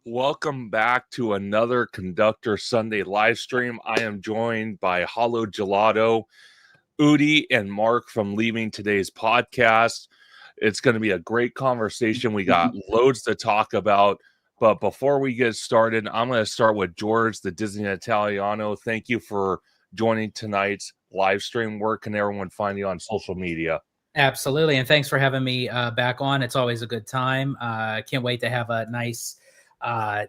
Welcome back to another Conductor Sunday live stream. I am joined by Hollow Gelato, Udi, and Mark from Leaving Today's podcast. It's going to be a great conversation. We got loads to talk about. But before we get started, I'm going to start with George, the Disney Italiano. Thank you for joining tonight's live stream. Where can everyone find you on social media? Absolutely. And thanks for having me back on. It's always a good time. Can't wait to have a nice,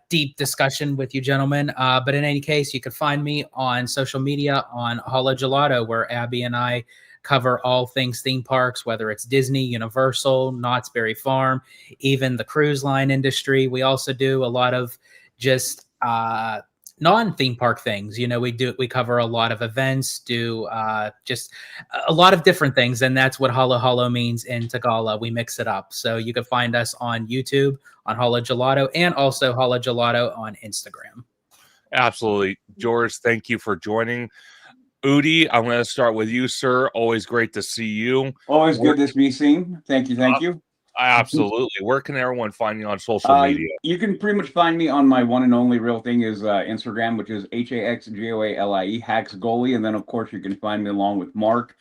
deep discussion with you gentlemen. But in any case, you can find me on social media on Hollow Gelato, where Abby and I cover all things theme parks, whether it's Disney, Universal, Knott's Berry Farm, even the cruise line industry. We also do a lot of just non-theme park things. We cover a lot of events, do just a lot of different things, and that's what Hollow Hollow means in Tagalog. We mix it up. So you can find us on YouTube on Hollow Gelato and also Hollow Gelato on Instagram. Absolutely. George, thank you for joining. Udi, I'm going to start with you, sir. Always great to see you. Always good to be seen. Thank you. Absolutely. Where can everyone find you on social media? You can pretty much find me on my one and only real thing is Instagram, which is HAXGOALIE, Hacks Goalie. And then, of course, you can find me along with Mark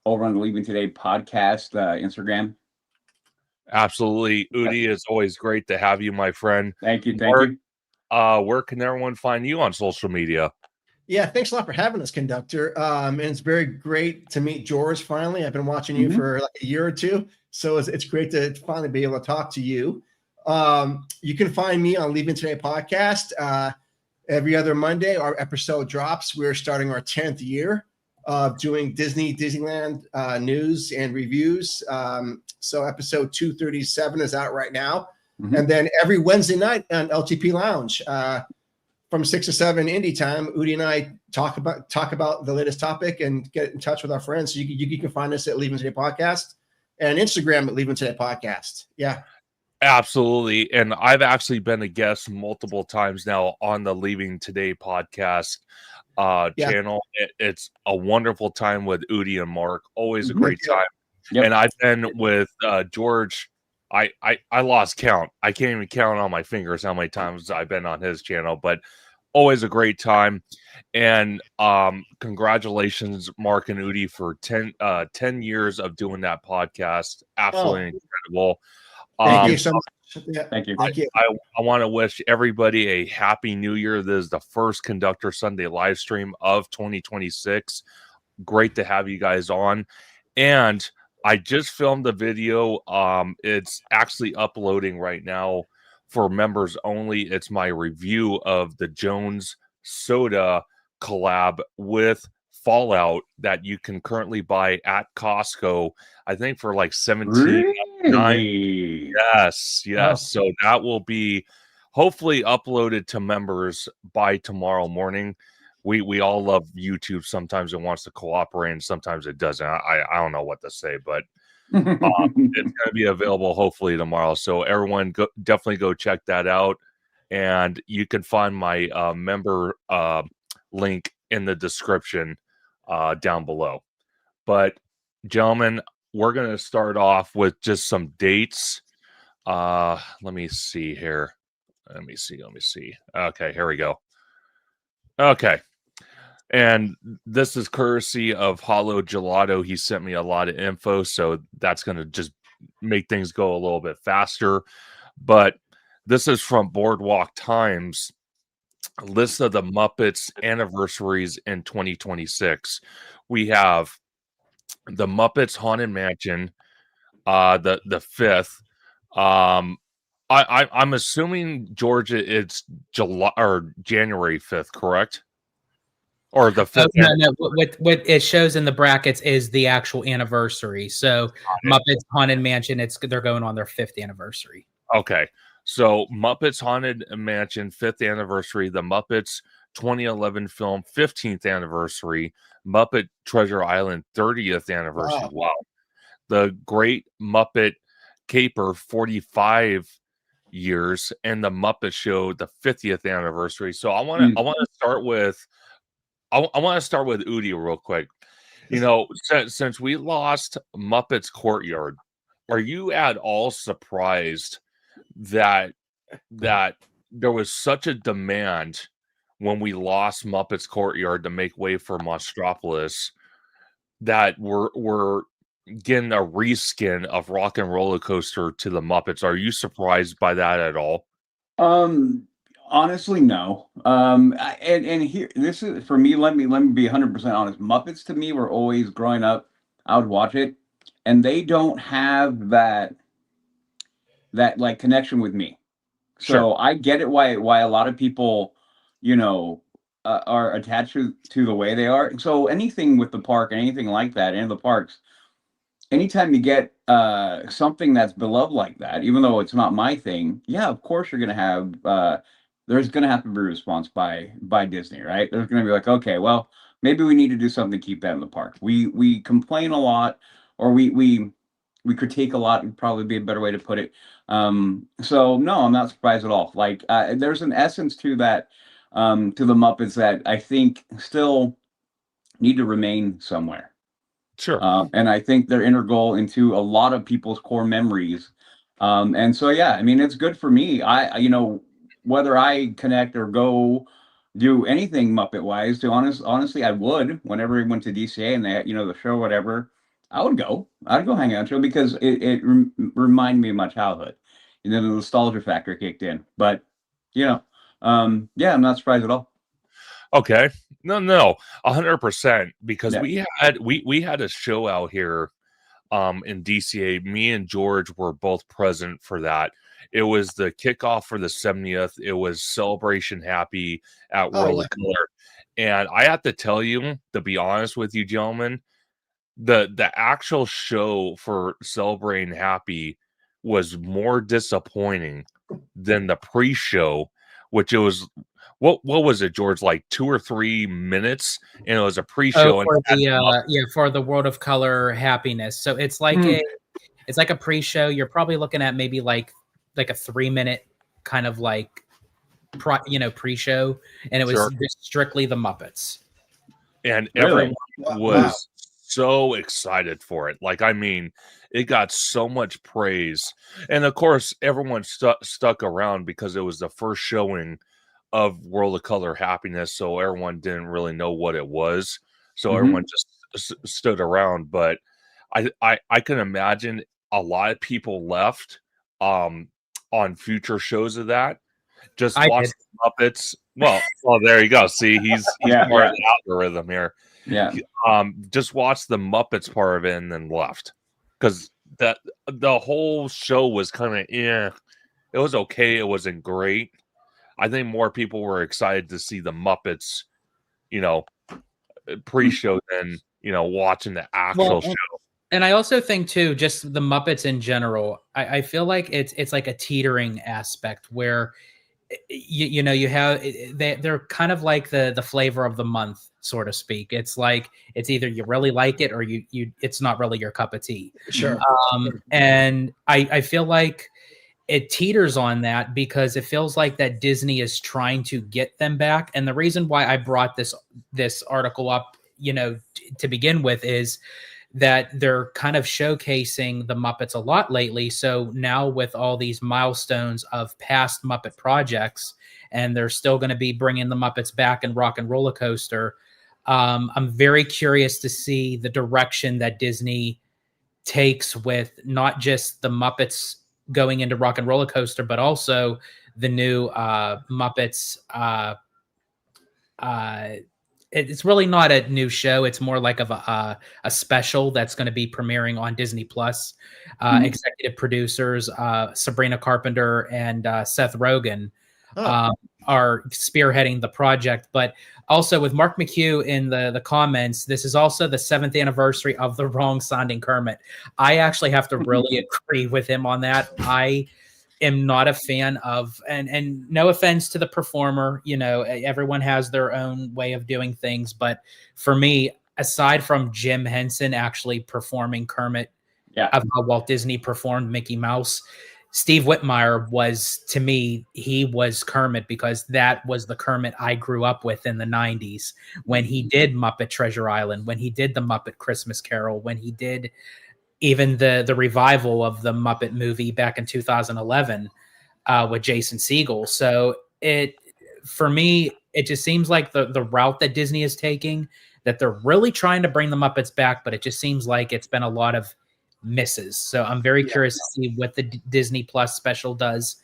over on the Leaving Today podcast, Instagram. Absolutely. Udi, it's always great to have you, my friend. Thank you. Where can everyone find you on social media? Yeah, thanks a lot for having us, Conductor. And it's very great to meet George finally. I've been watching you for like a year or two, so it's great to finally be able to talk to you. You can find me on Leaving Today podcast. Every other Monday, our episode drops. We're starting our 10th year of doing Disneyland news and reviews. So episode 237 is out right now. And then every Wednesday night on LTP Lounge, from 6 to 7 Indy time, Udi and I talk about the latest topic and get in touch with our friends. So you can find us at Leaving Today Podcast and Instagram at Leaving Today Podcast. Yeah. Absolutely. And I've actually been a guest multiple times now on the Leaving Today podcast channel. It's a wonderful time with Udi and Mark. Always a great time. Yep. And I've been with George. I lost count. I can't even count on my fingers how many times I've been on his channel, but always a great time. And congratulations, Mark and Udi, for 10 years of doing that podcast. Absolutely incredible. Thank you so much. Yeah. Thank you. I want to wish everybody a happy new year. This is the first Conductor Sunday live stream of 2026. Great to have you guys on. And I just filmed the video. It's actually uploading right now for members only. It's my review of the Jones Soda collab with Fallout that you can currently buy at Costco, I think for like $17.99. Really? Yes. Oh. So that will be hopefully uploaded to members by tomorrow morning. We all love YouTube. Sometimes it wants to cooperate and sometimes it doesn't. I don't know what to say, but it's going to be available hopefully tomorrow. So everyone definitely go check that out. And you can find my member link in the description down below. But gentlemen, we're going to start off with just some dates. Let me see here. Let me see. Okay, here we go. Okay. And this is courtesy of Hollow Gelato. He sent me a lot of info, so that's going to just make things go a little bit faster. But this is from Boardwalk Times. List of the Muppets anniversaries in 2026. We have the Muppets Haunted Mansion, the 5th. I'm assuming, Georgia, it's July or January 5th, correct? Or the 5th? No. What it shows in the brackets is the actual anniversary. So Muppets Haunted Mansion, they're going on their 5th anniversary. Okay. So Muppets Haunted Mansion 5th anniversary, the Muppets 2011 film 15th anniversary, Muppet Treasure Island 30th anniversary. Wow. The Great Muppet Caper 45 years, and the Muppet Show the 50th anniversary. So I want to start with Udi real quick. You know, since we lost Muppets Courtyard, are you at all surprised that there was such a demand when we lost Muppets Courtyard to make way for Monstropolis that we're getting a reskin of Rock and Roller Coaster to the Muppets. Are you surprised by that at all? Honestly, no. And here, this is for me. Let me be 100% honest. Muppets to me were always growing up. I would watch it, and they don't have that like connection with me. So Sure. I get it why a lot of people, are attached to the way they are. So anything with the park, anything like that, in the parks, anytime you get something that's beloved like that, even though it's not my thing, yeah, of course you're gonna have there's gonna have to be a response by Disney, right? There's gonna be like, okay, well, maybe we need to do something to keep that in the park. We complain a lot, or we critique a lot, would probably be a better way to put it. So no, I'm not surprised at all. Like there's an essence to that, to the Muppets that I think still need to remain somewhere. Sure. And I think they're integral into a lot of people's core memories. And so, yeah, I mean, it's good for me. Whether I connect or go do anything Muppet wise, honestly, I would. Whenever we went to DCA and they had, the show, whatever, I would go. I'd go hang out to it because it reminded me of my childhood. The nostalgia factor kicked in. But, yeah, I'm not surprised at all. Okay. No, 100%. Because Yeah. we had a show out here in DCA. Me and George were both present for that. It was the kickoff for the 70th. It was Celebration Happy at World of Color. And I have to tell you, to be honest with you, gentlemen, the actual show for Celebrating Happy was more disappointing than the pre-show, which it was what was it, George? Like 2 or 3 minutes, and it was a pre-show. For the World of Color Happiness. So it's like a pre-show. You're probably looking at maybe like a 3-minute kind of like pre-show, and it was just strictly the Muppets. And everyone was so excited for it. Like, I mean, it got so much praise. And of course, everyone stuck around because it was the first showing of World of Color Happiness. So everyone didn't really know what it was. So everyone just stood around. But I can imagine a lot of people left on future shows of that. Just watch the Muppets. Well, there you go. See, he's part of the algorithm here. Yeah. Just watch the Muppets part of it and then left, because the whole show was kind of it was okay. It wasn't great. I think more people were excited to see the Muppets, pre-show than watching the actual show. And I also think too, just the Muppets in general. I feel like it's like a teetering aspect where you have they're kind of like the flavor of the month, so to speak. It's like it's either you really like it or you it's not really your cup of tea. Sure. And I feel like it teeters on that because it feels like that Disney is trying to get them back. And the reason why I brought this article up, to begin with, is that they're kind of showcasing the Muppets a lot lately. So now with all these milestones of past Muppet projects, and they're still going to be bringing the Muppets back in Rock and Roller Coaster, I'm very curious to see the direction that Disney takes with not just the Muppets going into Rock and Roller Coaster, but also the new Muppets. It's really not a new show. It's more like of a special that's going to be premiering on Disney Plus. Executive producers Sabrina Carpenter and Seth Rogen are spearheading the project. But also with Mark McHugh in the comments, this is also the 7th anniversary of the wrong sounding Kermit. I actually have to really agree with him on that. I am not a fan of, and no offense to the performer, everyone has their own way of doing things. But for me, aside from Jim Henson actually performing Kermit, of how Walt Disney performed Mickey Mouse, Steve Whitmire was, to me, he was Kermit because that was the Kermit I grew up with in the 90s when he did Muppet Treasure Island, when he did the Muppet Christmas Carol, when he did even the revival of the Muppet movie back in 2011. with Jason Segel. So for me, it just seems like the route that Disney is taking, that they're really trying to bring the Muppets back, but it just seems like it's been a lot of misses. So I'm very curious to see what the Disney Plus special does,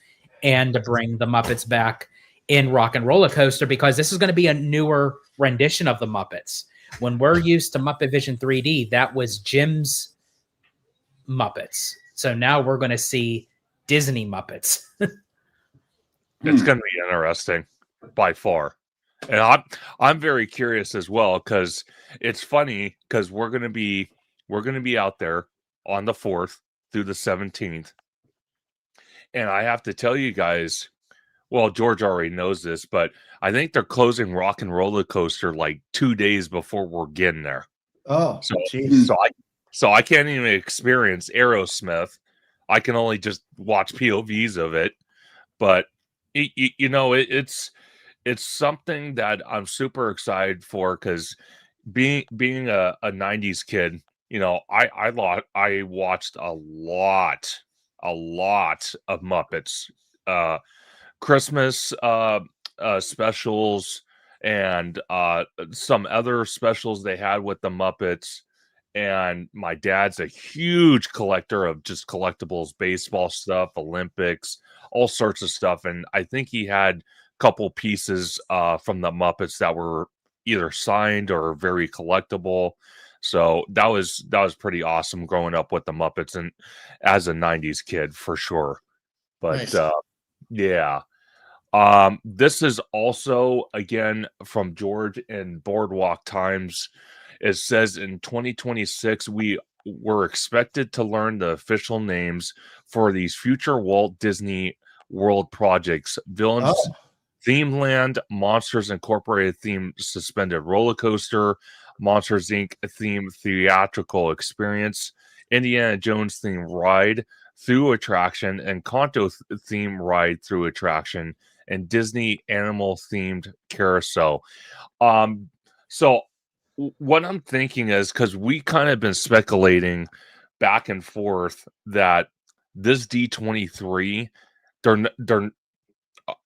and to bring the Muppets back in Rock and Roller Coaster, because this is going to be a newer rendition of the Muppets. When we're used to Muppet Vision 3D, that was Jim's Muppets. So now we're going to see Disney Muppets. It's going to be interesting by far. And I'm very curious as well, because it's funny, because we're going to be out there on the 4th through the 17th. And I have to tell you guys, well, George already knows this, but I think they're closing Rock and Roller Coaster like 2 days before we're getting there. Oh, so I can't even experience Aerosmith. I can only just watch POVs of it. But it's something that I'm super excited for, because being a 90s kid, I watched a lot of Muppets, Christmas specials, and some other specials they had with the Muppets. And my dad's a huge collector of just collectibles, baseball stuff, Olympics, all sorts of stuff. And I think he had a couple pieces from the Muppets that were either signed or very collectible. So that was pretty awesome growing up with the Muppets, and as a 90s kid for sure. But nice. yeah. This is also, again, from George in Boardwalk Times. It says in 2026, we were expected to learn the official names for these future Walt Disney World projects: Villains Theme Land, Monsters Incorporated theme suspended roller coaster, Monsters Inc. theme theatrical experience, Indiana Jones theme ride through attraction, and Kanto theme ride through attraction, and Disney animal themed carousel. So what I'm thinking is, because we kind of been speculating back and forth that this D23, they're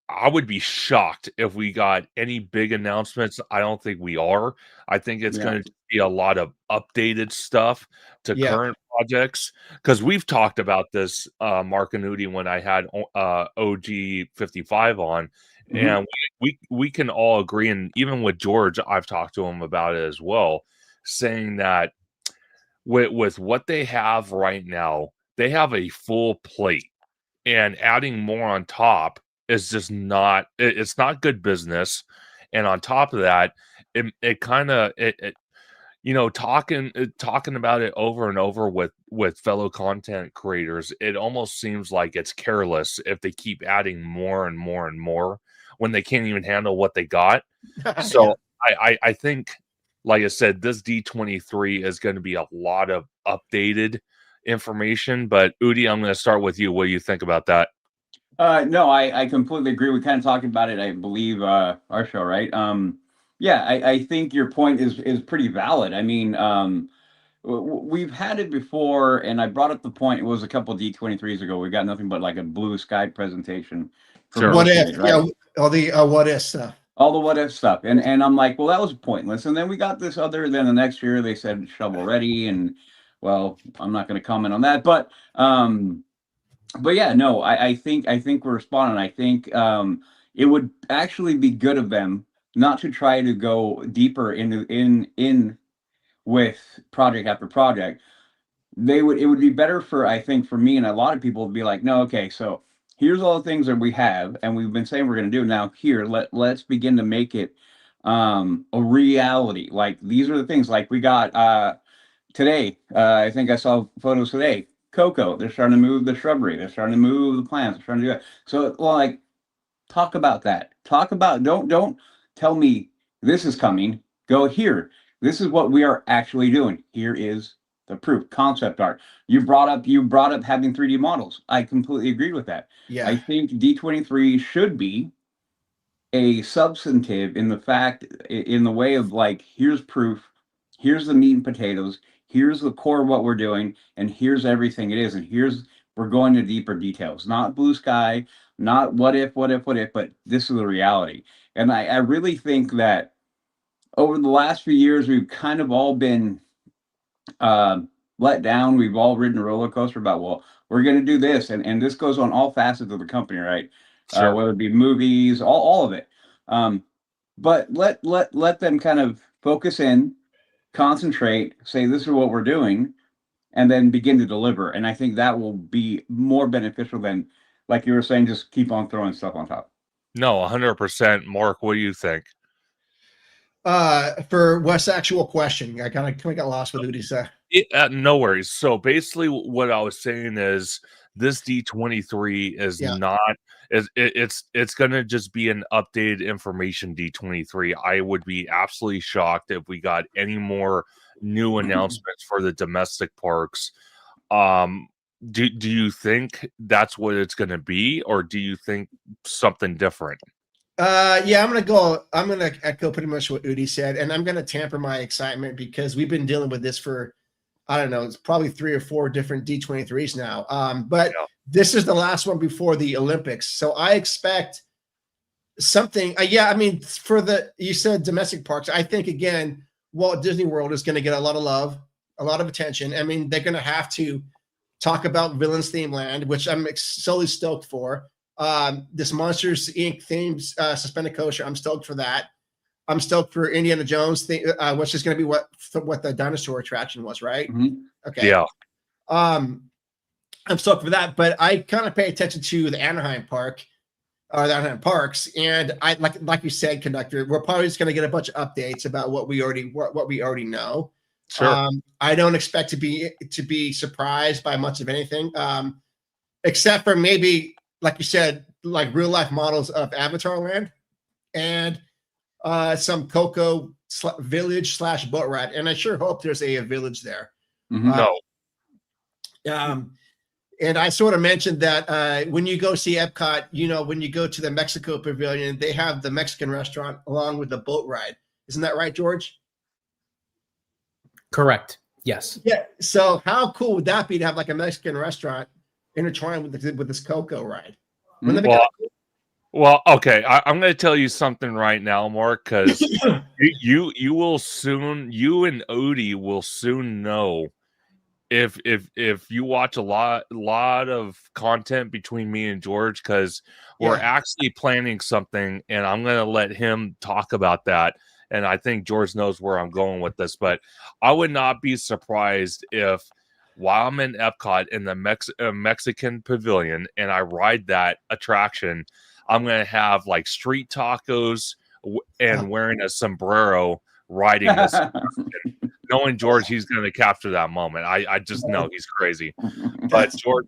I would be shocked if we got any big announcements. I don't think we are. I think it's going to be a lot of updated stuff to current projects, because we've talked about this, Mark and Udi, when I had OG 55 on, and we can all agree, and even with George, I've talked to him about it as well, saying that with what they have right now, they have a full plate, and adding more on top is just not, it's not good business. And on top of that, it kind of talking about it over and over with fellow content creators, it almost seems like it's careless if they keep adding more and more and more when they can't even handle what they got. So I think, like I said, this D23 is going to be a lot of updated information. But Udi, I'm going to start with you. What do you think about that? No, I completely agree. We kind of talked about it, I believe, our show, right? Yeah, I think your point is pretty valid. I mean, we've had it before, and I brought up the point. It was a couple D23s ago. We got nothing but like a blue sky presentation. Sure. What if? Right? Yeah, all the what if stuff. All the what if stuff, and I'm like, well, that was pointless. And then we got this other. Then the next year they said shovel ready, and well, I'm not going to comment on that, but yeah, no, I think we're spot on. I think it would actually be good of them not to try to go deeper in with project after project. It would be better for, I think, for me and a lot of people to be like, no, okay, so here's all the things that we have and we've been saying we're going to do. Now here, let's begin to make it a reality. Like, these are the things, like we got today. I think I saw photos today. Cocoa, they're starting to move the shrubbery. They're starting to move the plants. They're starting to do that. So, like, talk about that. Talk about, don't tell me this is coming. Go here. This is what we are actually doing. Here is the proof. Concept art. You brought up having 3D models. I completely agree with that. Yeah. I think D23 should be a substantive in the way of, like, here's proof, here's the meat and potatoes, here's the core of what we're doing, and here's everything it is, and we're going to deeper details. Not blue sky, Not what if, but this is the reality. And I really think that over the last few years, we've kind of all been let down. We've all ridden a roller coaster about, well, we're going to do this. And this goes on all facets of the company, right? Sure. Whether it be movies, all of it. But let them kind of focus in, concentrate, say, this is what we're doing, and then begin to deliver. And I think that will be more beneficial than, like you were saying, just keep on throwing stuff on top. No, 100%. Mark, what do you think? For Wes' actual question, I kind of got lost with Udi said. No worries. So basically, what I was saying is this D23 is Yeah. not. It's going to just be an updated information D23. I would be absolutely shocked if we got any more new announcements for the domestic parks. Do you think that's what it's going to be, or do you think something different? Yeah, I'm gonna echo pretty much what Udi said, and I'm gonna tamper my excitement because we've been dealing with this for, I don't know, it's probably 3 or 4 different D23s now. But Yeah. This is the last one before the Olympics, so I expect something. Yeah, I mean, you said domestic parks. I think again, Walt Disney World is going to get a lot of love, a lot of attention. I mean, they're going to have to talk about Villains Theme Land, which I'm solely stoked for. This Monsters Inc. themed suspended coaster, I'm stoked for that. I'm stoked for Indiana Jones thing, which is going to be what the dinosaur attraction was, right? Mm-hmm. Okay. Yeah. I'm stoked for that, but I kind of pay attention to the Anaheim Park or the Anaheim Parks, and I like you said, Conductor, we're probably just going to get a bunch of updates about what we already know. Sure. I don't expect to be surprised by much of anything, except for maybe, like you said, like real life models of Avatar Land and some Coco village / boat ride. And I sure hope there's a village there. Mm-hmm. No. And I sort of mentioned that when you go see Epcot, when you go to the Mexico Pavilion, they have the Mexican restaurant along with the boat ride. Isn't that right, George? Correct. Yes. Yeah. So how cool would that be to have like a Mexican restaurant intertwined with this Coco ride? Wouldn't that be cool? Well, okay. I'm going to tell you something right now, Mark, because you will soon, you and Odie will soon know if you watch a lot of content between me and George, because we're actually planning something, and I'm going to let him talk about that. And I think George knows where I'm going with this, but I would not be surprised if, while I'm in Epcot in the Mexican Pavilion and I ride that attraction, I'm going to have like street tacos and wearing a sombrero riding this. Knowing George, he's going to capture that moment. I just know he's crazy. But George,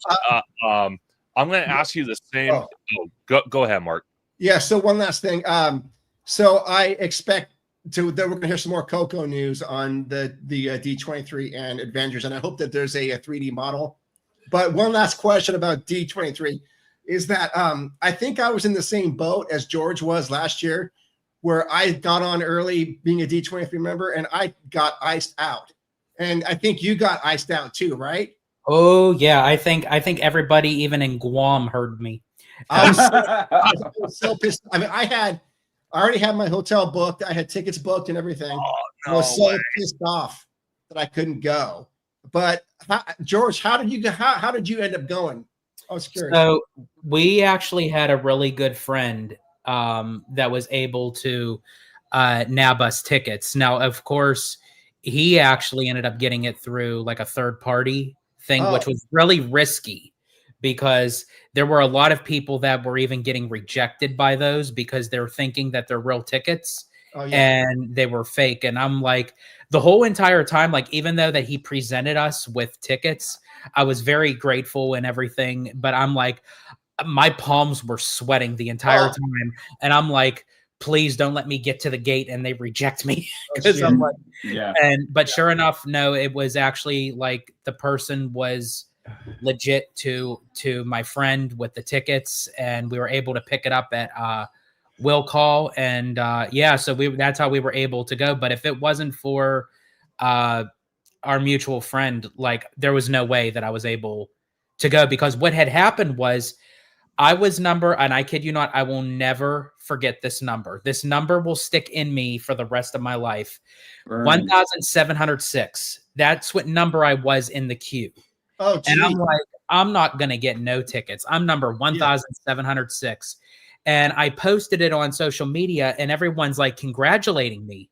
I'm going to ask you the same. Go ahead, Mark. Yeah. So one last thing. So I expect that we're going to hear some more Coco news on the D23 and Avengers, and I hope that there's a 3D model. But one last question about D23 is that I think I was in the same boat as George was last year, where I got on early being a D23 member and I got iced out. And I think you got iced out too, right? Oh yeah, I think everybody even in Guam heard me. I was so pissed. I mean, I already had my hotel booked. I had tickets booked and everything. Oh, no I was so way. pissed off that I couldn't go. But George, how did you end up going? I was curious. So we actually had a really good friend that was able to nab us tickets. Now, of course, he actually ended up getting it through like a third party thing, which was really risky because there were a lot of people that were even getting rejected by those because they're thinking that they're real tickets and they were fake. And I'm like, the whole entire time, like, even though that he presented us with tickets, I was very grateful and everything, but I'm like, my palms were sweating the entire time. And I'm like, please don't let me get to the gate and they reject me. Because I'm like, but sure enough, no, it was actually like the person was legit to my friend with the tickets, and we were able to pick it up at Will Call. And so that's how we were able to go. But if it wasn't for our mutual friend, like, there was no way that I was able to go, because what had happened was I was number, and I kid you not, I will never forget this number. This number will stick in me for the rest of my life. 1,706. That's what number I was in the queue. Oh, and I'm gee. like, I'm not going to get no tickets. I'm number 1,706. And I posted it on social media, and everyone's like congratulating me.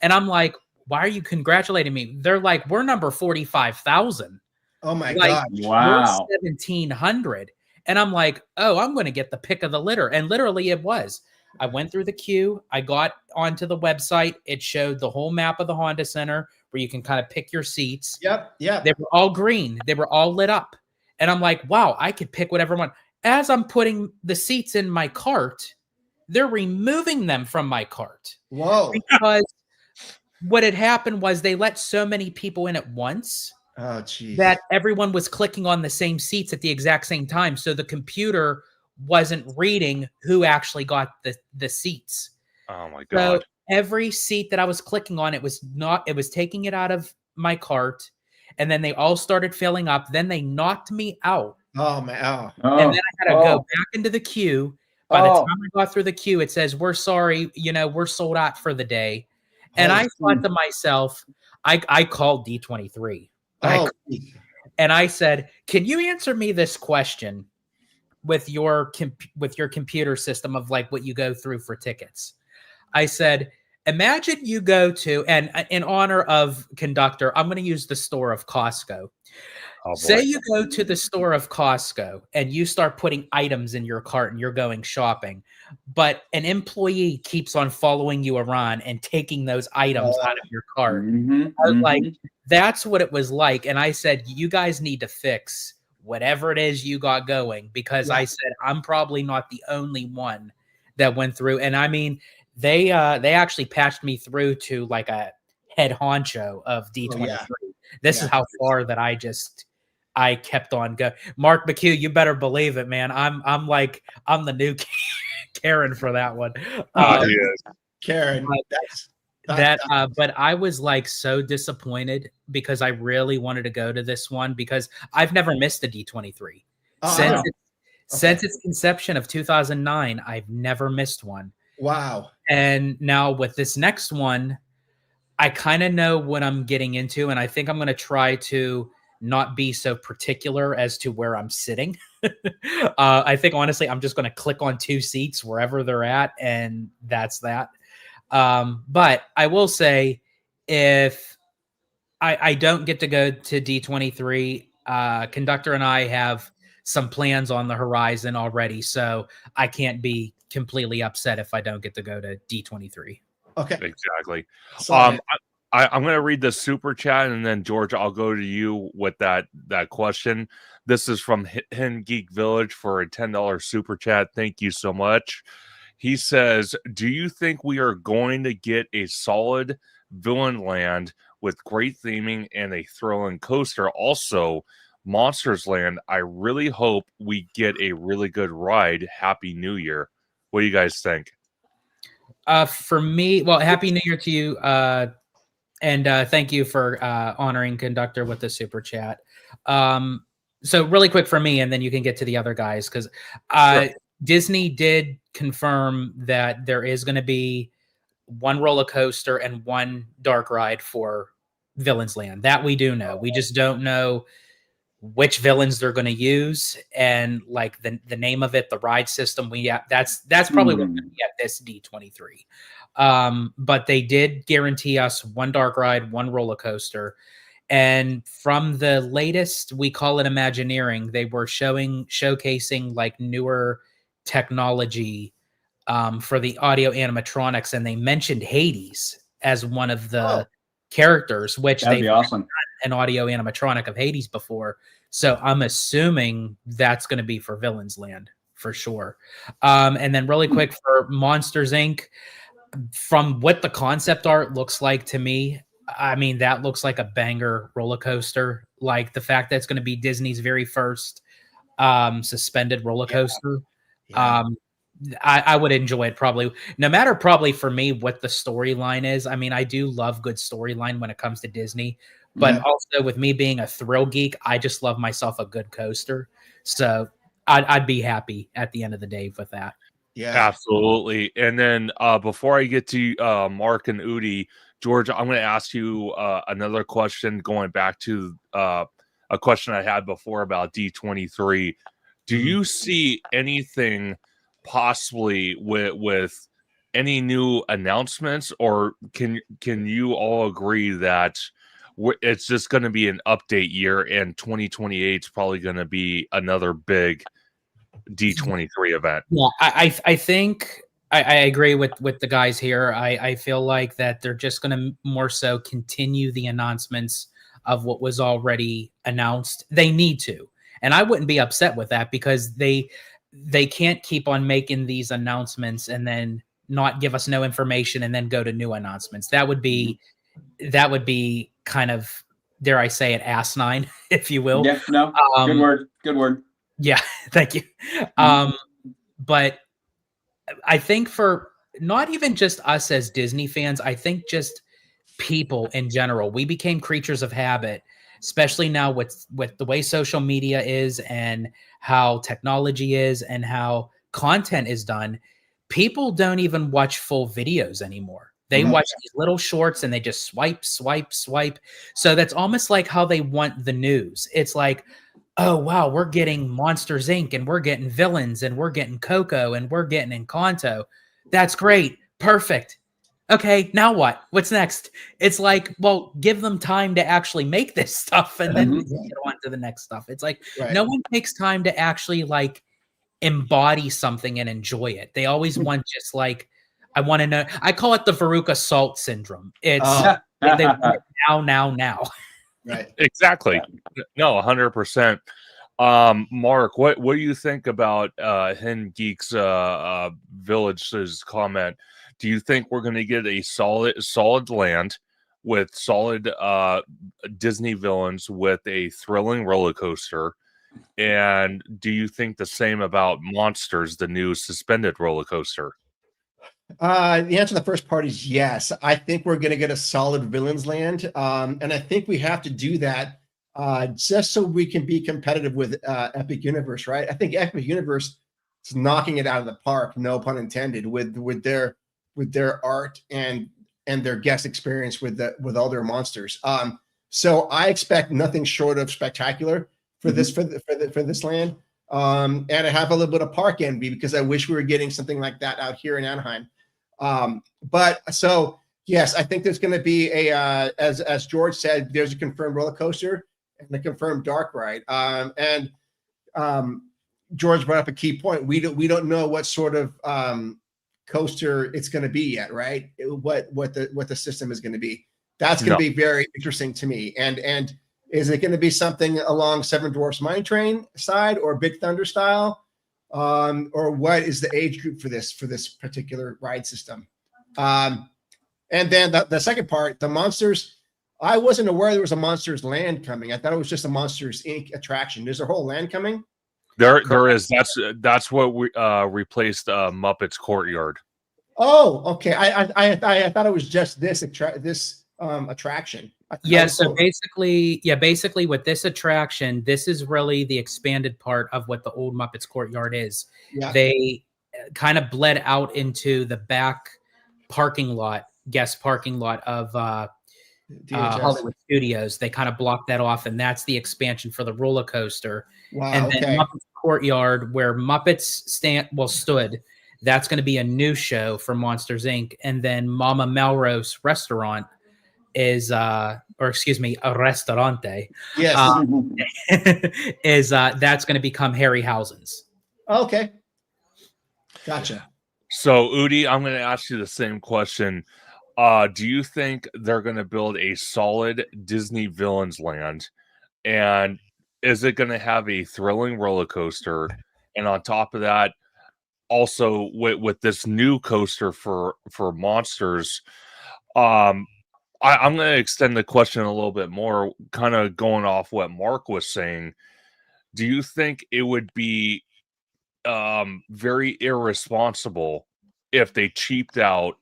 And I'm like, why are you congratulating me? They're like, we're number 45,000. Oh my Like, God. Wow. You're 1,700. And I'm like, oh, I'm going to get the pick of the litter. And literally it was. I went through the queue. I got onto the website. It showed the whole map of the Honda Center where you can kind of pick your seats. Yep. They were all green. They were all lit up. And I'm like, wow, I could pick whatever one. As I'm putting the seats in my cart, they're removing them from my cart. Whoa. Because what had happened was they let so many people in at once. Oh, geez. That everyone was clicking on the same seats at the exact same time. So the computer wasn't reading who actually got the seats. Oh my God. So every seat that I was clicking on, it was taking it out of my cart. And then they all started filling up. Then they knocked me out. Oh, man. Oh. And then I had to go back into the queue. By the time I got through the queue, it says, we're sorry, we're sold out for the day. And I thought to myself, I called D23. And I said, can you answer me this question with your computer system of like what you go through for tickets? I said, imagine you go to, and in honor of Conductor, I'm going to use the store of Costco. Say you go to the store of Costco and you start putting items in your cart and you're going shopping, but an employee keeps on following you around and taking those items out of your cart. I was like, that's what it was like. And I said, you guys need to fix whatever it is you got going, because I said, I'm probably not the only one that went through. And I mean, they actually patched me through to like a head honcho of D23. This is how far that I kept on going. Mark McHugh, you better believe it, man. I'm the new Karen for that one. Karen, but I was like so disappointed because I really wanted to go to this one because I've never missed a D23 since its conception of 2009. I've never missed one. Wow. And now with this next one, I kind of know what I'm getting into, and I think I'm going to try to not be so particular as to where I'm sitting. I think honestly, I'm just going to click on two seats wherever they're at, and that's that. But I will say, if I don't get to go to D23, Conductor and I have some plans on the horizon already, so I can't be completely upset if I don't get to go to D23. Okay. Exactly. So, I'm going to read the super chat, and then George, I'll go to you with that question. This is from Hidden Geek Village for a $10 super chat. Thank you so much. He says, do you think we are going to get a solid Villain Land with great theming and a thrilling coaster? Also, Monsters Land, I really hope we get a really good ride. Happy New Year. What do you guys think? For me, well, Happy New Year to you. And thank you for honoring Conductor with the super chat. So really quick for me, and then you can get to the other guys, because Disney did confirm that there is going to be one roller coaster and one dark ride for Villains Land. That we do know. We just don't know which villains they're going to use, and like the name of it, the ride system. That's probably what we're going to get this D23. But they did guarantee us one dark ride, one roller coaster. And from the latest, we call it Imagineering, they were showcasing like newer technology for the audio animatronics, and they mentioned Hades as one of the characters, which they've awesome. An audio animatronic of Hades before. So I'm assuming that's going to be for Villains Land for sure. And then really quick for Monsters Inc., from what the concept art looks like to me, I mean, that looks like a banger roller coaster. Like the fact that it's going to be Disney's very first suspended roller coaster. I would enjoy it probably, no matter probably for me what the storyline is. I mean, I do love good storyline when it comes to Disney, but also with me being a thrill geek, I just love myself a good coaster. So I'd be happy at the end of the day with that. Yeah. Absolutely. And then before I get to Mark and Udi, George, I'm going to ask you another question going back to a question I had before about D23. Do you see anything possibly with any new announcements, or can you all agree that it's just going to be an update year and 2028 is probably going to be another big D23 event? Yeah, I think I agree with the guys here. I feel like that they're just going to more so continue the announcements of what was already announced. They need to, and I wouldn't be upset with that because they can't keep on making these announcements and then not give us no information and then go to new announcements. That would be kind of, dare I say it, asinine, if you will. Yeah, no, good word. Good word. Yeah, thank you. But I think for not even just us as Disney fans, I think just people in general, we became creatures of habit, especially now with the way social media is and how technology is and how content is done. People don't even watch full videos anymore. They watch these little shorts and they just swipe, swipe, swipe. So that's almost like how they want the news. It's like, oh wow, we're getting Monsters Inc. and we're getting Villains and we're getting Coco and we're getting Encanto. That's great. Perfect. Okay, now what? What's next? It's like, well, give them time to actually make this stuff and then we can get on to the next stuff. It's like no one takes time to actually like embody something and enjoy it. They always want just like, I want to know. I call it the Veruca Salt syndrome. It's they want it now. Right. Exactly. No, 100%. Mark, what do you think about Hen Geek's Village's comment? Do you think we're going to get a solid land with solid Disney villains with a thrilling roller coaster? And do you think the same about Monsters, the new suspended roller coaster? The answer to the first part is yes. I think we're going to get a solid villains land, and I think we have to do that just so we can be competitive with Epic Universe, right? I think Epic Universe is knocking it out of the park, no pun intended, with their art and their guest experience with all their monsters. So I expect nothing short of spectacular for this land. And I have a little bit of park envy because I wish we were getting something like that out here in Anaheim. But so yes, I think there's going to be as George said, there's a confirmed roller coaster and a confirmed dark ride. And George brought up a key point. We don't know what sort of coaster it's going to be yet, right? What the system is going to be. That's going to be very interesting to me. And is it going to be something along Seven Dwarfs Mine Train side or Big Thunder style? Or what is the age group for this particular ride system? And then the second part, the Monsters, I wasn't aware there was a Monsters land coming. I thought it was just a Monsters Inc. attraction. There's a whole land coming? There is. That's what we replaced Muppets Courtyard. Oh, okay. I thought it was just this attraction. Yeah, so basically with this attraction, this is really the expanded part of what the old Muppets Courtyard is. Yeah. They kind of bled out into the back guest parking lot of Hollywood Studios. They kind of blocked that off, and that's the expansion for the roller coaster. Wow, and then Muppets Courtyard, where Muppets stood, that's going to be a new show for Monsters Inc. And then Mama Melrose Restaurant is a restaurante. Yes. Is that's going to become Harryhausen's. Okay. Gotcha. So Udi, I'm going to ask you the same question. Do you think they're going to build a solid Disney Villains land? And is it going to have a thrilling roller coaster? And on top of that, also with this new coaster for Monsters, I'm going to extend the question a little bit more, kind of going off what Mark was saying. Do you think it would be very irresponsible if they cheaped out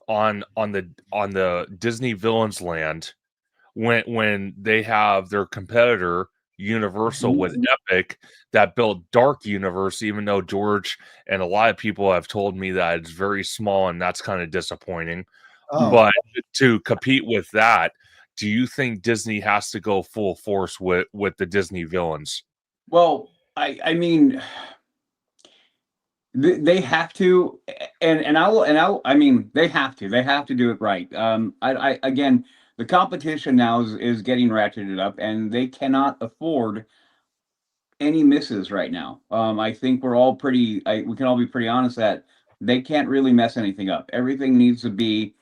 on the Disney Villains land when they have their competitor Universal with Epic that built Dark Universe, even though George and a lot of people have told me that it's very small and that's kind of disappointing. But to compete with that, do you think Disney has to go full force with the Disney villains? Well, I mean, they have to, I mean, they have to do it right. I again, the competition now is getting ratcheted up, and they cannot afford any misses right now. I think we're all pretty, we can all be pretty honest that they can't really mess anything up. Everything needs to be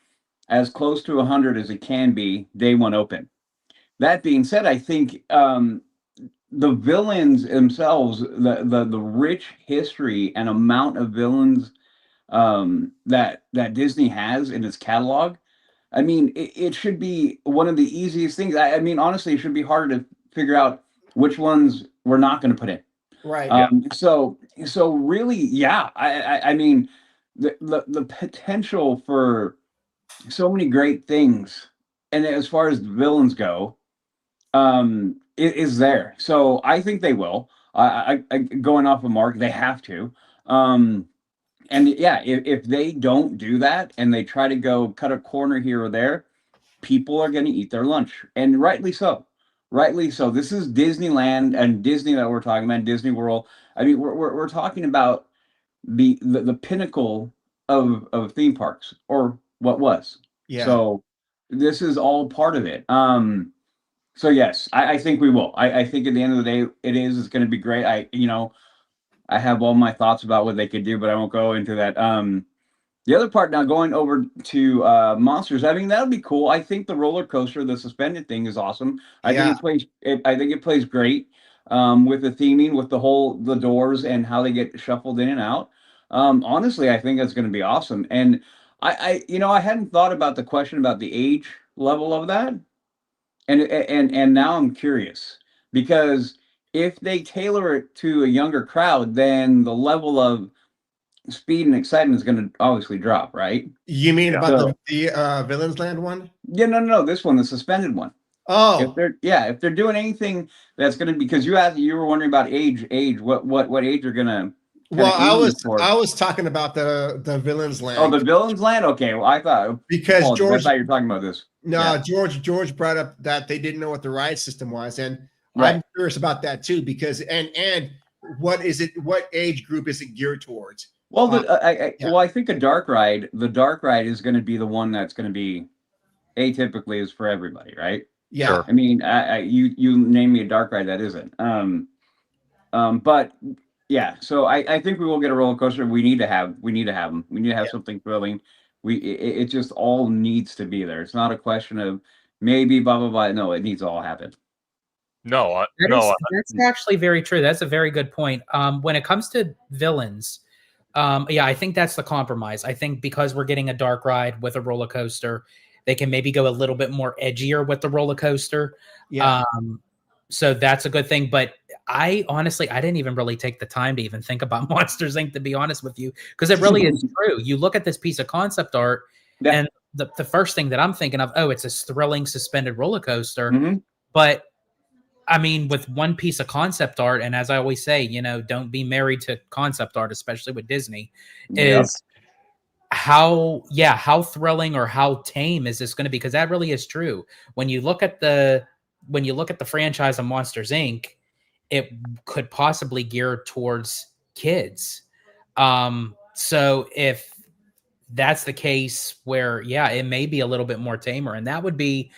as close to 100 as it can be day one open. That being said, I think the villains themselves, the rich history and amount of villains that Disney has in its catalog, I mean, it should be one of the easiest things. I mean, honestly, it should be harder to figure out which ones we're not going to put in. Right. So really, yeah. I mean, the potential for so many great things, and as far as the villains go, it is there. So I think they will. I going off of Mark, they have to. And yeah, if they don't do that and they try to go cut a corner here or there, people are going to eat their lunch, and rightly so. Rightly so. This is Disneyland and Disney that we're talking about, Disney World. I mean, we're talking about the pinnacle of theme parks, or what was. Yeah. So this is all part of it. So yes, I think we will. I think at the end of the day, it's going to be great. I have all my thoughts about what they could do, but I won't go into that. The other part now, going over to Monsters, I mean, that'll be cool. I think the roller coaster, the suspended thing, is awesome. I think it plays great with the theming, with the doors and how they get shuffled in and out. Honestly, I think that's going to be awesome. And I hadn't thought about the question about the age level of that, and now I'm curious, because if they tailor it to a younger crowd, then the level of speed and excitement is going to obviously drop, right? You mean about the Villains Land one? Yeah, no, this one, the suspended one. Oh, if they're doing anything that's going to, because you were wondering about age, what age are going to. Well, I was talking about the Villains Land. Oh, the Villains Land. Okay, well, I thought because George, I thought you were talking about this. No, yeah. George brought up that they didn't know what the ride system was, and I'm curious about that too, because and what is it? What age group is it geared towards? Well, I think the dark ride is going to be the one that's going to be atypically is for everybody, right? Yeah. Sure. I mean, you name me a dark ride that isn't. But yeah, so I think we will get a roller coaster. We need to have them. We need to have something thrilling. It just all needs to be there. It's not a question of maybe blah blah blah. No, it needs to all happen. That's actually very true. That's a very good point. When it comes to villains, I think that's the compromise. I think because we're getting a dark ride with a roller coaster, they can maybe go a little bit more edgier with the roller coaster. Yeah. So that's a good thing. But I didn't even really take the time to even think about Monsters Inc., to be honest with you, because it really is true. You look at this piece of concept art, and the first thing that I'm thinking of, it's a thrilling suspended roller coaster. Mm-hmm. But I mean, with one piece of concept art, and as I always say, don't be married to concept art, especially with Disney, is how thrilling or how tame is this going to be? Because that really is true. When you look at the franchise of Monsters Inc., it could possibly gear towards kids. So if that's the case, where it may be a little bit more tamer, and that would be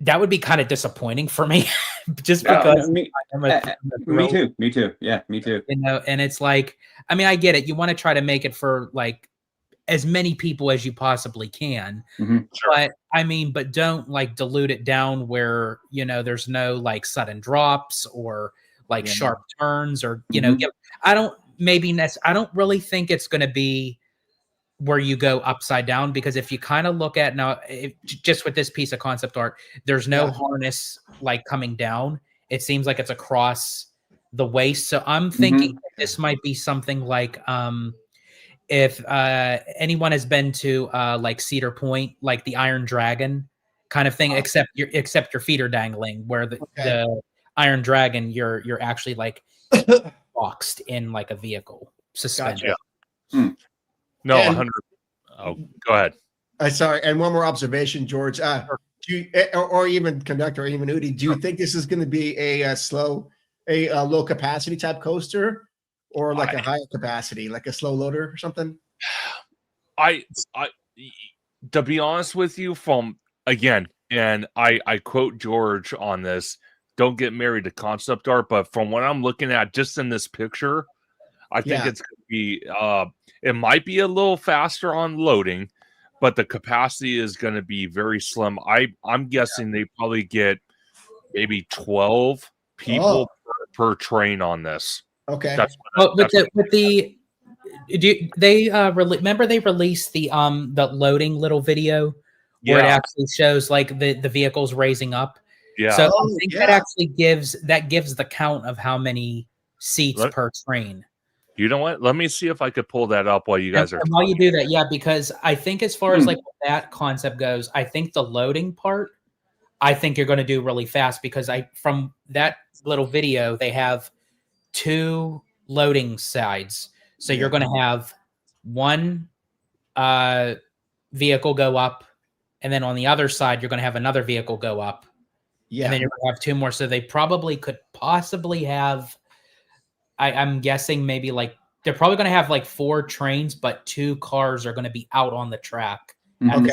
kind of disappointing for me, just because me too. Yeah, me too. And it's like, I mean, I get it. You want to try to make it for like as many people as you possibly can, but I mean, but don't like dilute it down where there's no like sudden drops or like sharp turns or I don't really think it's going to be where you go upside down, because if you kind of look at now, just with this piece of concept art, there's no harness like coming down. It seems like it's across the waist. So I'm thinking this might be something like, if anyone has been to like Cedar Point, like the Iron Dragon kind of thing, except your feet are dangling, where the Iron Dragon, you're actually like boxed in like a vehicle suspended. Gotcha. No, And- 100. Oh, go ahead. Sorry, and one more observation, George. Do you, or even Conductor, or even Udi, do you think this is going to be a low capacity type coaster, or like a higher capacity, like a slow loader or something? I to be honest with you, from again, and I quote George on this, don't get married to concept art, but from what I'm looking at just in this picture, I think it's going to be it might be a little faster on loading, but the capacity is going to be very slim. I'm guessing they probably get maybe 12 people per train on this. Okay. Remember they released the loading little video where it actually shows like the vehicles raising up. Yeah. So I think that actually gives the count of how many seats per train. You know what? Let me see if I could pull that up while you guys are while you do that, because I think as far as like that concept goes, I think the loading part, I think you're going to do really fast because from that little video, they have 2 loading sides. So you're going to have one vehicle go up, and then on the other side, you're going to have another vehicle go up. Yeah. And then you're going to have 2 more. So they probably could possibly have, I'm guessing maybe like, they're probably going to have like 4 trains, but 2 cars are going to be out on the track. Okay.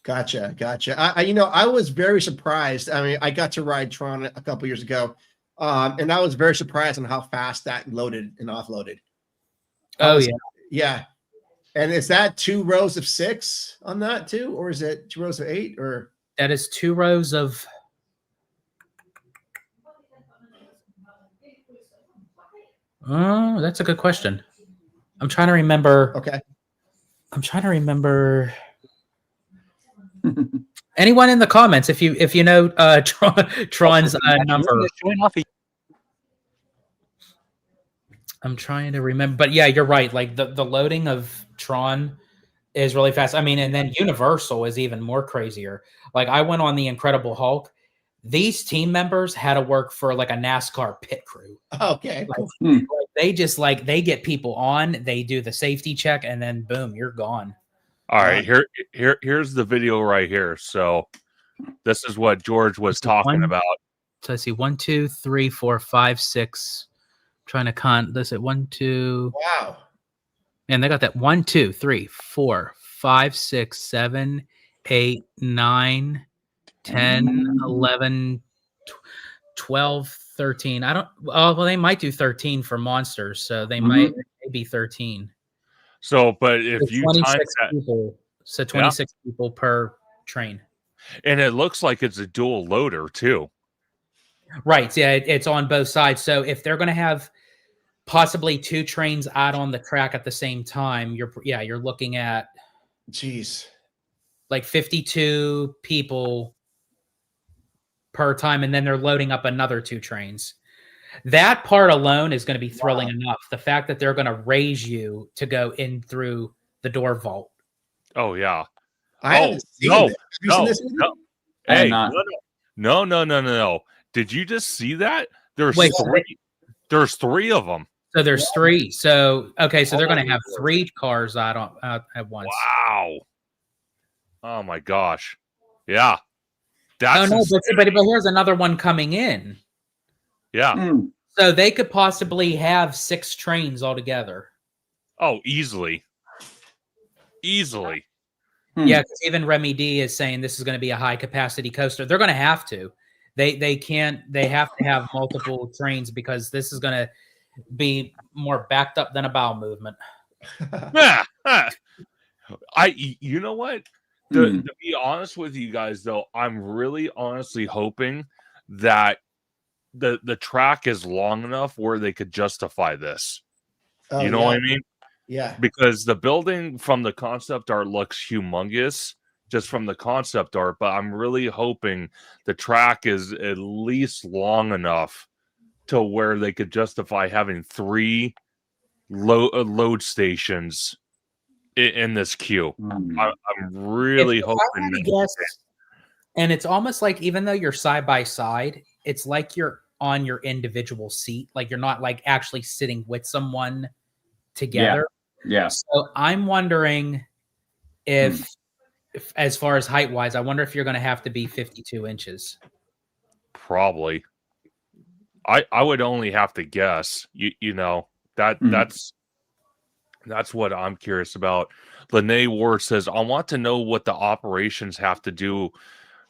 Gotcha. I was very surprised. I mean, I got to ride Tron a couple years ago, and I was very surprised on how fast that loaded and offloaded. Yeah. And is that 2 rows of 6 on that too, or is it 2 rows of 8? Or that is 2 rows of. Oh, that's a good question. I'm trying to remember. Okay. I'm trying to remember. Anyone in the comments, if you know Tron's number. I'm trying to remember, but yeah, you're right. Like the loading of Tron is really fast. I mean, and then Universal is even more crazier. Like I went on the Incredible Hulk. These team members had to work for like a NASCAR pit crew. Okay. Like, they just they get people on, they do the safety check, and then boom, you're gone. All right, here's the video right here. So this is what George was talking about. So I see 1, 2, 3, 4, 5, 6. Trying to count. This at 1, 2. Wow. And they got that 1, 2, 3, 4, 5, 6, 7, 8, 9, 10, 11, 12, 13. I don't. Oh, well, they might do 13 for monsters, so they might be 13. So, but if you times that, people, so 26 people per train, and it looks like it's a dual loader too. Right. Yeah, it's on both sides. So if they're going to have possibly 2 trains out on the track at the same time, you're looking at, like 52 people per time, and then they're loading up another 2 trains. That part alone is going to be thrilling enough. The fact that they're going to raise you to go in through the door vault. Oh yeah. I haven't seen it. Have you seen this? Hey, no. Did you just see that? There's 3. There's 3 of them. So there's 3. So okay, so they're going to have 3 cars out at once. Wow. Oh my gosh. Yeah. That's but here's another one coming in. Yeah. So they could possibly have 6 trains altogether. Oh, easily. Easily. Yeah, because even Remy D is saying this is going to be a high capacity coaster. They're going to have to. They can't. They have to have multiple trains because this is going to be more backed up than a bowel movement. You know what? To be honest with you guys, though, I'm really honestly hoping that the track is long enough where they could justify this. You know what I mean? Yeah. Because the building from the concept art looks humongous just from the concept art, but I'm really hoping the track is at least long enough to where they could justify having 3 load stations in this queue. I'm really hoping. And it's almost like even though you're side by side, it's like you're on your individual seat, like you're not like actually sitting with someone together. Yeah. So I'm wondering if as far as height wise, I wonder if you're going to have to be 52 inches. Probably. I would only have to guess. You know, that's what I'm curious about. Lene Ward says, I want to know what the operations have to do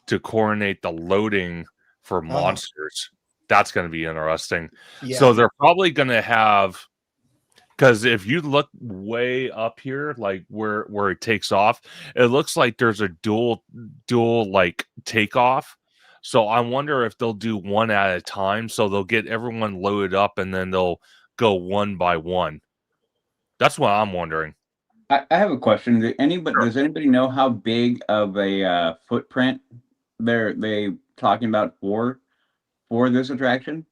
to coordinate the loading for monsters. That's going to be interesting. Yeah. So they're probably going to have, because if you look way up here, like where it takes off, it looks like there's a dual like takeoff. So I wonder if they'll do one at a time. So they'll get everyone loaded up and then they'll go one by one. That's what I'm wondering. I have a question. Does anybody know how big of a footprint they talking about for this attraction?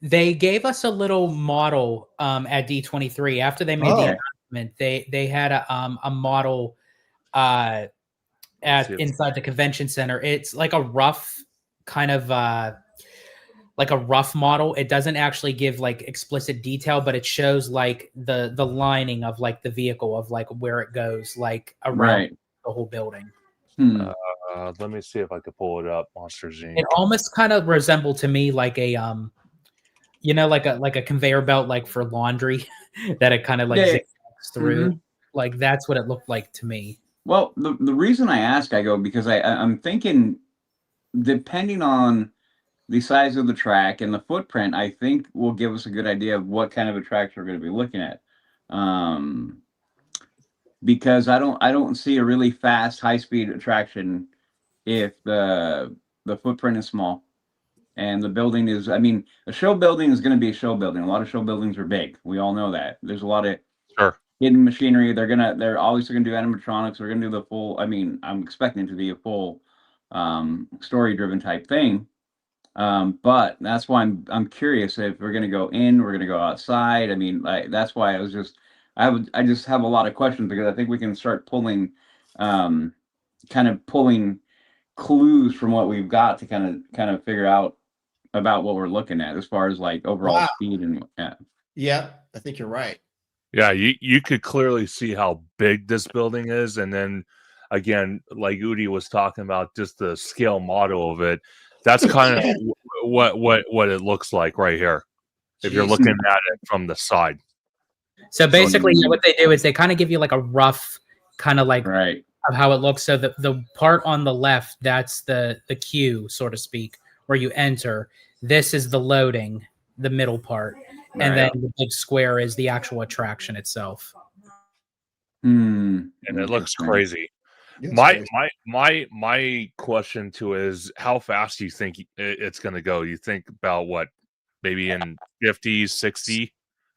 They gave us a little model at D23 after they made the announcement. They had a model at inside the convention center. It's like a rough kind of like a rough model. It doesn't actually give like explicit detail, but it shows like the lining of like the vehicle of like where it goes, like around the whole building. Let me see if I could pull it up. Monsters Inc. It almost kind of resembled to me like a you know, like a conveyor belt, like for laundry, that it kind of like zigzags through. Like that's what it looked like to me. Well, the reason I ask, because I'm thinking, depending on the size of the track and the footprint, I think will give us a good idea of what kind of attraction we're going to be looking at. Because I don't see a really fast, high-speed attraction if the footprint is small and the building is. I mean, a show building is going to be a show building. A lot of show buildings are big. We all know that. There's a lot of hidden machinery. They're obviously going to do animatronics. They're going to do the full. I mean, I'm expecting it to be a full story-driven type thing. But that's why I'm curious if we're going to go in, we're going to go outside. I mean, like that's why I just have a lot of questions, because I think we can start pulling clues from what we've got to kind of figure out about what we're looking at as far as like overall speed and yeah, I think you're right. Yeah, you could clearly see how big this building is, and then again, like Udi was talking about, just the scale model of it. That's kind of what it looks like right here. If you're looking at it from the side. So basically, what they do is they kind of give you like a rough kind of like of how it looks. So the part on the left, that's the queue, so to speak, where you enter. This is the loading, the middle part, and then the big square is the actual attraction itself. And it looks crazy. My question to it is, how fast do you think it's going to go? You think about what, maybe in 50, 60?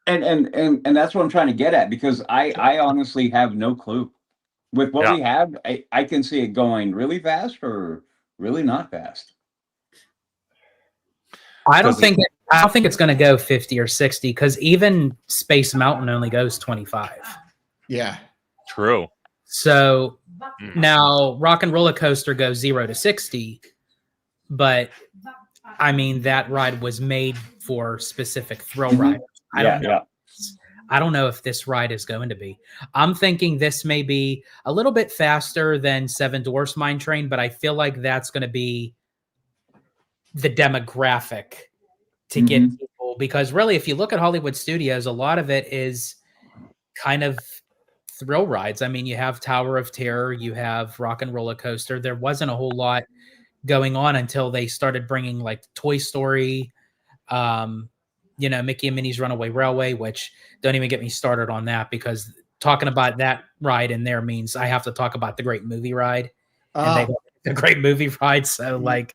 And that's what I'm trying to get at, because I honestly have no clue. With what we have, I can see it going really fast or really not fast. I don't think it's going to go 50 or 60, because even Space Mountain only goes 25. Yeah, true. So now Rock and Roller Coaster goes 0 to 60, but I mean that ride was made for specific thrill riders. I don't know if this ride is going to be. I'm thinking this may be a little bit faster than Seven Dwarfs Mine Train, but I feel like that's going to be the demographic to get people, because really, if you look at Hollywood Studios, a lot of it is kind of thrill rides. I mean, you have Tower of Terror, you have Rock and Roller Coaster. There wasn't a whole lot going on until they started bringing like Toy Story, you know, Mickey and Minnie's Runaway Railway, which don't even get me started on that, because talking about that ride in there means I have to talk about the Great Movie Ride, and they got the Great Movie Ride. So like,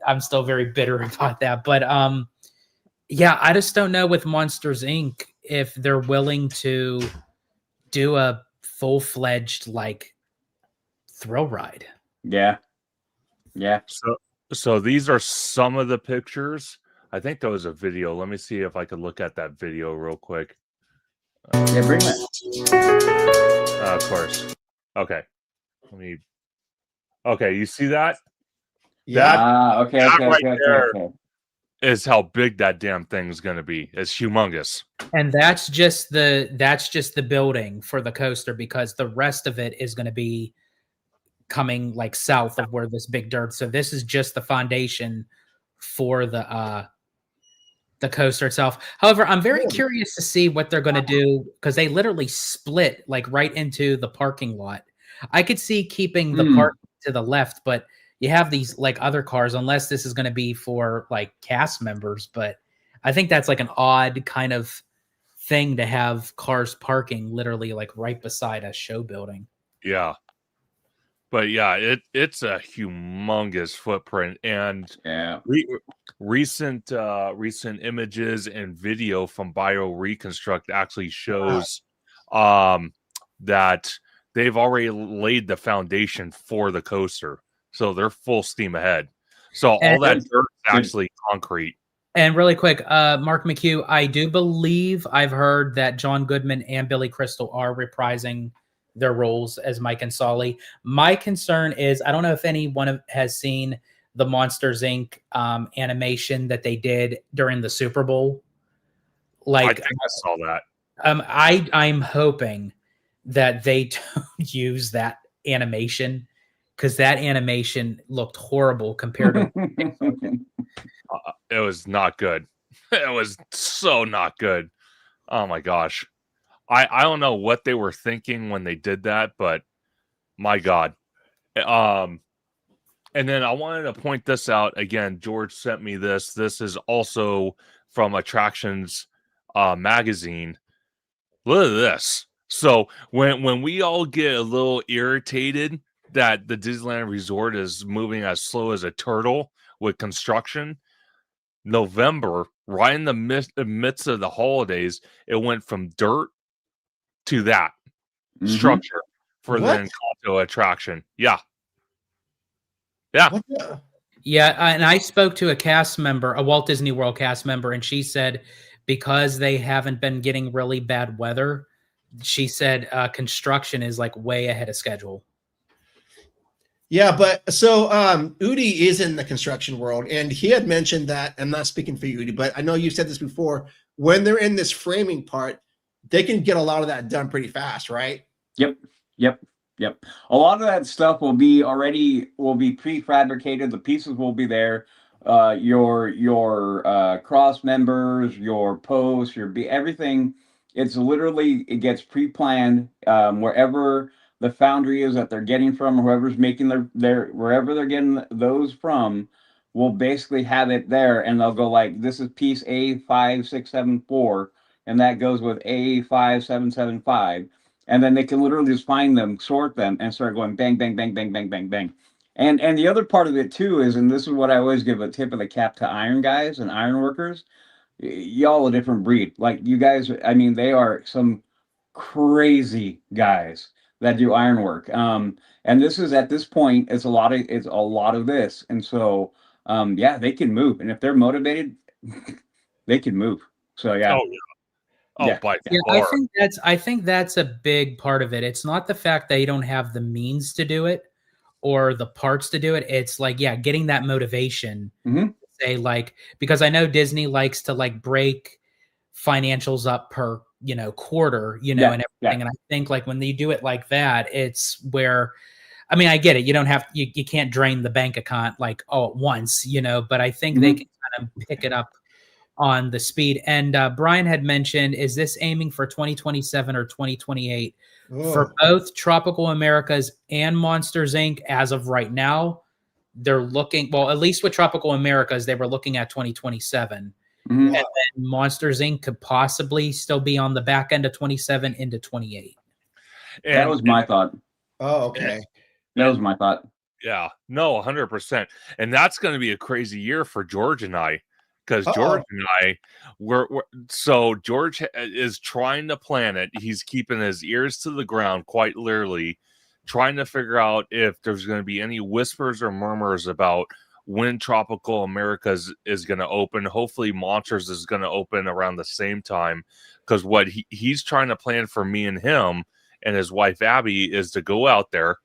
I'm still very bitter about that. But yeah, I just don't know with Monsters Inc. if they're willing to do a full-fledged like thrill ride. Yeah. So these are some of the pictures. I think there was a video. Let me see if I could look at that video real quick. Yeah, bring that. Of course. Okay. Okay, you see that? Yeah. Okay, that okay, right okay, there okay. is how big that damn thing is going to be. It's humongous. And that's just the building for the coaster, because the rest of it is going to be coming like south of where this big dirt. So this is just the foundation for the coaster itself. However, I'm very curious to see what they're going to do, because they literally split like right into the parking lot. I could see keeping the park to the left, but you have these like other cars, unless this is going to be for like cast members. But I think that's like an odd kind of thing to have cars parking literally like right beside a show building. Yeah. But yeah, it's a humongous footprint, and Yeah. recent images and video from Bio Reconstruct actually shows that they've already laid the foundation for the coaster, so they're full steam ahead. So all that dirt is actually concrete. And really quick, Mark McHugh, I do believe I've heard that John Goodman and Billy Crystal are reprising their roles as Mike and Solly. My concern is, I don't know if anyone has seen the Monsters Inc. Animation that they did during the Super Bowl. Like, I think I saw that. I'm hoping that they don't use that animation, because that animation looked horrible compared to. It was not good. It was so not good. Oh my gosh. I don't know what they were thinking when they did that, but my God. And then I wanted to point this out again. George sent me this. This is also from Attractions magazine. Look at this. So when we all get a little irritated that the Disneyland Resort is moving as slow as a turtle with construction, November, right in the midst of the holidays, it went from dirt to that structure for the Encanto attraction. Yeah. Yeah, and I spoke to a cast member, a Walt Disney World cast member, and she said because they haven't been getting really bad weather, she said construction is like way ahead of schedule. Yeah, but so Udi is in the construction world, and he had mentioned that, I'm not speaking for you, Udi, but I know you said this before, when they're in this framing part, they can get a lot of that done pretty fast, right? Yep. A lot of that stuff will be prefabricated. The pieces will be there. Your cross members, your posts, everything. It gets pre-planned wherever the foundry is that they're getting from, or whoever's making wherever they're getting those from, will basically have it there, and they'll go like, this is piece A5674, and that goes with A5775. And then they can literally just find them, sort them, and start going bang, bang, bang, bang, bang, bang, bang. And the other part of it too is, and this is what I always give a tip of the cap to iron guys and iron workers, y'all a different breed. Like you guys, I mean, they are some crazy guys that do iron work. And this is, at this point, it's a lot of this. And so yeah, they can move. And if they're motivated, they can move. So yeah. By far. I think that's a big part of it. It's not the fact that you don't have the means to do it or the parts to do it. It's like, getting that motivation. Say like, because I know Disney likes to like break financials up per, quarter, and everything. And I think like when they do it like that, it's where, I mean, I get it. You don't have, you can't drain the bank account like all at once, but I think they can kind of pick it up on the speed. And Brian had mentioned, is this aiming for 2027 or 2028? For both Tropical Americas and Monsters Inc. as of right now, they're looking, well, at least with Tropical Americas, they were looking at 2027. And then Monsters Inc. could possibly still be on the back end of 27 into 28. That was my thought. Oh, okay. That was my thought. Yeah, no, 100%. And that's going to be a crazy year for George and I. Because George and I so George is trying to plan it. He's keeping his ears to the ground, quite literally, trying to figure out if there's going to be any whispers or murmurs about when Tropical Americas is going to open. Hopefully, Monsters is going to open around the same time. Because what he's trying to plan for me and him and his wife Abby is to go out there.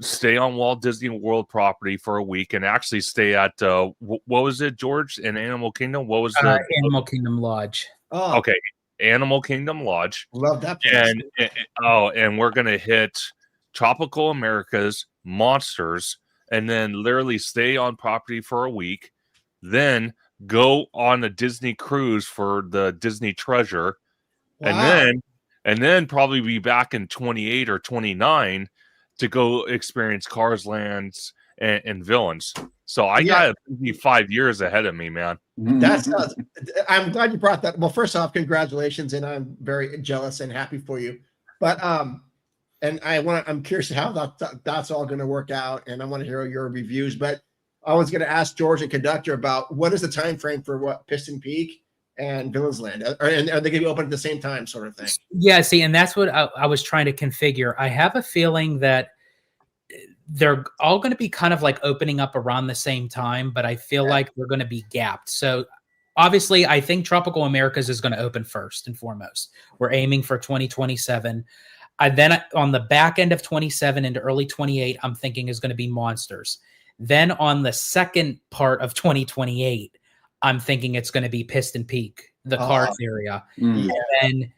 stay on Walt Disney World property for a week and actually stay at what was it, George, in Animal Kingdom? What was the Animal Kingdom Lodge? Oh, okay, Animal Kingdom Lodge. love that place. And we're gonna hit Tropical Americas, Monsters, and then literally stay on property for a week, then go on a Disney cruise for the Disney Treasure, Wow. and then probably be back in 28 or 29 to go experience Cars Lands and Villains. So I got 5 years ahead of me, man. That sounds. I'm glad you brought that. Well, first off, congratulations, and I'm very jealous and happy for you. But and I'm curious how that's all going to work out, and I want to hear your reviews. But I was going to ask George and Conductor about what is the time frame for what Piston Peak and Villains Land, and are they going to be open at the same time, sort of thing? Yeah, see, and that's what I was trying to configure. I have a feeling that they're all going to be kind of like opening up around the same time, but I feel like they're going to be gapped. So obviously, I think Tropical Americas is going to open first and foremost. We're aiming for 2027. Then on the back end of 27 into early 28, I'm thinking is going to be Monsters. Then on the second part of 2028, I'm thinking it's going to be Piston Peak, the Cars area. And then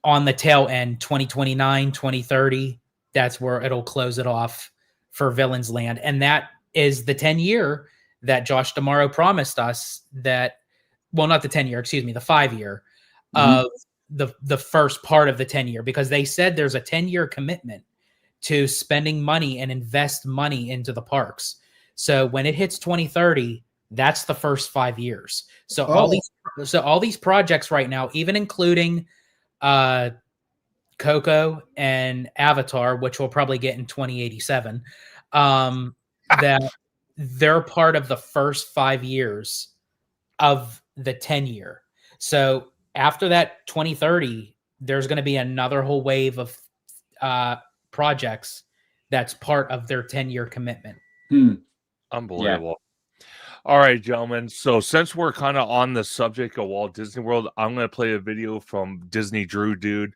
on the tail end, 2029, 2030, that's where it'll close it off for Villains Land. And that is the 10-year that Josh D'Amaro promised us that, well, not the 10-year, excuse me, the 5-year of the first part of the 10-year, because they said there's a 10-year commitment to spending money and invest money into the parks. So when it hits 2030, that's the first 5 years. So all these projects right now, even including Coco and Avatar, which we'll probably get in 2087, that they're part of the first 5 years of the 10-year. So after that 2030, there's going to be another whole wave of projects that's part of their 10-year commitment. Unbelievable. All right, gentlemen. So since we're kind of on the subject of Walt Disney World, I'm going to play a video from Disney Drew Dude.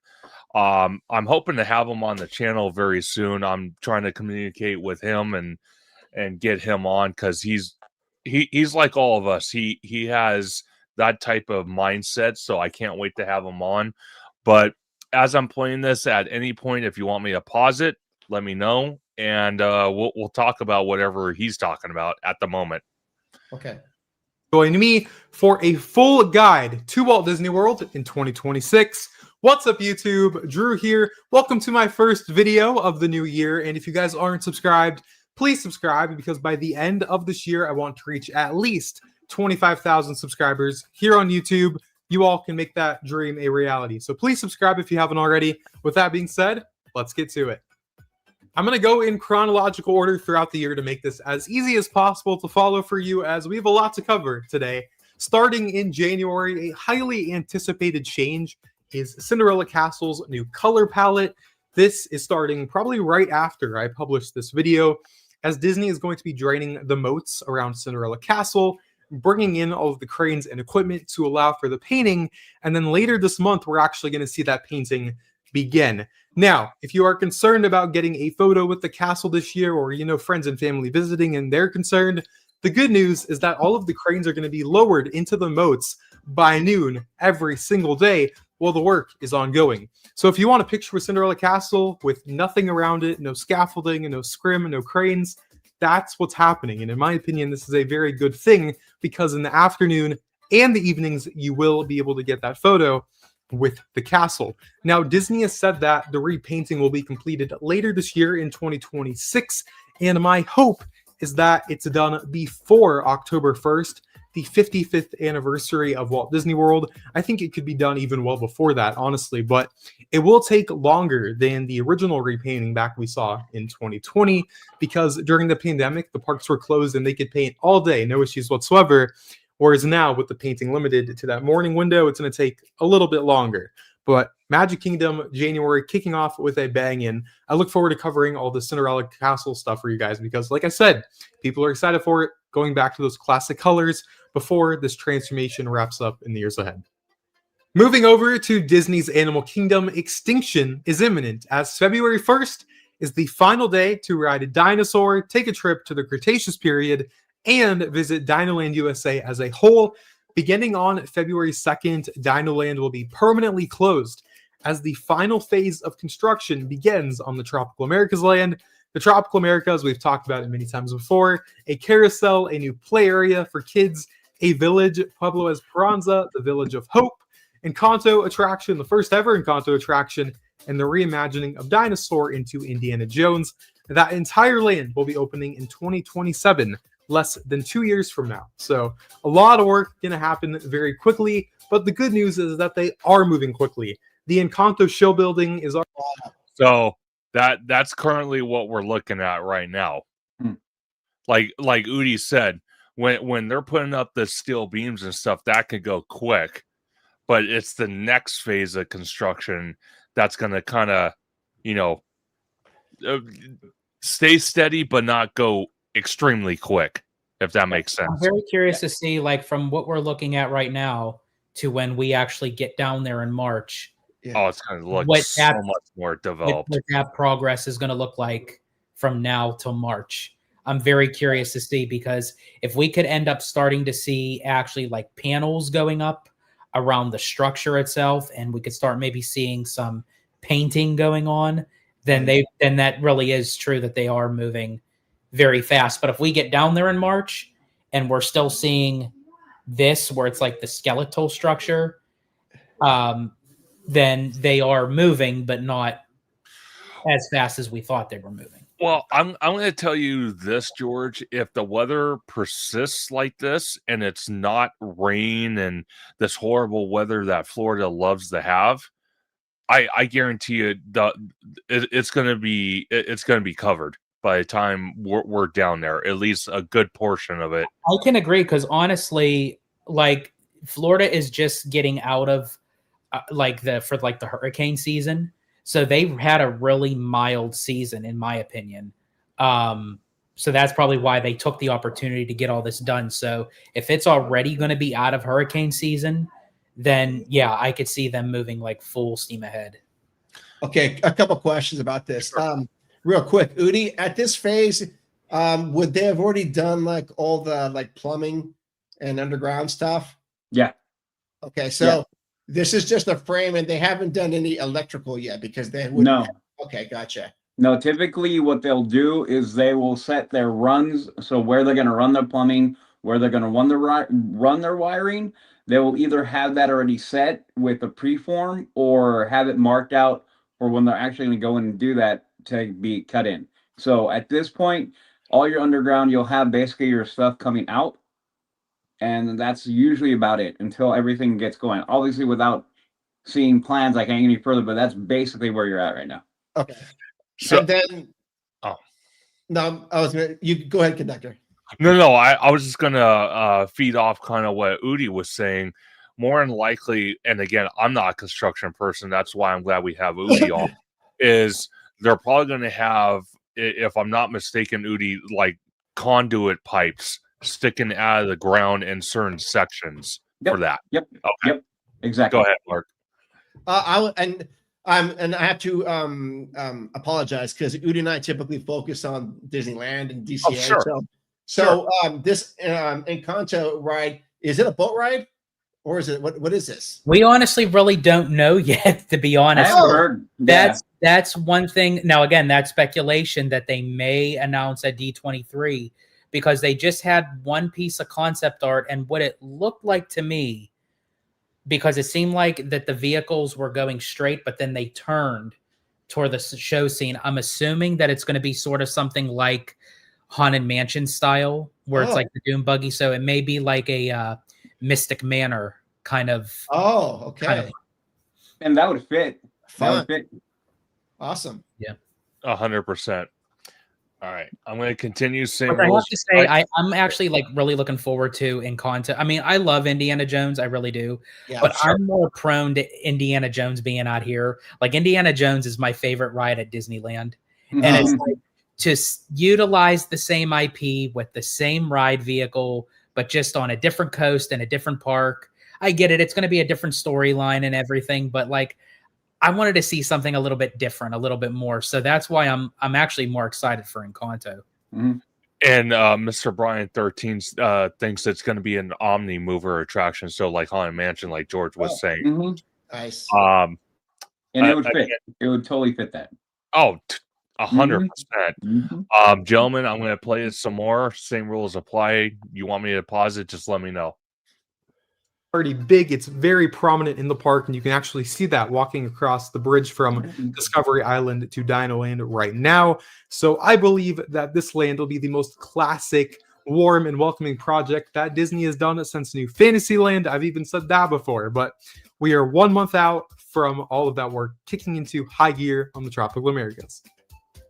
I'm hoping to have him on the channel very soon. I'm trying to communicate with him and get him on, because he's like all of us. He has that type of mindset, so I can't wait to have him on. But as I'm playing this, at any point, if you want me to pause it, let me know, and we'll talk about whatever he's talking about at the moment. Okay. Join me for a full guide to Walt Disney World in 2026. What's up, YouTube? Drew here. Welcome to my first video of the new year. And if you guys aren't subscribed, please subscribe, because by the end of this year, I want to reach at least 25,000 subscribers here on YouTube. You all can make that dream a reality. So please subscribe if you haven't already. With that being said, let's get to it. I'm going to go in chronological order throughout the year to make this as easy as possible to follow for you, as we have a lot to cover today. Starting in January, a highly anticipated change is Cinderella Castle's new color palette. This is starting probably right after I publish this video, as Disney is going to be draining the moats around Cinderella Castle, bringing in all of the cranes and equipment to allow for the painting. And then later this month, we're actually going to see that painting begin. Now, if you are concerned about getting a photo with the castle this year, or, you know, friends and family visiting and they're concerned, the good news is that all of the cranes are going to be lowered into the moats by noon every single day while the work is ongoing. So if you want a picture with Cinderella Castle with nothing around it, no scaffolding and no scrim and no cranes, that's what's happening. And in my opinion, this is a very good thing, because in the afternoon and the evenings, you will be able to get that photo with the castle. Now, Disney has said that the repainting will be completed later this year in 2026, and my hope is that it's done before October 1st, the 55th anniversary of Walt Disney World. I think it could be done even well before that, honestly, but it will take longer than the original repainting back we saw in 2020, because during the pandemic, the parks were closed and they could paint all day, no issues whatsoever. Whereas now, with the painting limited to that morning window, it's going to take a little bit longer. But Magic Kingdom, January, kicking off with a bang, and I look forward to covering all the Cinderella Castle stuff for you guys, because, like I said, people are excited for it, going back to those classic colors before this transformation wraps up in the years ahead. Moving over to Disney's Animal Kingdom, extinction is imminent, as February 1st is the final day to ride a dinosaur, take a trip to the Cretaceous period, and visit Dinoland USA as a whole. Beginning on February 2nd, Dinoland will be permanently closed as the final phase of construction begins on the Tropical Americas land. The Tropical Americas, we've talked about it many times before, a carousel, a new play area for kids, a village, Pueblo Esperanza, the Village of Hope, Encanto attraction, the first ever Encanto attraction, and the reimagining of Dinosaur into Indiana Jones. That entire land will be opening in 2027, less than 2 years from now. So a lot of work going to happen very quickly, but the good news is that they are moving quickly. The Encanto show building is... So that's currently what we're looking at right now. Like Udi said, when they're putting up the steel beams and stuff, that could go quick. But it's the next phase of construction that's going to kind of, stay steady, but not go extremely quick, if that makes sense. I'm very curious to see, like, from what we're looking at right now to when we actually get down there in March. Oh, it's going to look so much more developed. What that progress is going to look like from now till March. I'm very curious to see, because if we could end up starting to see actually like panels going up around the structure itself, and we could start maybe seeing some painting going on, then that really is true that they are moving very fast. But if we get down there in March and we're still seeing this, where it's like the skeletal structure, then they are moving, but not as fast as we thought they were moving. Well, I'm going to tell you this, George. If the weather persists like this and it's not rain and this horrible weather that Florida loves to have, I guarantee you it's going to be covered by the time we're down there. At least a good portion of it. I can agree, because honestly, like, Florida is just getting out of the hurricane season. So they had a really mild season, in my opinion. So that's probably why they took the opportunity to get all this done. So if it's already going to be out of hurricane season, then yeah, I could see them moving like full steam ahead. Okay, a couple questions about this. Real quick, Udi, at this phase, would they have already done like all the like plumbing and underground stuff? Yeah. Okay, so. Yeah. This is just a frame, and they haven't done any electrical yet because they would. No. Okay, gotcha. No, typically what they'll do is they will set their runs. So where they're going to run their plumbing, where they're going to run their wiring, they will either have that already set with a preform or have it marked out for when they're actually going to go in and do that to be cut in. So at this point, all your underground, you'll have basically your stuff coming out. And that's usually about it until everything gets going. Obviously, without seeing plans, I can't get any further, but that's basically where you're at right now. Okay. So and then, you go ahead, Conductor. No, I was just gonna feed off kind of what Udi was saying. More than likely, and again, I'm not a construction person. That's why I'm glad we have Udi on. Is they're probably going to have, if I'm not mistaken, Udi, like conduit pipes sticking out of the ground in certain sections for that. Yep. Okay. Yep. Exactly. Go ahead, Mark. I have to apologize because Udi and I typically focus on Disneyland and DCA. Oh, sure. So this Encanto ride, is it a boat ride or is it what is this? We honestly really don't know yet, to be honest. That's one thing. Now, again, that's speculation that they may announce at D23. Because they just had one piece of concept art, and what it looked like to me, because it seemed like that the vehicles were going straight, but then they turned toward the show scene. I'm assuming that it's going to be sort of something like Haunted Mansion style, where it's like the Doom Buggy. So it may be like a Mystic Manor kind of. Oh, okay. Kind of, and that would fit. Fun. That would fit. Awesome. Yeah. 100%. All right, I'm going to continue saying. I have to say, I'm actually like really looking forward to Encanto. I mean, I love Indiana Jones, I really do. Yeah, but sure. I'm more prone to Indiana Jones being out here. Like Indiana Jones is my favorite ride at Disneyland, and it's like to utilize the same IP with the same ride vehicle, but just on a different coast and a different park. I get it; it's going to be a different storyline and everything, but like I wanted to see something a little bit different, a little bit more. So that's why I'm actually more excited for Encanto. Mhm. And Mr. Brian 13 thinks it's going to be an Omni Mover attraction. So, like Haunted Mansion, like George was saying. Mhm. Nice. And it would fit. again, It would totally fit that. oh, 100%. Mhm. Gentlemen, I'm going to play it some more. Same rules apply. You want me to pause it? Just let me know. Already big. It's very prominent in the park, and you can actually see that walking across the bridge from Discovery Island to Dino Land right now. So I believe that this land will be the most classic, warm, and welcoming project that Disney has done since New Fantasyland. I've even said that before, but we are 1 month out from all of that work kicking into high gear on the Tropical Americas.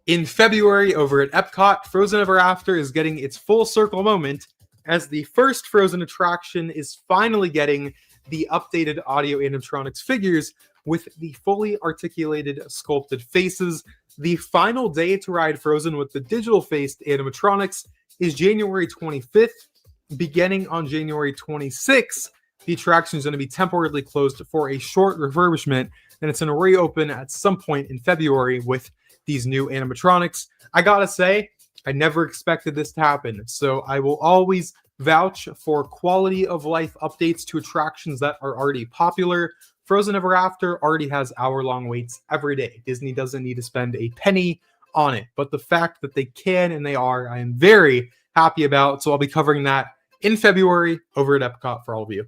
In February, over at Epcot, Frozen Ever After is getting its full circle moment as the first Frozen attraction is finally getting the updated audio animatronics figures with the fully articulated sculpted faces. The final day to ride Frozen with the digital faced animatronics is January 25th. Beginning on January 26th, the attraction is going to be temporarily closed for a short refurbishment, and it's going to reopen at some point in February with these new animatronics. I gotta say, I never expected this to happen, so I will always vouch for quality of life updates to attractions that are already popular. Frozen Ever After already has hour-long waits every day. Disney doesn't need to spend a penny on it, but the fact that they can and they are, I am very happy about, so I'll be covering that in February over at Epcot for all of you.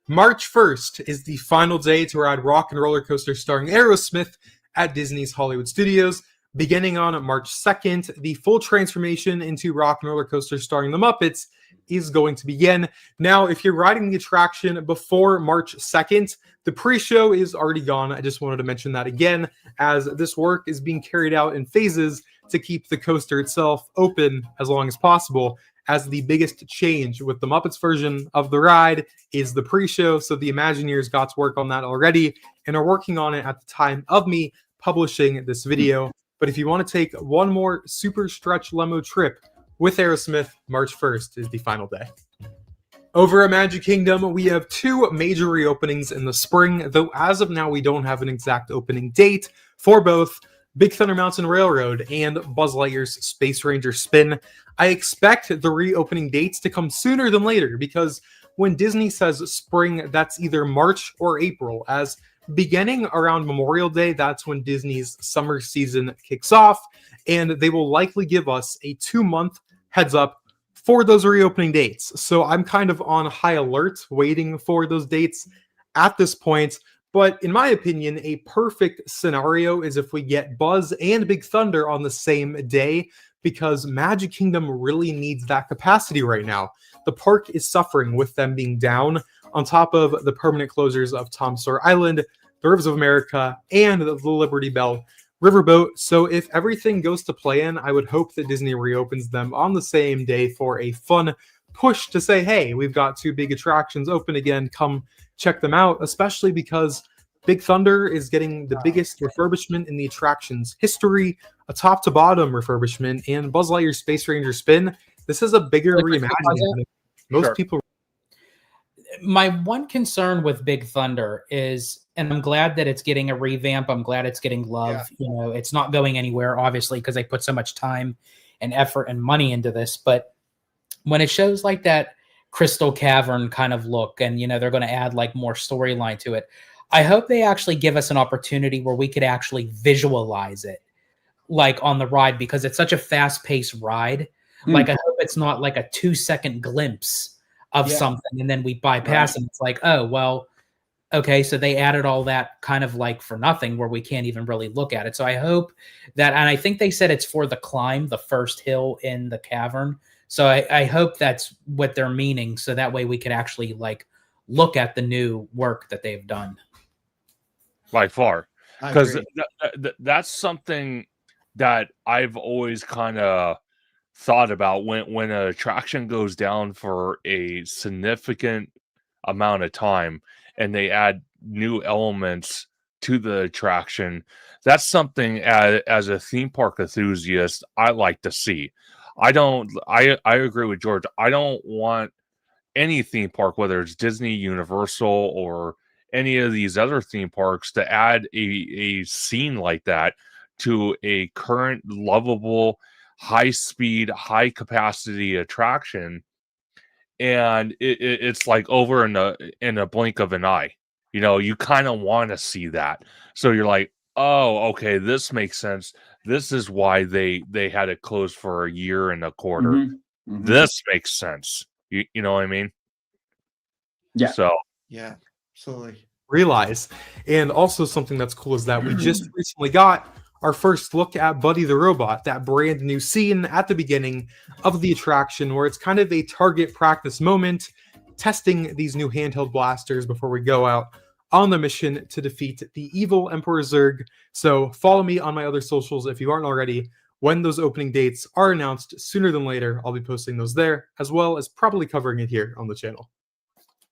March 1st is the final day to ride Rock and Roller Coaster starring Aerosmith at Disney's Hollywood Studios. Beginning on March 2nd, the full transformation into Rock and Roller Coaster starring the Muppets is going to begin. Now, if you're riding the attraction before March 2nd, the pre-show is already gone. I just wanted to mention that again, as this work is being carried out in phases to keep the coaster itself open as long as possible, as the biggest change with the Muppets version of the ride is the pre-show. So the Imagineers got to work on that already and are working on it at the time of me publishing this video. But if you want to take one more super stretch limo trip with Aerosmith, March 1st is the final day. Over at Magic Kingdom, we have two major reopenings in the spring, though as of now, we don't have an exact opening date for both Big Thunder Mountain Railroad and Buzz Lightyear's Space Ranger Spin. I expect the reopening dates to come sooner than later, because when Disney says spring, that's either March or April, as beginning around Memorial Day, that's when Disney's summer season kicks off, and they will likely give us a 2-month heads up for those reopening dates. So I'm kind of on high alert waiting for those dates at this point. But in my opinion, a perfect scenario is if we get Buzz and Big Thunder on the same day, because Magic Kingdom really needs that capacity right now. The park is suffering with them being down, on top of the permanent closures of Tom Sawyer Island, the Rivers of America, and the Liberty Bell Riverboat. So if everything goes to plan, I would hope that Disney reopens them on the same day for a fun push to say, hey, we've got two big attractions open again, come check them out, especially because Big Thunder is getting the biggest refurbishment in the attraction's history, a top to bottom refurbishment, and Buzz Lightyear's Space Ranger Spin. This is a bigger reimagining than most people. My one concern with Big Thunder is, and I'm glad that it's getting a revamp. I'm glad it's getting love. Yeah. You know, it's not going anywhere, obviously, because they put so much time and effort and money into this. But when it shows like that Crystal Cavern kind of look, and, you know, they're going to add like more storyline to it, I hope they actually give us an opportunity where we could actually visualize it, like on the ride, because it's such a fast-paced ride. Like, I hope it's not like a 2-second glimpse of something, and then we bypass and it's like, oh, well, okay, so they added all that kind of like for nothing, where we can't even really look at it. So I hope that, and I think they said it's for the climb, the first hill in the cavern. So I hope that's what they're meaning, so that way we could actually like look at the new work that they've done. By far, because that's something that I've always kind of thought about when an attraction goes down for a significant amount of time and they add new elements to the attraction. That's something as a theme park enthusiast I like to see. I agree with George. I don't want any theme park, whether it's Disney, Universal, or any of these other theme parks to add a scene like that to a current lovable, high speed, high capacity attraction, and it's like over in a blink of an eye. You know, you kind of want to see that, so you're like, oh, okay, this makes sense. This is why they had it closed for a year and a quarter. This makes sense. You know what I mean? Yeah. So Yeah, absolutely. Realize. And also something that's cool is that we just recently got our first look at Buddy the Robot, that brand new scene at the beginning of the attraction where it's kind of a target practice moment, testing these new handheld blasters before we go out on the mission to defeat the evil Emperor Zurg. So follow me on my other socials if you aren't already. When those opening dates are announced sooner than later, I'll be posting those there, as well as probably covering it here on the channel.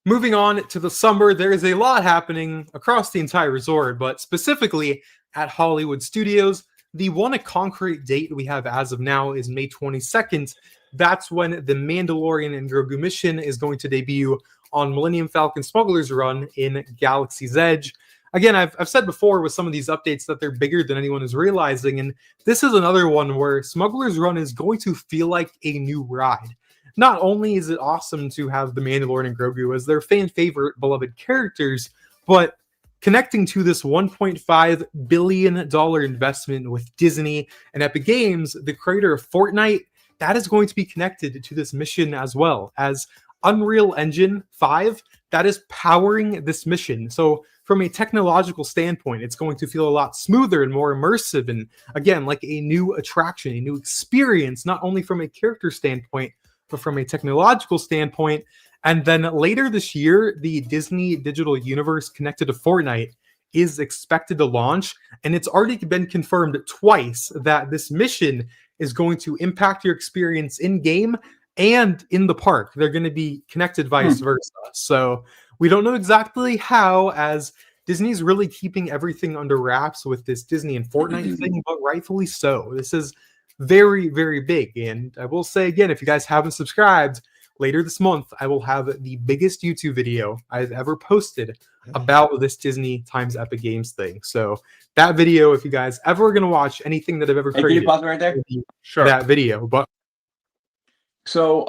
Moving on to the summer, there is a lot happening across the entire resort, but specifically at Hollywood Studios. The one concrete date we have as of now is May 22nd. That's when the Mandalorian and Grogu mission is going to debut on Millennium Falcon Smuggler's Run in Galaxy's Edge. Again, I've said before with some of these updates that they're bigger than anyone is realizing, and this is another one where Smuggler's Run is going to feel like a new ride. Not only is it awesome to have the Mandalorian and Grogu as their fan favorite beloved characters, but connecting to this $1.5 billion investment with Disney and Epic Games, the creator of Fortnite, that is going to be connected to this mission as well as Unreal Engine 5 that is powering this mission. So from a technological standpoint, it's going to feel a lot smoother and more immersive, and again, like a new attraction, a new experience, not only from a character standpoint, but from a technological standpoint. And then later this year, the Disney Digital Universe connected to Fortnite is expected to launch, and it's already been confirmed twice that this mission is going to impact your experience in-game and in the park. They're going to be connected vice versa. So we don't know exactly how, as Disney's really keeping everything under wraps with this Disney and Fortnite thing, but rightfully so. This is very, very big. And I will say again, if you guys haven't subscribed, later this month, I will have the biggest YouTube video I've ever posted about this Disney times Epic Games thing. So that video, if you guys ever are going to watch anything that I've ever created, can you pause it right there? sure. That video. But so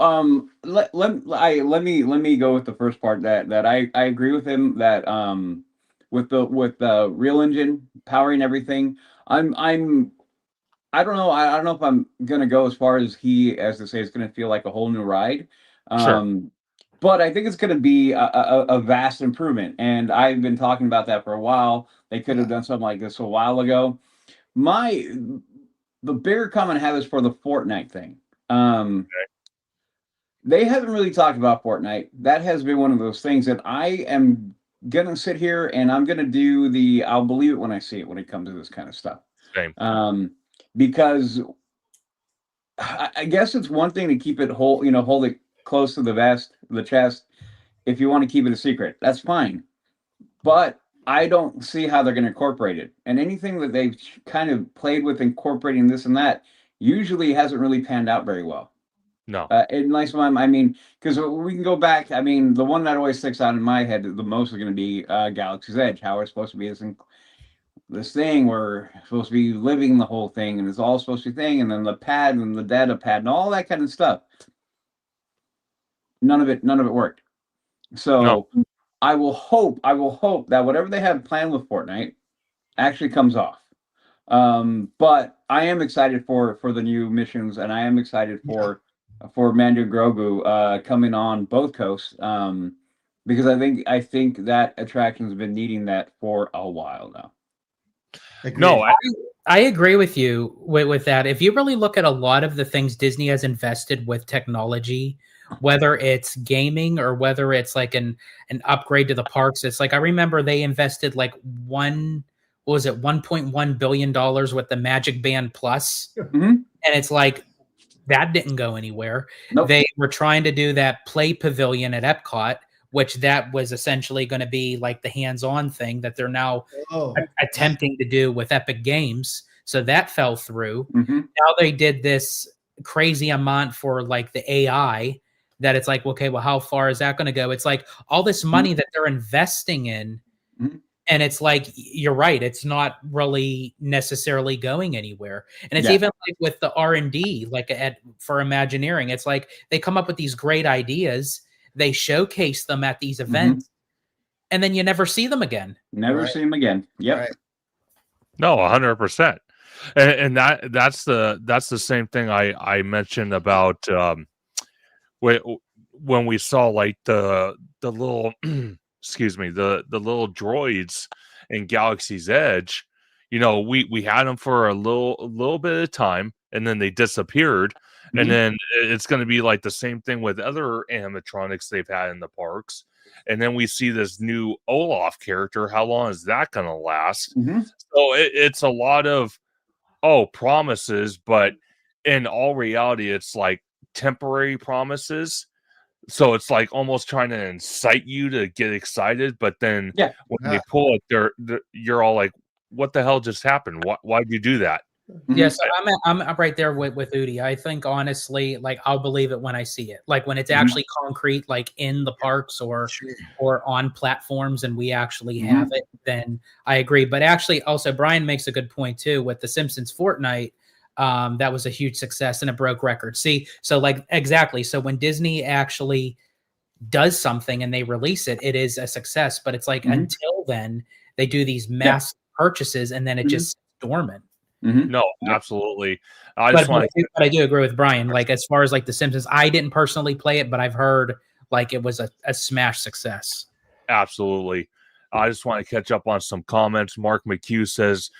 let me go with the first part that I agree with him that with the Real Engine powering everything. I don't know. I don't know if I'm gonna go as far as to say it's gonna feel like a whole new ride. Sure. But I think it's gonna be a vast improvement, and I've been talking about that for a while. They could have done something like this a while ago. The bigger comment I have is for the Fortnite thing. They haven't really talked about Fortnite. That has been one of those things that I am gonna sit here and I'm gonna do I'll believe it when I see it when it comes to this kind of stuff. Same. Because I guess it's one thing to keep it hold it close to the chest. If you want to keep it a secret, that's fine. But I don't see how they're going to incorporate it. And anything that they've kind of played with incorporating this and that usually hasn't really panned out very well. No. In nice time, I mean, because we can go back. I mean, the one that always sticks out in my head the most is going to be Galaxy's Edge. How we're supposed to be this thing we're supposed to be living the whole thing, and it's all supposed to be thing, and then the pad and the data pad and all that kind of stuff. None of it worked. So No. I will hope that whatever they have planned with Fortnite actually comes off. But I am excited for the new missions, and I am excited for Mando Grogu coming on both coasts. Because I think that attraction's been needing that for a while now. No, I agree with you with that. If you really look at a lot of the things Disney has invested with technology, whether it's gaming or whether it's like an upgrade to the parks, it's like I remember they invested like $1.1 billion with the Magic Band Plus, and it's like that didn't go anywhere. Nope. They were trying to do that Play Pavilion at Epcot, which that was essentially going to be like the hands-on thing that they're now attempting to do with Epic Games. So that fell through. Now they did this crazy amount for like the AI that it's like, okay, well, how far is that going to go? It's like all this money that they're investing in And it's like, you're right, it's not really necessarily going anywhere. And it's even like with the R&D, like for Imagineering, it's like they come up with these great ideas, they showcase them at these events, and then you never see them again. Never see them again. Yep. Right. No, 100%. And that's the same thing I mentioned about when we saw like the little excuse me, the little droids in Galaxy's Edge. You know, we had them for a little bit of time, and then they disappeared. And then it's going to be like the same thing with other animatronics they've had in the parks. And then we see this new Olaf character. How long is that going to last? So it's a lot of promises, but in all reality, it's like temporary promises. So it's like almost trying to incite you to get excited, but then when they pull it, you're all like, "What the hell just happened? Why'd you do that?" Yes, I'm right there with Udi. I think honestly, like I'll believe it when I see it. Like when it's actually concrete, like in the parks or on platforms, and we actually have it. Then I agree. But actually, also Brian makes a good point too with the Simpsons Fortnite. That was a huge success and it broke records. See, so like exactly. So when Disney actually does something and they release it, it is a success. But it's like until then, they do these mass purchases and then it just dormant. No, absolutely. But I do agree with Brian. Like as far as like The Simpsons, I didn't personally play it, but I've heard like it was a smash success. Absolutely. I just want to catch up on some comments. Mark McHugh says,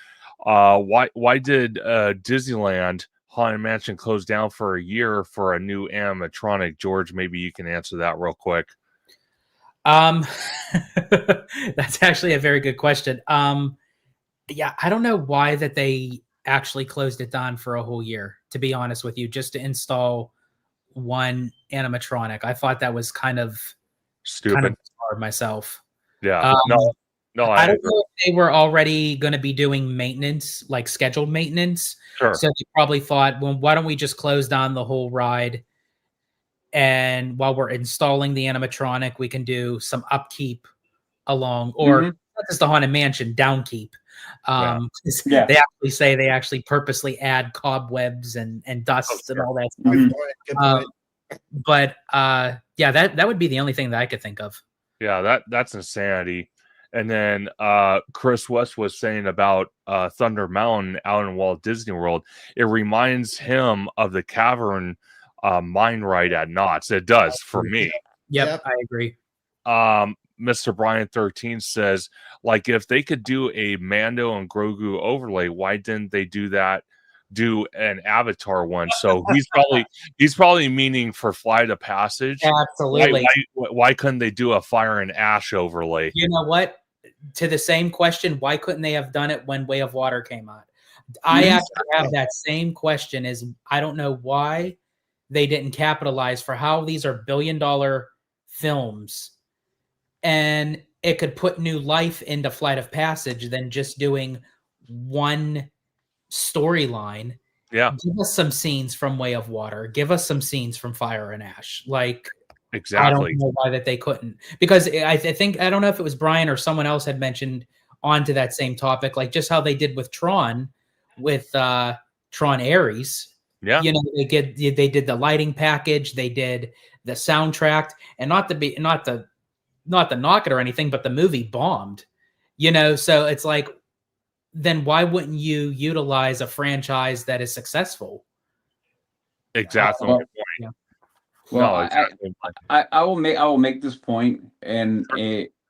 why did Disneyland Haunted Mansion close down for a year for a new animatronic? George, maybe you can answer that real quick. That's actually a very good question. Yeah, I don't know why that they actually closed it down for a whole year, to be honest with you, just to install one animatronic. I thought that was kind of stupid myself. Yeah. No, I don't know if they were already going to be doing maintenance, like scheduled maintenance. Sure. So they probably thought, well, why don't we just close down the whole ride? And while we're installing the animatronic, we can do some upkeep along, or not just the Haunted Mansion, downkeep. They actually say they actually purposely add cobwebs and dust and all that stuff. Good point. But that would be the only thing that I could think of. Yeah, that's insanity. And then Chris West was saying about Thunder Mountain out in Walt Disney World. It reminds him of the Cavern mine ride at Knott's. It does for me. Yep, I agree. Mr. Brian 13 says, like, if they could do a Mando and Grogu overlay, why didn't they do an Avatar one? So he's probably meaning for Flight of Passage. Absolutely. Why couldn't they do a Fire and Ash overlay? You know what? To the same question, why couldn't they have done it when Way of Water came out? I actually have that same question. Is I don't know why they didn't capitalize for how these are billion-dollar films, and it could put new life into Flight of Passage than just doing one storyline. Yeah. Give us some scenes from Way of Water. Give us some scenes from Fire and Ash. Like, exactly. I don't know why that they couldn't. Because I think, I don't know if it was Brian or someone else had mentioned onto that same topic, like just how they did with Tron, with Tron Ares. Yeah. You know, they did the lighting package, they did the soundtrack, and not to knock it or anything, but the movie bombed. You know, so it's like, then why wouldn't you utilize a franchise that is successful? Exactly. Well, I will make this point, and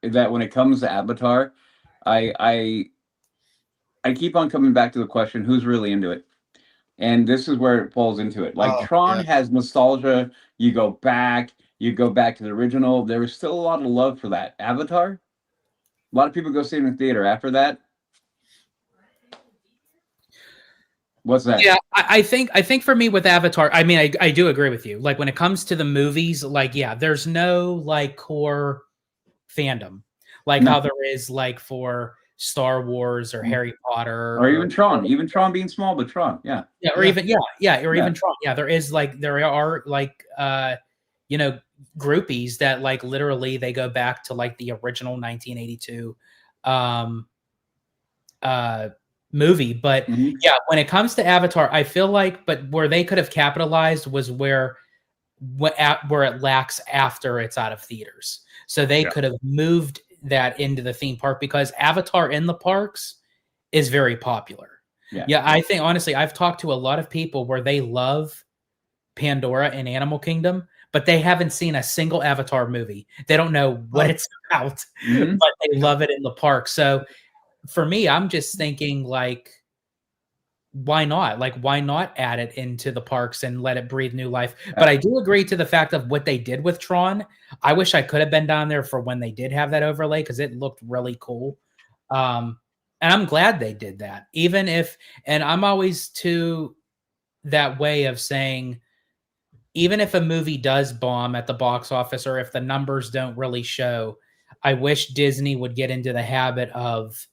that when it comes to Avatar, I keep on coming back to the question: who's really into it? And this is where it falls into it. Like Tron has nostalgia. You go back to the original. There was still a lot of love for that. Avatar, a lot of people go see it in the theater after that. What's that? Yeah, I think for me with Avatar, I mean, I do agree with you. Like when it comes to the movies, like, yeah, there's no like core fandom, like how there is like for Star Wars or Harry Potter or even Tron, being small, but Tron, even Tron. Yeah, there are like you know, groupies that like literally they go back to like the original 1982 movie. But Mhm. yeah, when it comes to Avatar, I feel like, but where they could have capitalized was where it lacks after it's out of theaters. So they could have moved that into the theme park, because Avatar in the parks is very popular. Yeah, I think honestly, I've talked to a lot of people where they love Pandora and Animal Kingdom, but they haven't seen a single Avatar movie. They don't know what it's about, but they love it in the park. So for me, I'm just thinking, like, why not? Like, why not add it into the parks and let it breathe new life? But I do agree to the fact of what they did with Tron. I wish I could have been down there for when they did have that overlay, because it looked really cool. And I'm glad they did that. Even if, and I'm always to that way of saying, even if a movie does bomb at the box office, or if the numbers don't really show, I wish Disney would get into the habit of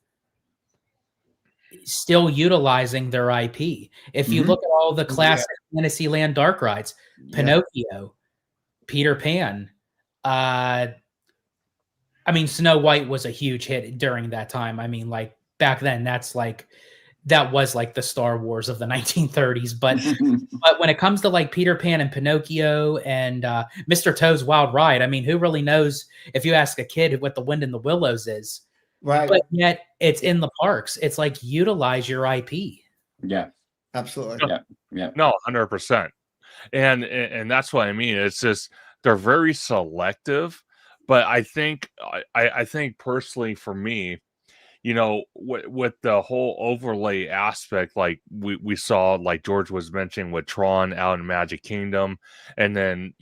still utilizing their IP. If you look at all the classic Fantasyland dark rides, Pinocchio, Peter Pan, I mean, Snow White was a huge hit during that time. I mean, like, back then, that was like the Star Wars of the 1930s. But but when it comes to like Peter Pan and Pinocchio and Mr. Toad's Wild Ride, I mean, who really knows, if you ask a kid, what The Wind in the Willows is? Right. But yet it's in the parks. It's like, utilize your IP. Yeah, Absolutely. yeah. No, 100%. And that's what I mean. It's just, they're very selective. But I think personally, for me, you know, with the whole overlay aspect, like we saw, like George was mentioning with Tron out in Magic Kingdom, and then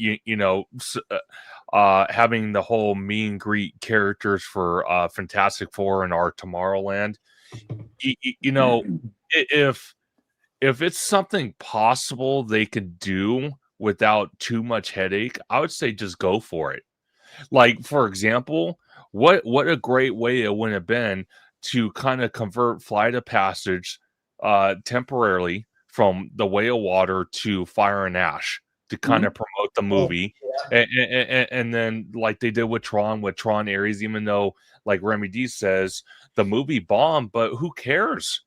having the whole meet and greet characters for Fantastic Four and our Tomorrowland. You know, if it's something possible they could do without too much headache, I would say just go for it. Like, for example, what a great way it would have been to kind of convert Flight of Passage temporarily from the Way of Water to Fire and Ash to kind of promote the movie. And then, like they did with Tron Ares, even though, like Remy D says, the movie bombed, but who cares?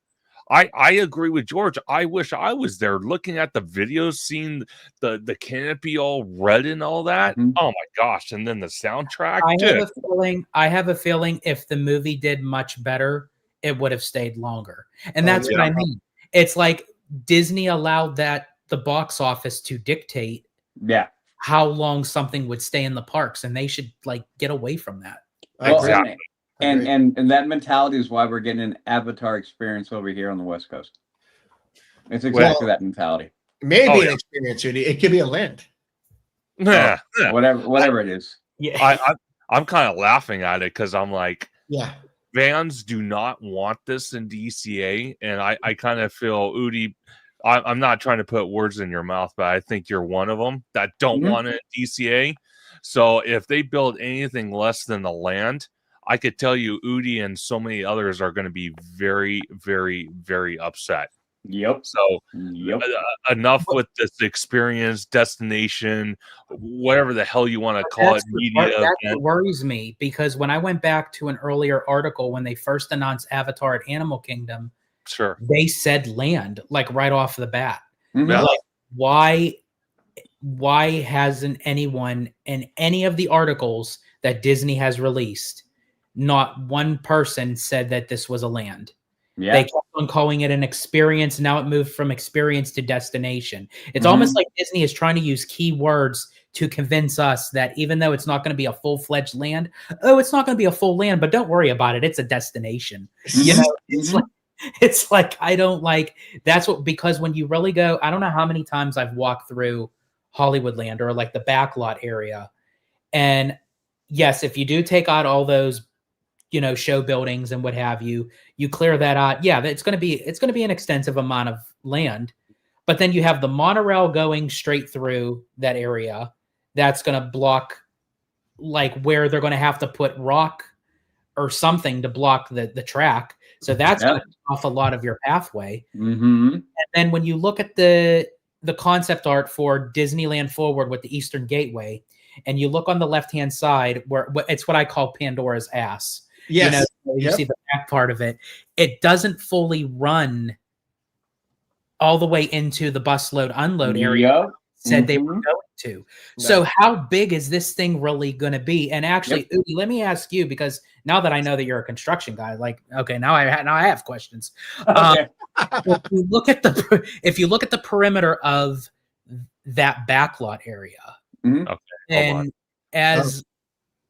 I agree with George. I wish I was there looking at the videos, seeing the canopy all red and all that. Oh my gosh. And then the soundtrack. I have a feeling if the movie did much better, it would have stayed longer. And that's what I mean. It's like Disney allowed the box office to dictate how long something would stay in the parks, and they should like get away from that. Exactly. And that mentality is why we're getting an Avatar experience over here on the West Coast. It's exactly that mentality. Maybe an experience, Judy. It could be a land. Whatever it is. Yeah. I'm kind of laughing at it because I'm like, yeah, fans do not want this in DCA, and I kind of feel, Udi, I'm not trying to put words in your mouth, but I think you're one of them that don't want it in DCA. So if they build anything less than the land, I could tell you Udi and so many others are going to be very, very, very upset. Yep. So enough with this experience, destination, whatever the hell you want to call it. That's what worries me, because when I went back to an earlier article when they first announced Avatar at Animal Kingdom, they said land, like right off the bat. Like, why hasn't anyone in any of the articles that Disney has released, not one person said that this was a land? They kept on calling it an experience. Now it moved from experience to destination. It's almost like Disney is trying to use keywords to convince us that even though it's not going to be a full-fledged land, it's not going to be a full land, but don't worry about it. It's a destination. You know, it's like, I don't like, that's what, because when you really go, I don't know how many times I've walked through Hollywoodland or like the backlot area. And yes, if you do take out all those, you know, show buildings and what have you, you clear that out. Yeah, it's going to be an extensive amount of land, but then you have the monorail going straight through that area. That's going to block, like, where they're going to have to put rock or something to block the track. So that's going to cut off a lot of your pathway. And then when you look at the concept art for Disneyland Forward with the Eastern Gateway, and you look on the left-hand side where it's what I call Pandora's ass. Yes. You see the back part of it. It doesn't fully run all the way into the bus load unload area. Said they were going to. So how big is this thing really going to be? And actually, Udi, let me ask you, because now that I know that you're a construction guy, like, okay, now I have questions. If you look at the perimeter of that backlot area, Okay, and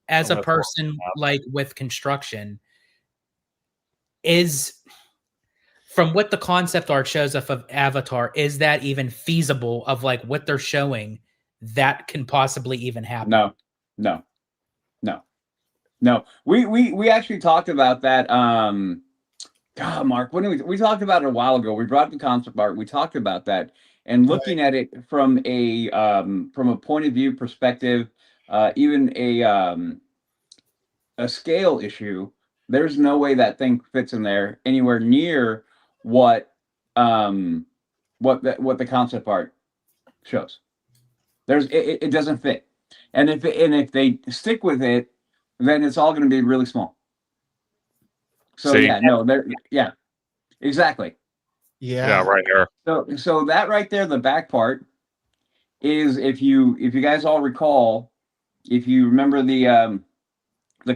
as a person like with construction, is from what the concept art shows of Avatar, is that even feasible of like what they're showing that can possibly even happen? No. We actually talked about that. God, Mark, when we talked about it a while ago. We brought the concept art. We talked about that, and looking at it from a point of view perspective, even a scale issue. There's no way that thing fits in there anywhere near what the concept art shows. It doesn't fit, and if they stick with it, then it's all going to be really small. So exactly. Yeah, right here. So that right there, the back part is, if you guys all recall, if you remember the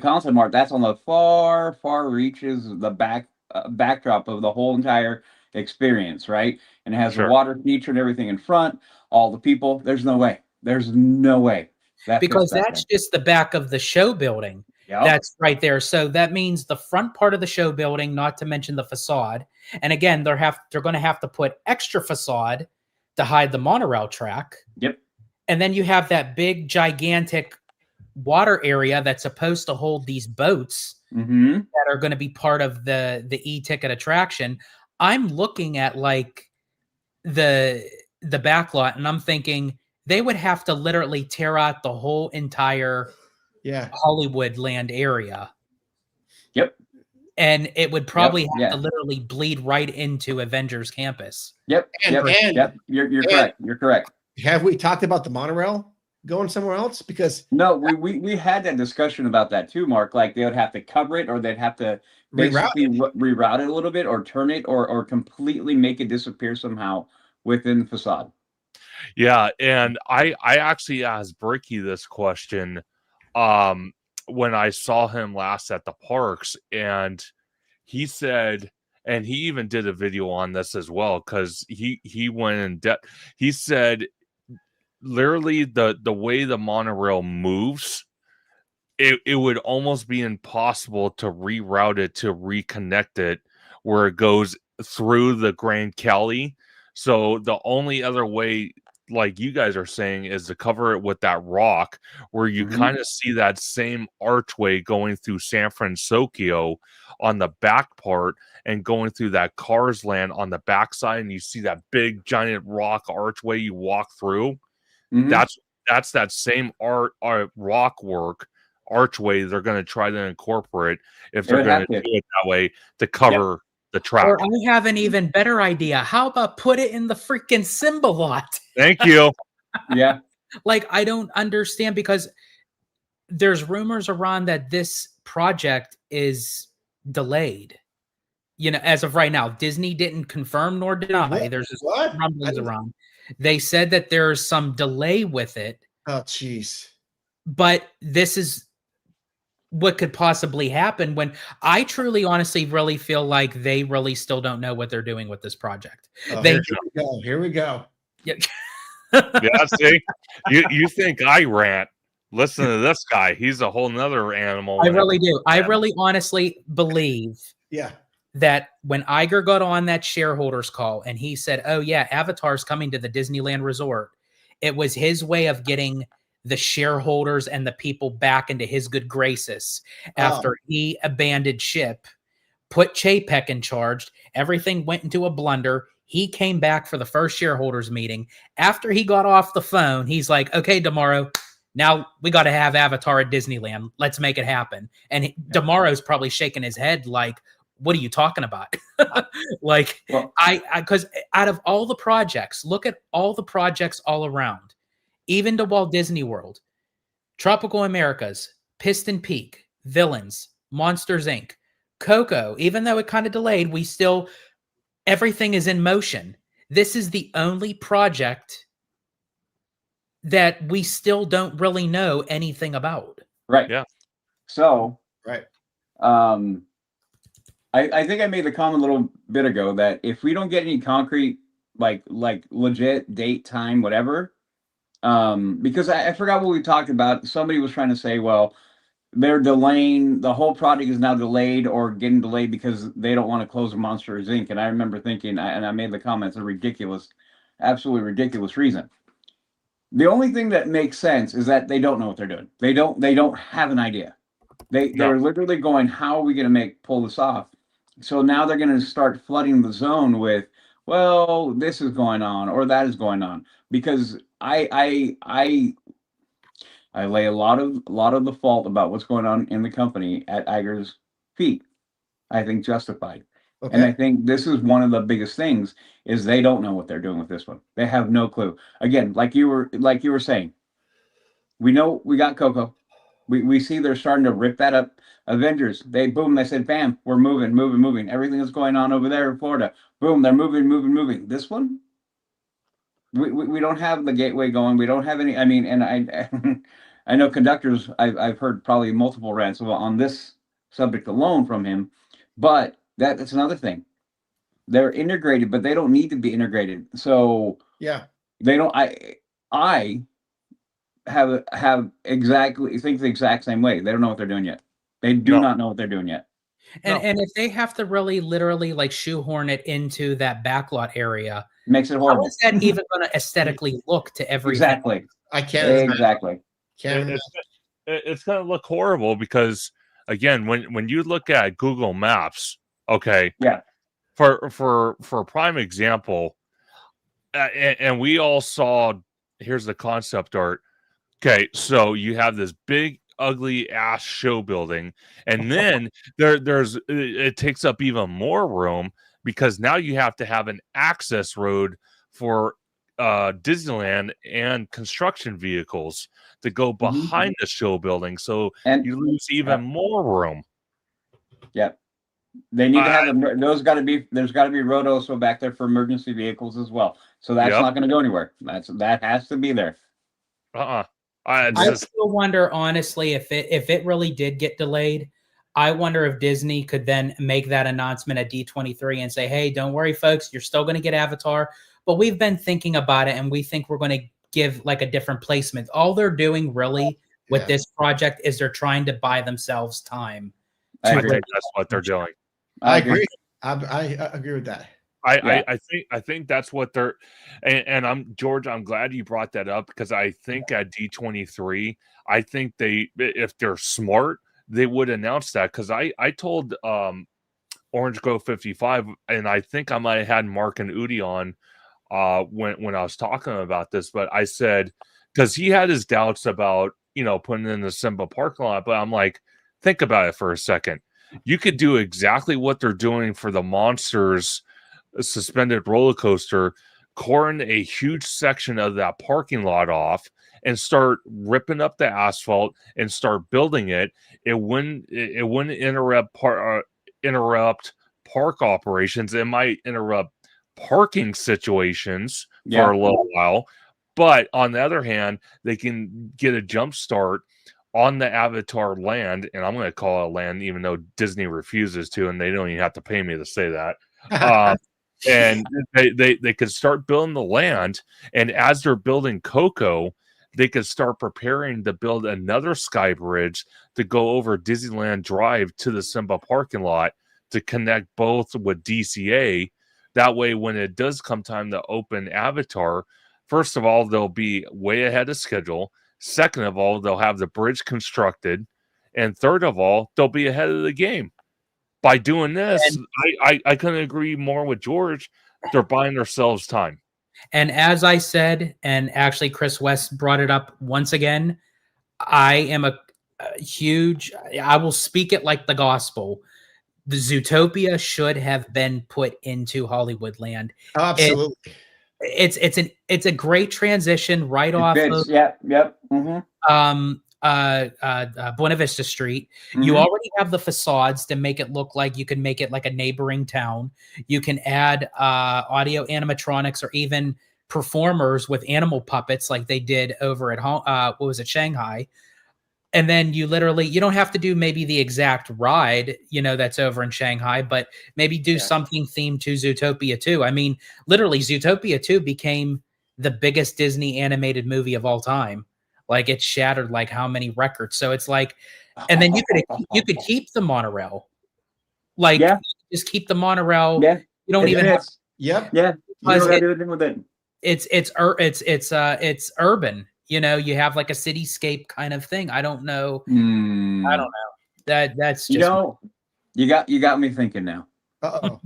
concept art, that's on the far reaches of the backdrop of the whole entire experience, right? And it has the water feature and everything in front, all the people. There's no way because that's just the back of the show building. That's right there. So that means the front part of the show building, not to mention the facade. And again, they're going to have to put extra facade to hide the monorail track. Yep. And then you have that big, gigantic water area that's supposed to hold these boats that are going to be part of the e-ticket attraction. I'm looking at like the backlot, and I'm thinking they would have to literally tear out the whole entire Hollywood land area. Yep. And it would probably have to literally bleed right into Avengers Campus. Yep. You're correct. You're correct. Have we talked about the monorail going somewhere else? Because no, we had that discussion about that too, Mark. Like they would have to cover it, or they'd have to basically reroute it a little bit, or turn it, or completely make it disappear somehow within the facade. Yeah, and I actually asked Bricky this question when I saw him last at the parks, and he said, and he even did a video on this as well, because he went in depth. He said literally the way the monorail moves, it would almost be impossible to reroute it, to reconnect it where it goes through the Grand Cali. So the only other way, like you guys are saying, is to cover it with that rock, where you kind of see that same archway going through San Francisco on the back part, and going through that Cars Land on the backside, and you see that big giant rock archway you walk through. That's that same rock work archway they're going to try to incorporate, if they're going to do it that way, to cover the track. Or I have an even better idea. How about put it in the freaking Symbolot? Thank you. Yeah. Like, I don't understand, because there's rumors around that this project is delayed. You know, as of right now, Disney didn't confirm nor deny. There's just rumblings around. They said that there's some delay with it. Oh, jeez. But this is what could possibly happen, when I truly, honestly, really feel like they really still don't know what they're doing with this project. Here we go. Yeah. Yeah, see, you think I rant? Listen to this guy. He's a whole nother animal. I really do. I really honestly believe that when Iger got on that shareholders call and he said, oh yeah, Avatar's coming to the Disneyland Resort, it was his way of getting the shareholders and the people back into his good graces after he abandoned ship, put Chapek in charge. Everything went into a blunder. He came back for the first shareholders meeting. After he got off the phone, he's like, okay, tomorrow, now we got to have Avatar at Disneyland. Let's make it happen. And Tomorrow's probably shaking his head like, what are you talking about? Like, because out of all the projects, look at all the projects all around, even to Walt Disney World, Tropical Americas, Piston Peak, Villains, Monsters Inc., Coco, even though it kind of delayed, everything is in motion. This is the only project that we still don't really know anything about. Right. Yeah. So, Right. I think I made the comment a little bit ago that if we don't get any concrete, like legit date, time, whatever, because I forgot what we talked about. Somebody was trying to say, well, they're delaying, the whole project is now delayed or getting delayed because they don't want to close Monsters Inc. And I remember thinking, and I made the comment, it's a ridiculous, absolutely ridiculous reason. The only thing that makes sense is that they don't know what they're doing. They don't have an idea. They're literally going, how are we going to pull this off? So now they're going to start flooding the zone with, well, this is going on or that is going on, because I lay a lot of the fault about what's going on in the company at Iger's feet. I think justified. Okay. And I think this is one of the biggest things is they don't know what they're doing with this one. They have no clue. Again, like you were saying, we know we got Coco. We see they're starting to rip that up. Avengers, they said, bam, we're moving. Everything that's going on over there in Florida, boom, they're moving. This one, we don't have the gateway going. We don't have any. I mean, and I know Conductors. I've heard probably multiple rants on this subject alone from him, but that's another thing. They're integrated, but they don't need to be integrated. So yeah, they don't. I have exactly think the exact same way. They don't know what they're doing yet. They do not know what they're doing yet. And if they have to really literally like shoehorn it into that backlot area, Makes it horrible. how is that even going to aesthetically look to everything? Exactly. I can't. Exactly. It's going to look horrible because, again, when you look at Google Maps, okay, yeah, for a prime example, and we all saw. Here's the concept art. Okay, so you have this big, ugly ass show building, and then it takes up even more room because now you have to have an access road for Disneyland and construction vehicles to go behind the show building, so you lose even more room. Yep. They need to have there's got to be road also back there for emergency vehicles as well. So that's not going to go anywhere. That has to be there. I still wonder, honestly, if it really did get delayed, I wonder if Disney could then make that announcement at D23 and say, hey, don't worry, folks, you're still going to get Avatar, but we've been thinking about it and we think we're going to give like a different placement. All they're doing really with this project is they're trying to buy themselves time. I think that's what they're doing. I agree. I agree with that. I think that's what they're, and I'm George. I'm glad you brought that up because I think at D23, I think if they're smart, they would announce that because I told Orange Grove 55, and I think I might have had Mark and Udi on when I was talking about this, but I said because he had his doubts about putting in the Simba parking lot, but I'm like, think about it for a second. You could do exactly what they're doing for the Monsters suspended roller coaster, cordon a huge section of that parking lot off and start ripping up the asphalt and start building it. It wouldn't interrupt park operations. It might interrupt parking situations for a little while, but on the other hand, they can get a jump start on the Avatar land, and I'm going to call it land, even though Disney refuses to, and they don't even have to pay me to say that. And they could start building the land, and as they're building Coco, they could start preparing to build another sky bridge to go over Disneyland Drive to the Simba parking lot to connect both with DCA. That way, when it does come time to open Avatar, first of all, they'll be way ahead of schedule. Second of all, they'll have the bridge constructed. And third of all, they'll be ahead of the game. By doing this, I couldn't agree more with George. They're buying themselves time. And as I said, and actually Chris West brought it up once again, I am a huge, I will speak it like the gospel. The Zootopia should have been put into Hollywoodland. Absolutely. It's a great transition right off of, yep. Mm-hmm. Buena Vista Street. Mhm. You already have the facades to make it look like you can make it like a neighboring town. You can add audio animatronics or even performers with animal puppets like they did over at home. What was it, Shanghai? And then you don't have to do maybe the exact ride, that's over in Shanghai, but maybe do something themed to Zootopia 2. I mean, literally, Zootopia 2 became the biggest Disney animated movie of all time. Like, it shattered like how many records. So it's like, and then you could keep the monorail. Like, just keep the monorail. Yeah. You don't even have. Yep. Yeah. You don't gotta do anything with it. It's urban. You have like a cityscape kind of thing. I don't know. I don't know. That's just you got me thinking now. Uh-oh.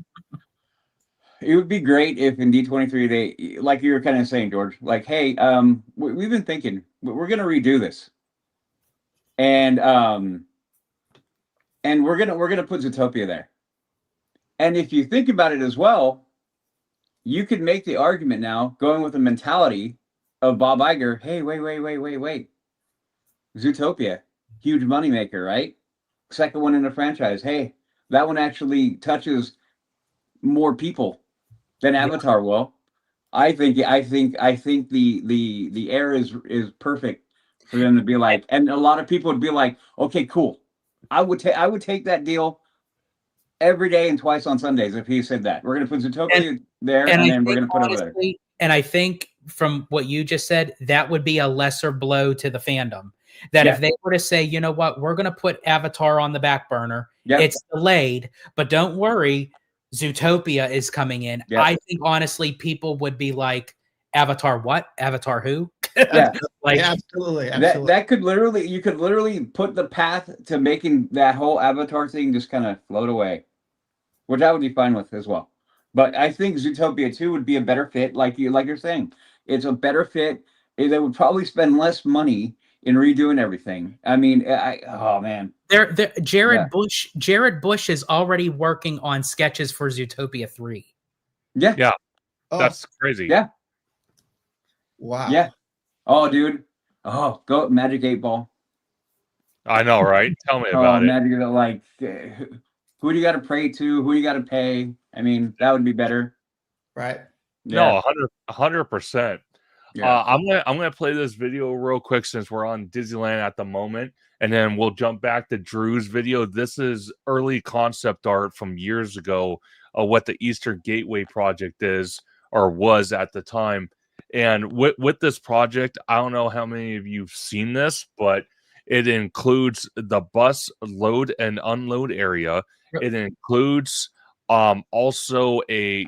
It would be great if in D23 they, like you were kind of saying, George, like, hey, we've been thinking we're gonna redo this, and we're gonna put Zootopia there. And if you think about it as well, you could make the argument now, going with the mentality of Bob Iger. Hey, wait. Zootopia, huge moneymaker, right? Second one in the franchise. Hey, that one actually touches more people than Avatar will. I think the air is perfect for them to be like, and a lot of people would be like, okay, cool. I would take that deal every day and twice on Sundays if he said that. We're gonna put Zootopia there, and then we're gonna put it over there. And I think from what you just said, that would be a lesser blow to the fandom. That if they were to say, you know what, we're going to put Avatar on the back burner, it's delayed, but don't worry, Zootopia is coming in. I think honestly, people would be like, Avatar what? Avatar who? Like absolutely. That could literally, you could literally put the path to making that whole Avatar thing just kind of float away, which I would be fine with as well. But I think Zootopia 2 would be a better fit, like you're saying. It's a better fit. They would probably spend less money in redoing everything. I mean, oh man. Jared Bush is already working on sketches for Zootopia 3. Yeah. That's crazy. Yeah. Wow. Yeah. Oh, dude. Oh, go Magic 8 Ball. I know, right? Tell me about it. Magic, like, who do you got to pray to? Who do you got to pay? I mean, that would be better. Right. No, 100%. Yeah. I'm gonna play this video real quick since we're on Disneyland at the moment, and then we'll jump back to Drew's video. This is early concept art from years ago of what the Eastern Gateway project is or was at the time. And with this project, I don't know how many of you've seen this, but it includes the bus load and unload area. It includes also a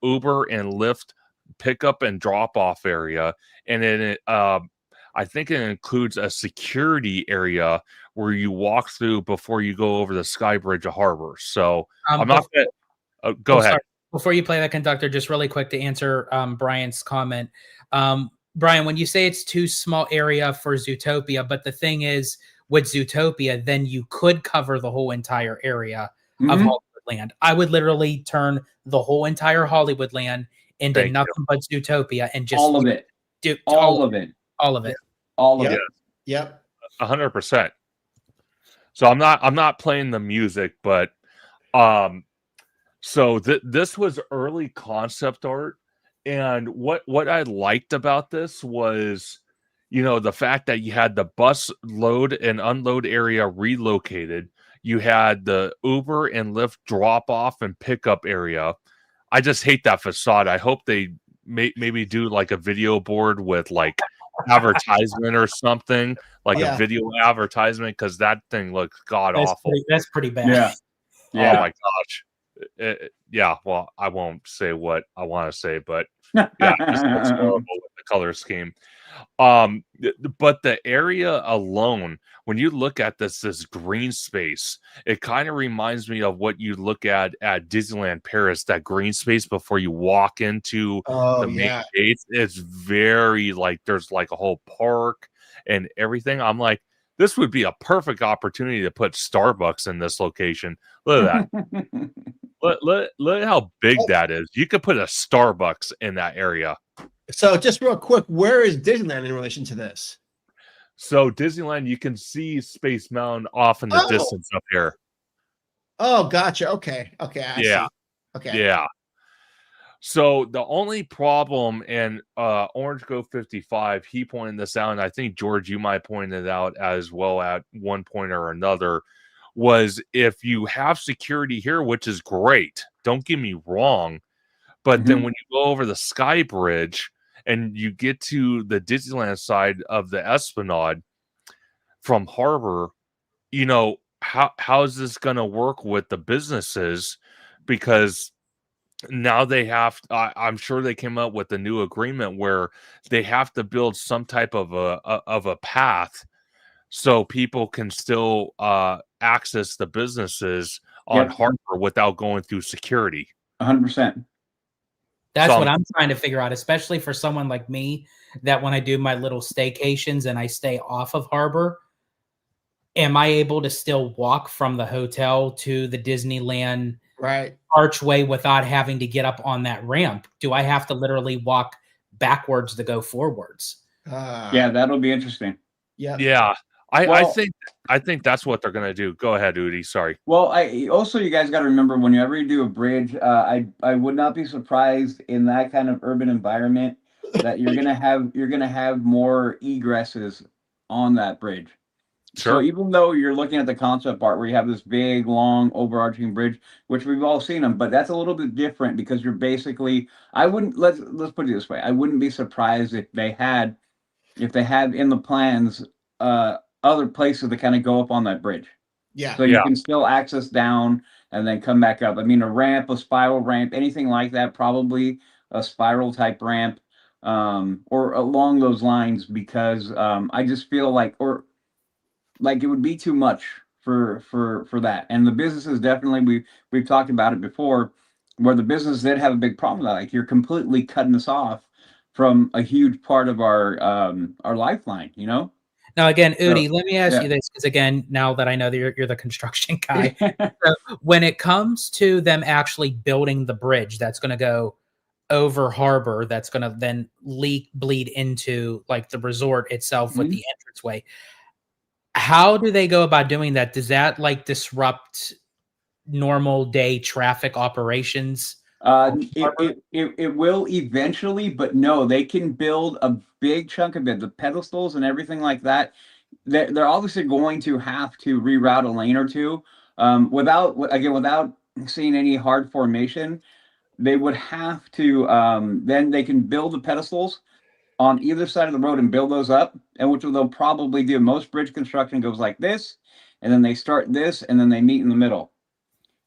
Uber and Lyft pickup and drop off area, and then I think it includes a security area where you walk through before you go over the Sky Bridge of Harbor. So I'm not gonna go ahead. Sorry. Before you play that, Conductor, just really quick to answer Brian's comment. Brian, when you say it's too small area for Zootopia, but the thing is with Zootopia, then you could cover the whole entire area of Hollywoodland. I would literally turn the whole entire Hollywoodland into nothing but Zootopia and just all of it. All of it. Yep. 100%. So I'm not playing the music, but so this was early concept art, and what I liked about this was, the fact that you had the bus load and unload area relocated. You had the Uber and Lyft drop off and pickup area. I just hate that facade. I hope they maybe do like a video board with like advertisement or something, like a video advertisement, because that thing looks god awful. That's pretty bad. Yeah. Oh my gosh. Well, I won't say what I want to say, but yeah, it just looks horrible with the color scheme. But the area alone, when you look at this green space, it kind of reminds me of what you look at Disneyland Paris, that green space before you walk into the main gates. It's very like there's like a whole park and everything. I'm like, this would be a perfect opportunity to put Starbucks in this location. Look at that. Look at how big that is. You could put a Starbucks in that area. So just real quick, where is Disneyland in relation to this? So Disneyland, you can see Space Mountain off in the distance up here. Oh, gotcha. Okay. Okay. I Yeah. see. Okay. Yeah. So the only problem, and Orange Go 55, he pointed this out, and I think George, you might point it out as well at one point or another, was if you have security here, which is great, don't get me wrong, but then when you go over the Sky Bridge and you get to the Disneyland side of the Esplanade from Harbor, you know, how is this going to work with the businesses? Because now they have, I'm sure they came up with a new agreement where they have to build some type of a path so people can still access the businesses on Harbor without going through security. 100%. That's what I'm trying to figure out, especially for someone like me, that when I do my little staycations and I stay off of Harbor, am I able to still walk from the hotel to the Disneyland archway without having to get up on that ramp? Do I have to literally walk backwards to go forwards? Yeah, that'll be interesting. Yeah. I think that's what they're gonna do. Go ahead, Udi. Sorry. Well, you guys got to remember, whenever you do a bridge, I would not be surprised in that kind of urban environment that you're gonna have more egresses on that bridge. Sure. So even though you're looking at the concept art where you have this big, long, overarching bridge, which we've all seen them, but that's a little bit different because you're basically, let's put it this way, I wouldn't be surprised if they had in the plans other places to kind of go up on that bridge. Yeah. So you can still access down and then come back up. I mean, a ramp, a spiral ramp, anything like that, probably a spiral type ramp, or along those lines, because I just feel like it would be too much for that. And the businesses, definitely, we've talked about it before, where the businesses did have a big problem with that. Like, you're completely cutting us off from a huge part of our lifeline, you know? Now, again, Udi, let me ask you this, because again, now that I know that you're the construction guy, so when it comes to them actually building the bridge that's going to go over Harbor, that's going to then bleed into like the resort itself with the entranceway, how do they go about doing that? Does that like disrupt normal day traffic operations? It will eventually, but no, they can build a big chunk of it. The pedestals and everything like that, they're obviously going to have to reroute a lane or two. Without seeing any hard formation, they would have to. Then they can build the pedestals on either side of the road and build those up, and which they'll probably do. Most bridge construction goes like this, and then they start this, and then they meet in the middle.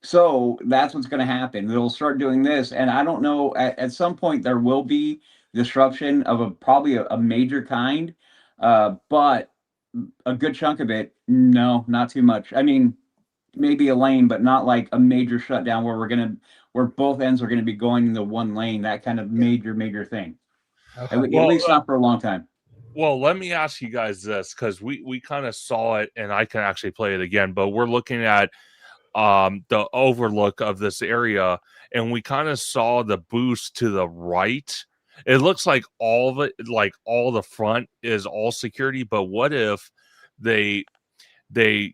So that's what's going to happen. They'll start doing this, and I don't know. At some point, there will be disruption of probably a major kind, but a good chunk of it, no, not too much. I mean, maybe a lane, but not like a major shutdown where both ends are gonna be going into one lane. That kind of major thing. Okay. At least not for a long time. Well, let me ask you guys this, because we kind of saw it, and I can actually play it again. But we're looking at the overlook of this area, and we kind of saw the boost to the right. It looks like all of it, like all the front is all security, but what if they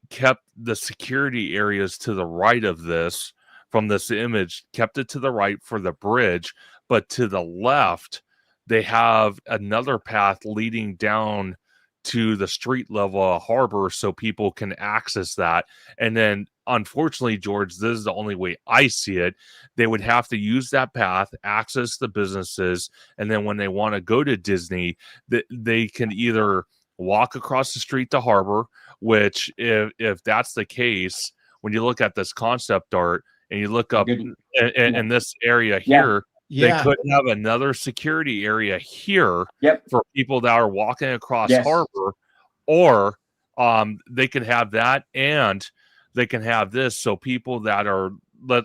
kept the security areas to the right of this, from this image, kept it to the right for the bridge, but to the left they have another path leading down to the street level Harbor so people can access that. And then, unfortunately, George, this is the only way I see it. They would have to use that path, access the businesses, and then when they want to go to Disney, they can either walk across the street to Harbor, which if that's the case, when you look at this concept art and you look up in this area here, they could have another security area here for people that are walking across Harbor, or they could have that, and they can have this, so people that are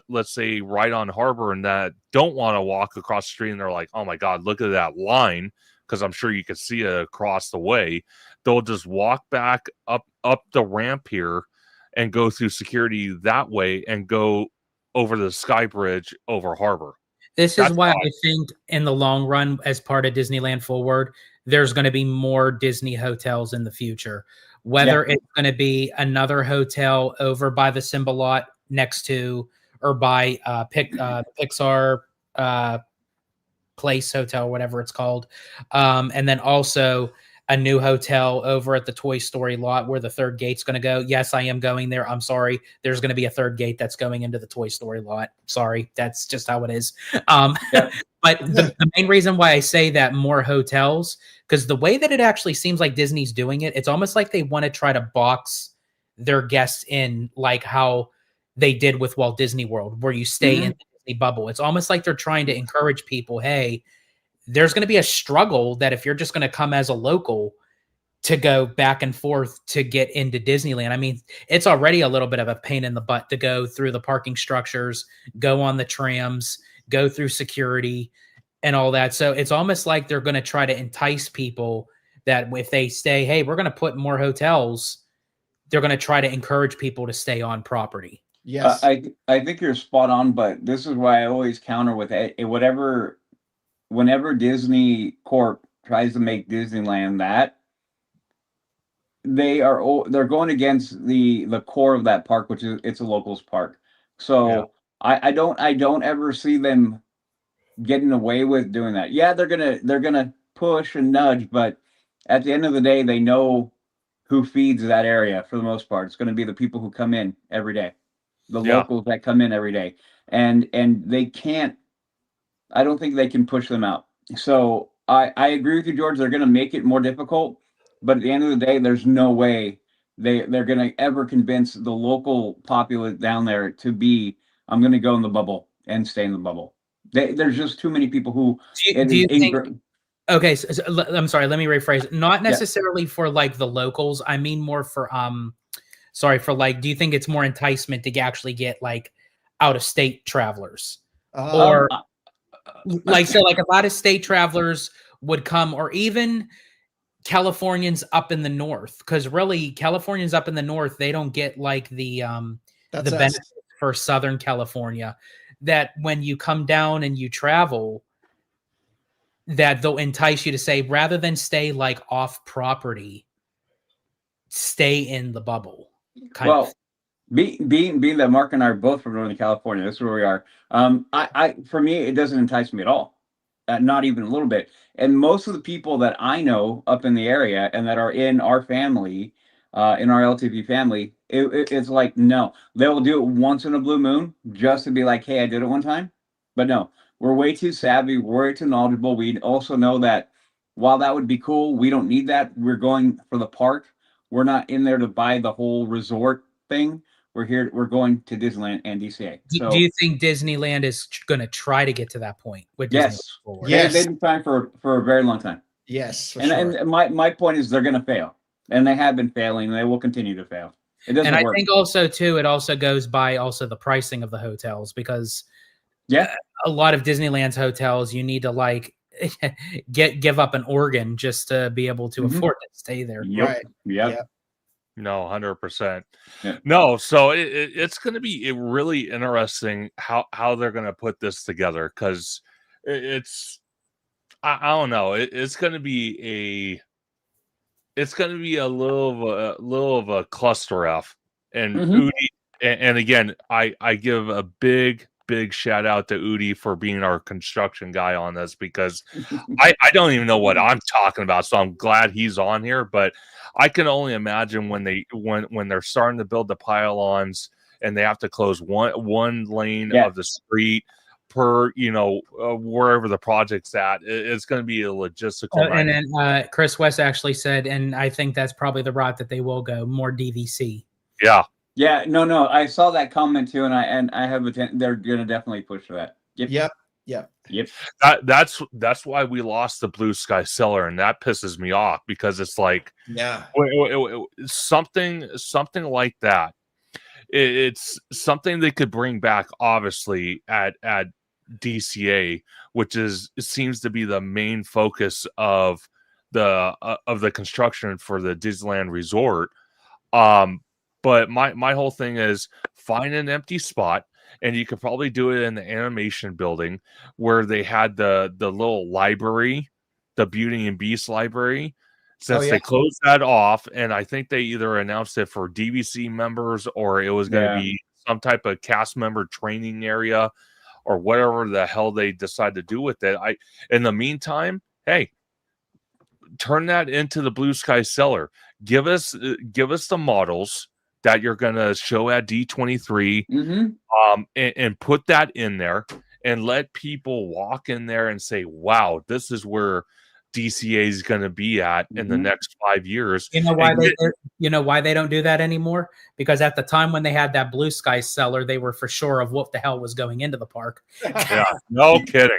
let's say right on Harbor and that don't want to walk across the street and they're like, oh my God, look at that line, because I'm sure you can see it across the way, they'll just walk back up the ramp here and go through security that way and go over the Sky Bridge over Harbor. This is why I think in the long run, as part of Disneyland Forward, there's going to be more Disney hotels in the future. Whether it's going to be another hotel over by the Simba lot next to or by Pixar Place Hotel, whatever it's called. And then also a new hotel over at the Toy Story lot where the third gate's going to go. Yes, I am going there. I'm sorry. There's going to be a third gate that's going into the Toy Story lot. Sorry. That's just how it is. But the main reason why I say that more hotels, because the way that it actually seems like Disney's doing it, it's almost like they want to try to box their guests in like how they did with Walt Disney World, where you stay in the Disney bubble. It's almost like they're trying to encourage people, hey, there's going to be a struggle that if you're just going to come as a local to go back and forth to get into Disneyland. I mean, it's already a little bit of a pain in the butt to go through the parking structures, go on the trams, go through security and all that. So it's almost like they're going to try to entice people that if they say, hey, we're going to put more hotels, they're going to try to encourage people to stay on property. Yes. I think you're spot on, but this is why I always counter with it. Whenever Disney Corp tries to make Disneyland that, they're going against the core of that park, which is it's a locals park. So I don't ever see them getting away with doing that. Yeah, they're gonna push and nudge, but at the end of the day, they know who feeds that area for the most part. It's going to be the people who come in every day, the locals that come in every day, and they can't. I don't think they can push them out. So I agree with you, George. They're going to make it more difficult, but at the end of the day, there's no way they're going to ever convince the local populace down there to be. I'm going to go in the bubble and stay in the bubble. There's just too many people who. Do you think? Okay, so I'm sorry. Let me rephrase it. Not necessarily for like the locals. I mean more for for like. Do you think it's more enticement to actually get like out of state travelers or? Like, so like a lot of state travelers would come, or even Californians up in the north, because really Californians up in the north, they don't get like the benefit for Southern California, that when you come down and you travel, that they'll entice you to say, rather than stay like off property, stay in the bubble. Being that Mark and I are both from Northern California, that's where we are. For me, it doesn't entice me at all, not even a little bit. And most of the people that I know up in the area and that are in our family, in our LTV family, it's like no, they will do it once in a blue moon just to be like, hey, I did it one time. But no, we're way too savvy, we're way too knowledgeable. We also know that while that would be cool, we don't need that. We're going for the park. We're not in there to buy the whole resort thing. We're going to Disneyland and DCA. Do you think Disneyland is going to try to get to that point with yes. Yes. They've been trying for a very long time. Yes. And my point is they're going to fail. And they have been failing, and they will continue to fail. It doesn't work. I think also, too, it also goes by also the pricing of the hotels, because a lot of Disneyland's hotels, you need to like give up an organ just to be able to afford to stay there. Yep. Right. Yep. No, 100%. No, so it's going to be really interesting how they're going to put this together, because it's I don't know. It's going to be a little of a cluster F. And Udi, and again, I give a big shout out to Udi for being our construction guy on this, because I don't even know what I'm talking about. So I'm glad he's on here, but I can only imagine when they're starting to build the pylons and they have to close one lane of the street per, wherever the project's at. It's going to be a logistical. And then Chris West actually said, and I think that's probably the route that they will go, more DVC. Yeah. Yeah, no, I saw that comment too, and I have they're gonna definitely push for that. Yep. That's why we lost the Blue Sky Cellar, and that pisses me off, because it's like something like that. It's something they could bring back, obviously at DCA, which seems to be the main focus of the construction for the Disneyland Resort. But my whole thing is find an empty spot, and you could probably do it in the animation building where they had the little library the Beauty and Beast library, since yeah. they closed that off, and I think they either announced it for DVC members or it was going to be some type of cast member training area or whatever the hell they decide to do with it. In the meantime, hey, turn that into the Blue Sky Cellar. Give us the models that you're going to show at D23, and put that in there and let people walk in there and say, wow, this is where DCA is going to be at in the next 5 years. You know why why they don't do that anymore? Because at the time when they had that Blue Sky Cellar, they were for sure of what the hell was going into the park. Yeah, no kidding.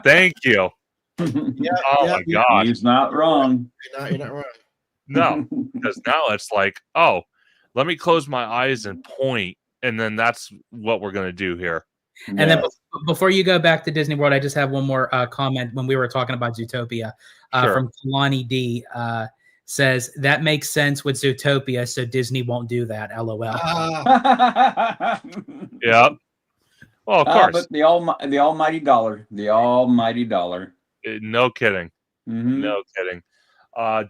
Thank you. My God. He's not wrong. You're not wrong. No, because now it's like, oh, let me close my eyes and point, and then that's what we're going to do here. And then before you go back to Disney World, I just have one more comment when we were talking about Zootopia from Kalani D. Says, that makes sense with Zootopia, so Disney won't do that. LOL. Yeah. Well, of course. But the almighty dollar. The almighty dollar. No kidding. No kidding.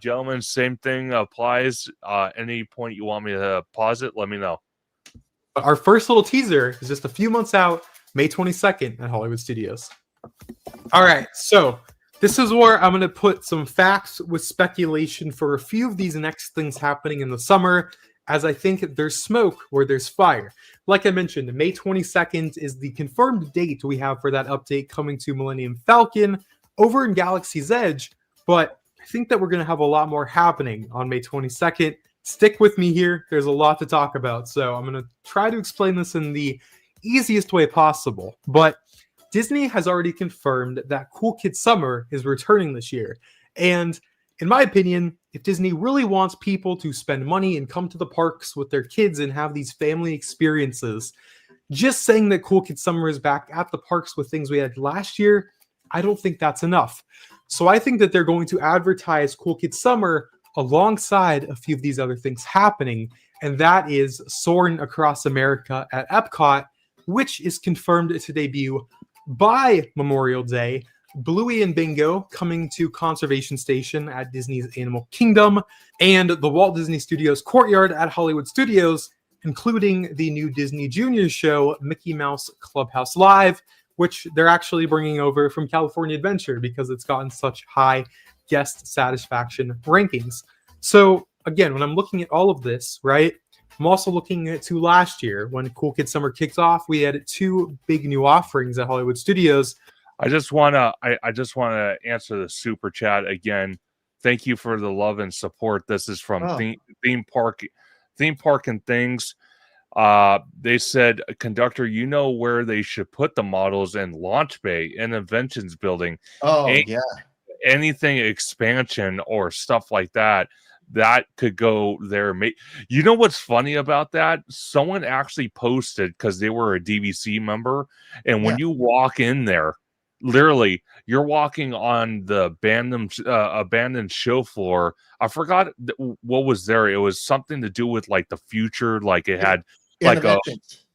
Gentlemen, same thing applies. Any point you want me to pause it, let me know. Our first little teaser is just a few months out, May 22nd at Hollywood Studios. All right, so this is where I'm going to put some facts with speculation for a few of these next things happening in the summer, as I think there's smoke where there's fire. Like I mentioned, May 22nd is the confirmed date we have for that update coming to Millennium Falcon over in Galaxy's Edge, but I think that we're going to have a lot more happening on May 22nd. Stick with me here. There's a lot to talk about, so I'm going to try to explain this in the easiest way possible. But Disney has already confirmed that Cool Kids Summer is returning this year. And in my opinion, if Disney really wants people to spend money and come to the parks with their kids and have these family experiences, just saying that Cool Kids Summer is back at the parks with things we had last year, I don't think that's enough. So I think that they're going to advertise Cool Kids Summer alongside a few of these other things happening, and that is Soarin' Across America at Epcot, which is confirmed to debut by Memorial Day, Bluey and Bingo coming to Conservation Station at Disney's Animal Kingdom, and the Walt Disney Studios Courtyard at Hollywood Studios, including the new Disney Junior show, Mickey Mouse Clubhouse Live, which they're actually bringing over from California Adventure because it's gotten such high guest satisfaction rankings. So again, when I'm looking at all of this, right, I'm also looking at to last year when Cool Kids Summer kicks off. We had 2 big new offerings at Hollywood Studios. I just want to answer the super chat again. Thank you for the love and support. This is from theme park and things. They said, Conductor, you know where they should put the models in Launch Bay and Inventions Building. Anything expansion or stuff like that could go there. You know what's funny about that? Someone actually posted, because they were a DVC member, and when you walk in there, literally you're walking on the abandoned show floor. I forgot what was there. It was something to do with like the future, like it had like Innovations.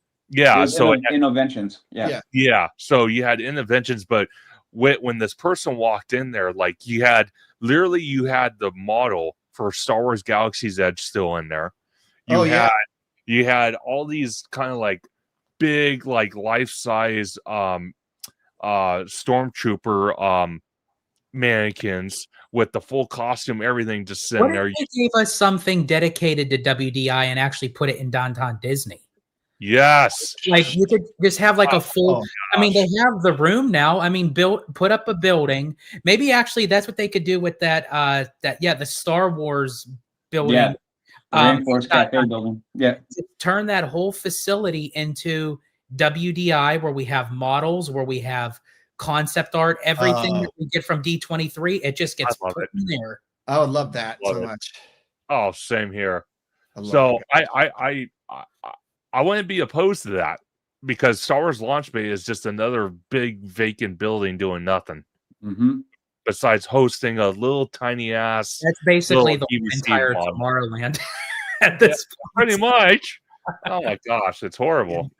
So you had Innovations, but when this person walked in there, like you had the model for Star Wars Galaxy's Edge still in there. You had all these kind of like big, like life-size stormtrooper mannequins with the full costume, everything just sitting there. They gave us something dedicated to WDI and actually put it in Downtown Disney. Yes. Like you could just have like a full, I mean, they have the room now. I mean, put up a building. Maybe actually that's what they could do with the Star Wars building. Yeah. Rainforest Cafe building. Yeah. Turn that whole facility into WDI, where we have models, where we have concept art, everything that we get from D23, it just gets put in there. I would love that much. Oh, same here. So I wouldn't be opposed to that, because Star Wars Launch Bay is just another big vacant building doing nothing. Besides hosting a little tiny ass. That's basically the entire Tomorrowland at this point. Pretty much. Oh my gosh, it's horrible.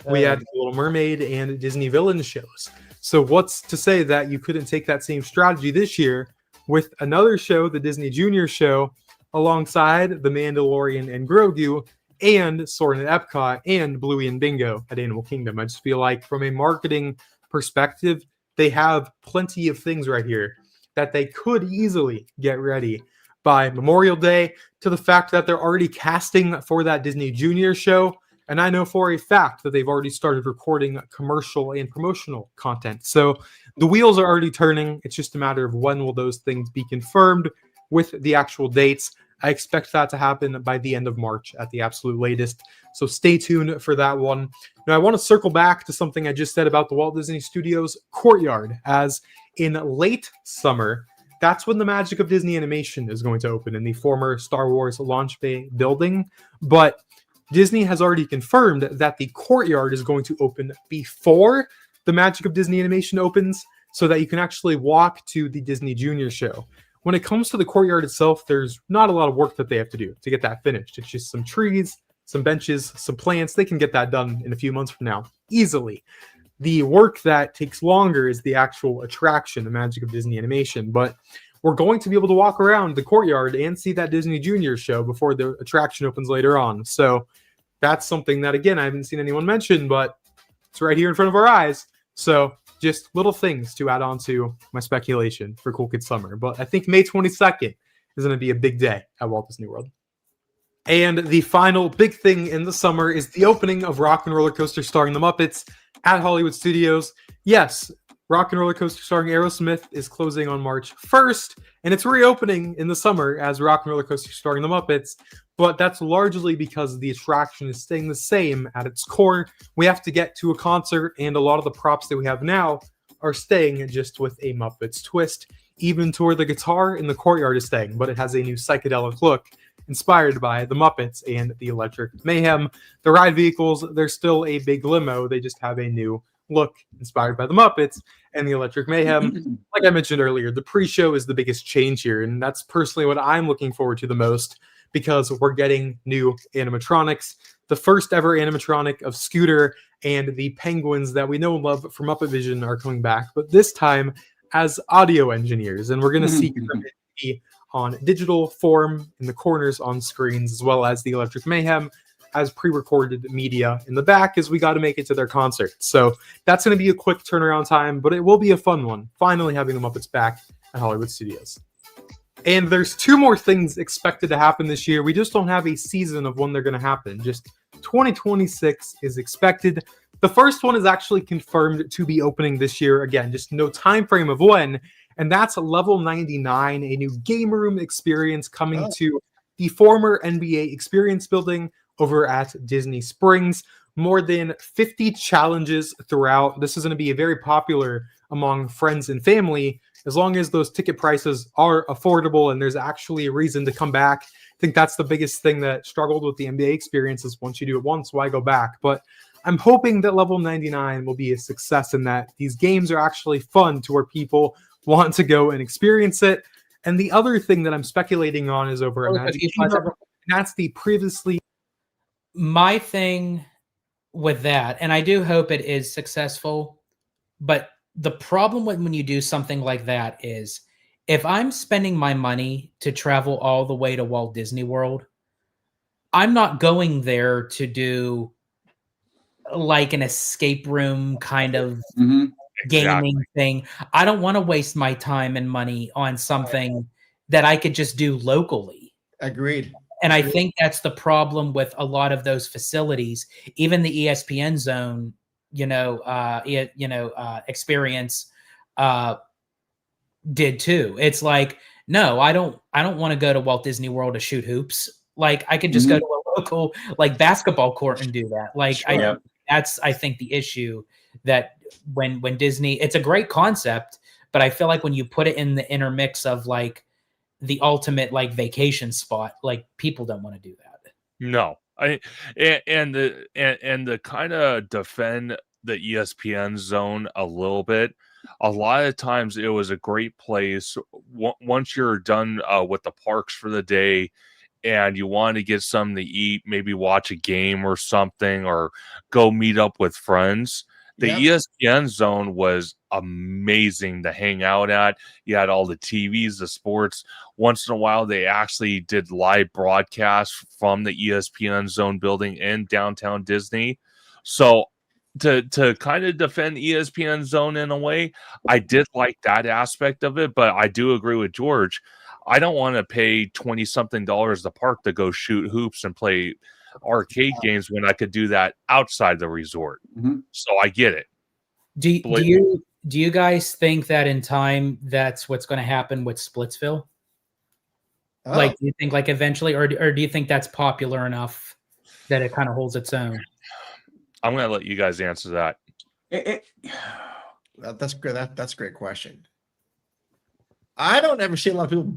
We had Little Mermaid and Disney Villain shows. So what's to say that you couldn't take that same strategy this year with another show, the Disney Junior show, alongside The Mandalorian and Grogu, and Soarin' at Epcot, and Bluey and Bingo at Animal Kingdom? I just feel like from a marketing perspective, they have plenty of things right here that they could easily get ready by Memorial Day, to the fact that they're already casting for that Disney Junior show. And I know for a fact that they've already started recording commercial and promotional content. So the wheels are already turning. It's just a matter of when will those things be confirmed with the actual dates. I expect that to happen by the end of March at the absolute latest. So stay tuned for that one. Now, I want to circle back to something I just said about the Walt Disney Studios courtyard, as in late summer, that's when the Magic of Disney Animation is going to open in the former Star Wars Launch Bay building. But Disney has already confirmed that the courtyard is going to open before the Magic of Disney Animation opens, so that you can actually walk to the Disney Junior show. When it comes to the courtyard itself, there's not a lot of work that they have to do to get that finished. It's just some trees, some benches, some plants. They can get that done in a few months from now, easily. The work that takes longer is the actual attraction, the Magic of Disney Animation. But we're going to be able to walk around the courtyard and see that Disney Junior show before the attraction opens later on. So that's something that, again, I haven't seen anyone mention, but it's right here in front of our eyes. So just little things to add on to my speculation for Cool Kids Summer. But I think May 22nd is going to be a big day at Walt Disney World. And the final big thing in the summer is the opening of Rock and Roller Coaster starring the Muppets at Hollywood Studios. Yes, Rock and Roller Coaster starring Aerosmith is closing on March 1st, and it's reopening in the summer as Rock and Roller Coaster starring the Muppets. But that's largely because the attraction is staying the same at its core. We have to get to a concert, and a lot of the props that we have now are staying just with a Muppets twist, even to where the guitar in the courtyard is staying, but it has a new psychedelic look inspired by the Muppets and the Electric Mayhem. The ride vehicles, they're still a big limo. They just have a new look inspired by the Muppets and the Electric Mayhem. Like I mentioned earlier, the pre-show is the biggest change here, and that's personally what I'm looking forward to the most, because we're getting new animatronics. The first ever animatronic of Scooter and the penguins that we know and love from Muppet Vision are coming back, but this time as audio engineers, and we're going to see them on digital form in the corners on screens, as well as the Electric Mayhem as pre-recorded media in the back, as we got to make it to their concert. So that's going to be a quick turnaround time, but it will be a fun one, finally having the Muppets back at Hollywood Studios. And there's two more things expected to happen this year. We just don't have a season of when they're going to happen. Just 2026 is expected. The first one is actually confirmed to be opening this year. Again, just no time frame of when. And that's Level 99, a new game room experience coming to the former NBA Experience building over at Disney Springs. More than 50 challenges throughout. This is going to be very popular among friends and family, as long as those ticket prices are affordable and there's actually a reason to come back. I think that's the biggest thing that struggled with the NBA Experience, is once you do it once, why go back? But I'm hoping that Level 99 will be a success, and that these games are actually fun to where people want to go and experience it. And the other thing that I'm speculating on is over at Magic Kingdom, and that's the previously... My thing with that, and I do hope it is successful, but the problem when you do something like that is, if I'm spending my money to travel all the way to Walt Disney World, I'm not going there to do like an escape room kind of gaming thing. I don't want to waste my time and money on something that I could just do locally. Agreed. And I think that's the problem with a lot of those facilities, even the ESPN Zone, experience did too. It's like, no, I don't want to go to Walt Disney World to shoot hoops. Like, I could just go to a local like basketball court and do that. Like, that's I think the issue, that when Disney, it's a great concept, but I feel like when you put it in the intermix of like the ultimate like vacation spot, like people don't want to do that. No, and the kind of defend the ESPN Zone a little bit. A lot of times it was a great place. Once you're done with the parks for the day, and you want to get something to eat, maybe watch a game or something, or go meet up with friends, The Yep. ESPN zone was amazing to hang out at. You had all the TVs, the sports. Once in a while, they actually did live broadcasts from the ESPN zone building in downtown Disney. So to kind of defend ESPN zone in a way, I did like that aspect of it, but I do agree with George. I don't want to pay 20 something dollars the park to go shoot hoops and play arcade games when I could do that outside the resort. Mhm. So I get it. Do Blake- you guys think that in time that's what's going to happen with Splitsville? Oh, Like, do you think like eventually, or do you think that's popular enough that it kind of holds its own? I'm going to let you guys answer that. that's good. That's a great question. I don't ever see a lot of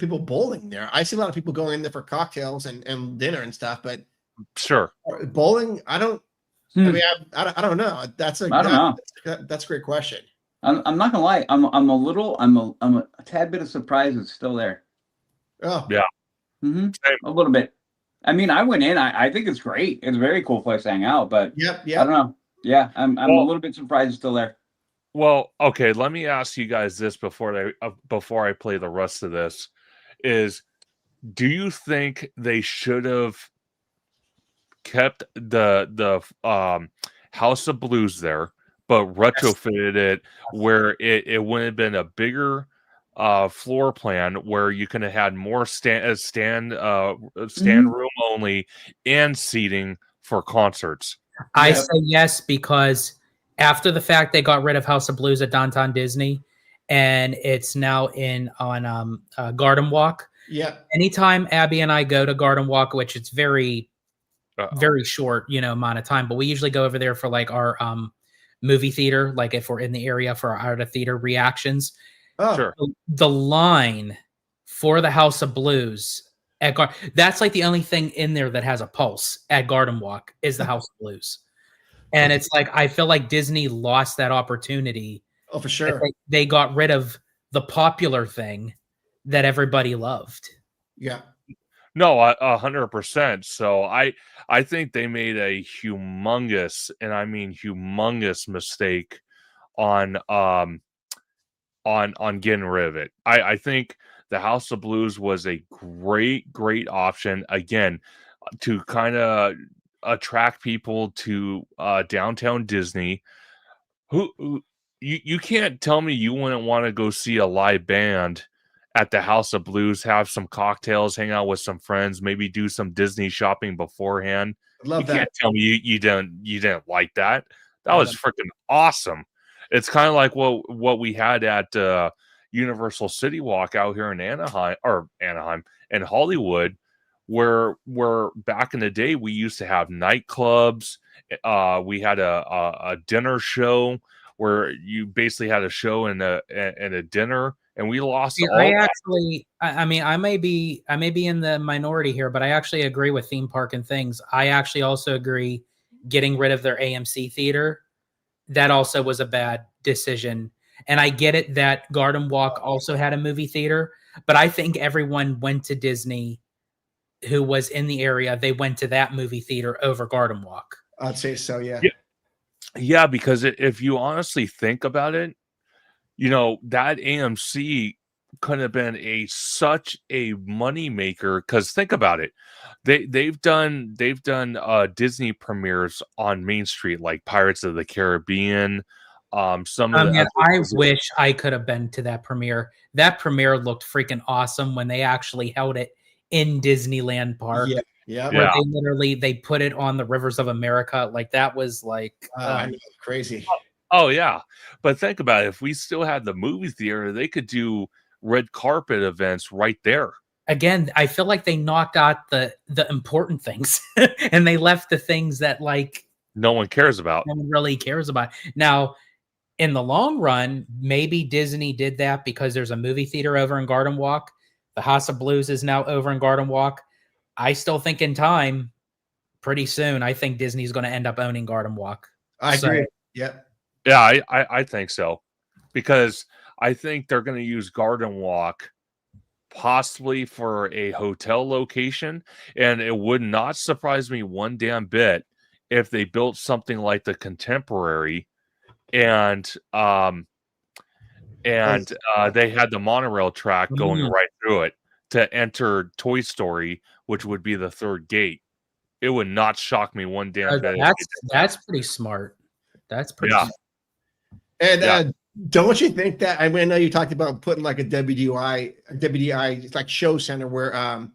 people bowling there. I see a lot of people going in there for cocktails and dinner and stuff, but Sure. bowling, I don't. I mean, I don't know. I don't know. That's a great question. I'm not gonna lie. I'm a tad bit of surprise it's still there. Oh, Yeah. Mm-hmm. Same. A little bit. I mean, I went in. I think it's great. It's a very cool place to hang out. But Yep. I don't know. Yeah, I'm a little bit surprised it's still there. Well, okay, let me ask you guys this before I play the rest of this is, do you think they should have kept the House of Blues there, but retrofitted it where it would have been a bigger floor plan where you could have had more stand room only and seating for concerts? I say yes, because after the fact they got rid of House of Blues at Downtown Disney, and it's now on Garden Walk. Yeah. Anytime Abby and I go to Garden Walk, which it's very short, amount of time, but we usually go over there for like our movie theater, like if we're in the area for our out of theater reactions. Oh, Sure. The line for the House of Blues that's like the only thing in there that has a pulse at Garden Walk is the House of Blues. And it's like, I feel like Disney lost that opportunity. Oh, for sure. They got rid of the popular thing that everybody loved. Yeah. No, 100%. So I think they made a humongous, and I mean humongous, mistake on getting rid of it. I think the House of Blues was a great option, again, to kind of attract people to downtown Disney. You can't tell me you wouldn't want to go see a live band at the House of Blues, have some cocktails, hang out with some friends, maybe do some Disney shopping beforehand. Love You that. can't tell me you didn't like that. That was freaking awesome. It's kind of like what we had at Universal City Walk out here in Anaheim and Hollywood, where back in the day we used to have nightclubs. We had a dinner show where you basically had a show and a dinner, and we lost all that. I mean, I may be in the minority here, but I actually agree with theme park and things. I actually also agree getting rid of their AMC theater. That also was a bad decision. And I get it that Garden Walk also had a movie theater, but I think everyone went to Disney who was in the area. They went to that movie theater over Garden Walk. I'd say so. Yeah. Yeah, because if you honestly think about it, that AMC could have been such a money maker. Because think about it, they've done Disney premieres on Main Street, like Pirates of the Caribbean. Some of the I wish I could have been to that premiere. That premiere looked freaking awesome when they actually held it in Disneyland Park. Yeah. Where they literally they put it on the Rivers of America. Like that was like I know, crazy. Oh yeah, but think about it. If we still had the movie theater, they could do red carpet events right there. Again, I feel like they knocked out the important things and they left the things that like no one cares about. No one really cares about. Now, in the long run, maybe Disney did that because there's a movie theater over in Garden Walk. The House of Blues is now over in Garden Walk. I still think in time, pretty soon, I think Disney's going to end up owning Garden Walk. I agree. Yeah. Yeah, I think so. Because I think they're going to use Garden Walk possibly for a hotel location. And it would not surprise me one damn bit if they built something like the Contemporary and they had the monorail track going right through it to enter Toy Story, which would be the third gate. It would not shock me one damn bit. That's pretty smart. That's pretty Yeah. smart. And don't you think that, I mean, I know you talked about putting like a WDI like show center where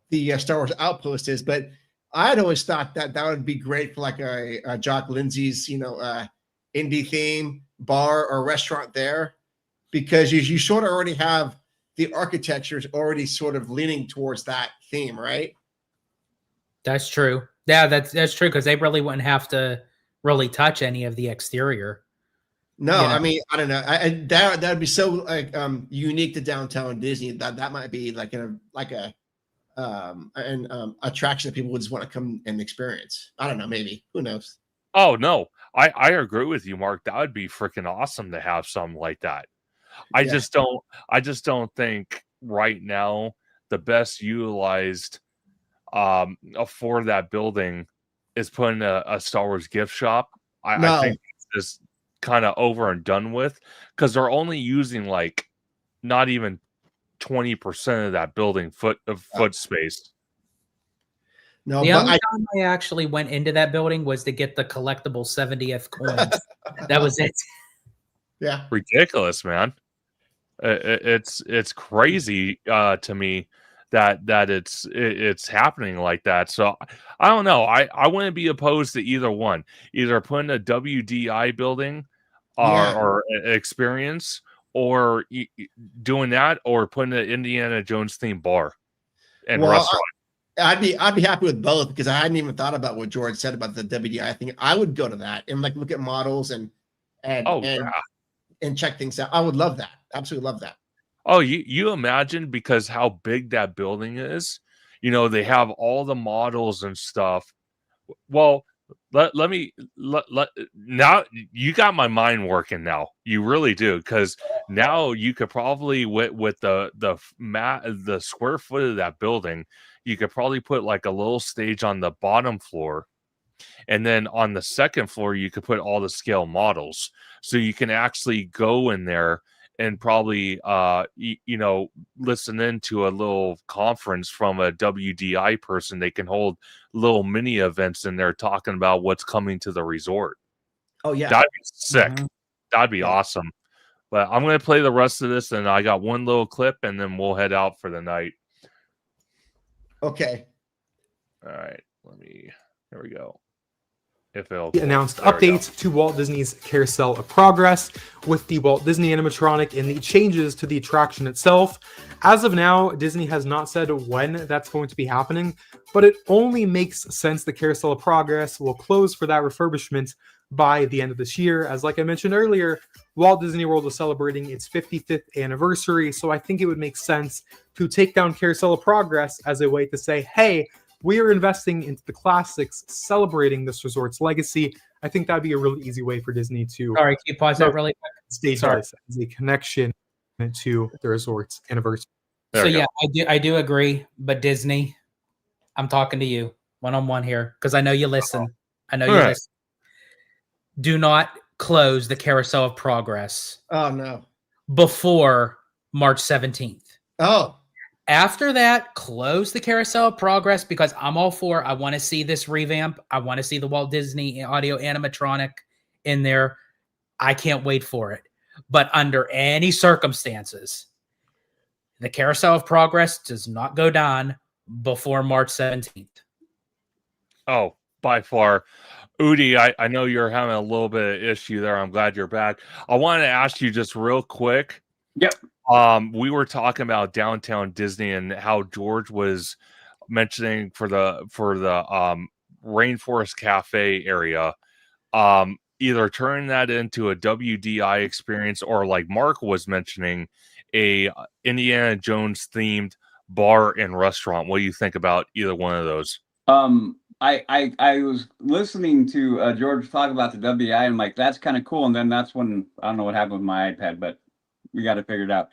the Star Wars Outpost is, but I'd always thought that that would be great for like a Jock Lindsay's, indie theme bar or restaurant there, because you sort of already have the architecture is already sort of leaning towards that theme, right? That's true. Yeah, that's true, because they really wouldn't have to really touch any of the exterior. No, I mean, I don't know. That would be so like unique to downtown Disney that might be like an attraction that people would just want to come and experience. I don't know, maybe. Who knows? Oh no, I agree with you, Mark. That would be freaking awesome to have something like that. I just don't think right now the best utilized for that building is putting a Star Wars gift shop. I think it's just kind of over and done with, because they're only using like not even 20% of that building foot space. No, the only time I actually went into that building was to get the collectible 70th coins. That was it. Yeah, ridiculous, man. It's crazy to me that it's happening like that. So I don't know. I wouldn't be opposed to either one. Either putting a WDI building or experience, or doing that, or putting an Indiana Jones themed bar and restaurant. I'd be happy with both, because I hadn't even thought about what George said about the WDI thing. I would go to that and like look at models and check things out. I would love that. Absolutely love that. Oh, you imagine, because how big that building is, they have all the models and stuff. Well, now you got my mind working now. You really do, because now you could probably with the square foot of that building, you could probably put like a little stage on the bottom floor, and then on the second floor you could put all the scale models, so you can actually go in there and probably listen into a little conference from a WDI person. They can hold little mini events in there talking about what's coming to the resort. Oh yeah, that'd be sick. That'd be awesome. But I'm gonna play the rest of this, and I got one little clip, and then we'll head out for the night. Okay. All right, here we go. Announced updates to Walt Disney's Carousel of Progress with the Walt Disney animatronic and the changes to the attraction itself. As of now, Disney has not said when that's going to be happening, but it only makes sense the Carousel of Progress will close for that refurbishment by the end of this year. As like I mentioned earlier, Walt Disney World is celebrating its 55th anniversary, so I think it would make sense to take down Carousel of Progress as a way to say, hey, we are investing into the classics, celebrating this resort's legacy. I think that'd be a really easy way for Disney to. Sorry, can you pause that really quick? Stage this as a connection to the resort's anniversary. So yeah, I do agree. But Disney, I'm talking to you one-on-one here, because I know you listen. I know you listen. Do not close the Carousel of Progress. Oh no. Before March 17th. Oh. After that, close the Carousel of Progress, because I'm all for. I want to see this revamp. I want to see the Walt Disney audio animatronic in there. I can't wait for it. But under any circumstances, the Carousel of Progress does not go down before March 17th. Oh, by far. Udi, I know you're having a little bit of issue there. I'm glad you're back. I wanted to ask you just real quick. Yep. We were talking about downtown Disney and how George was mentioning for the Rainforest Cafe area, either turning that into a WDI experience, or like Mark was mentioning, a Indiana Jones themed bar and restaurant. What do you think about either one of those? I was listening to George talk about the WDI, and I'm like, that's kind of cool. And then that's when I don't know what happened with my iPad, but we got to figure it out.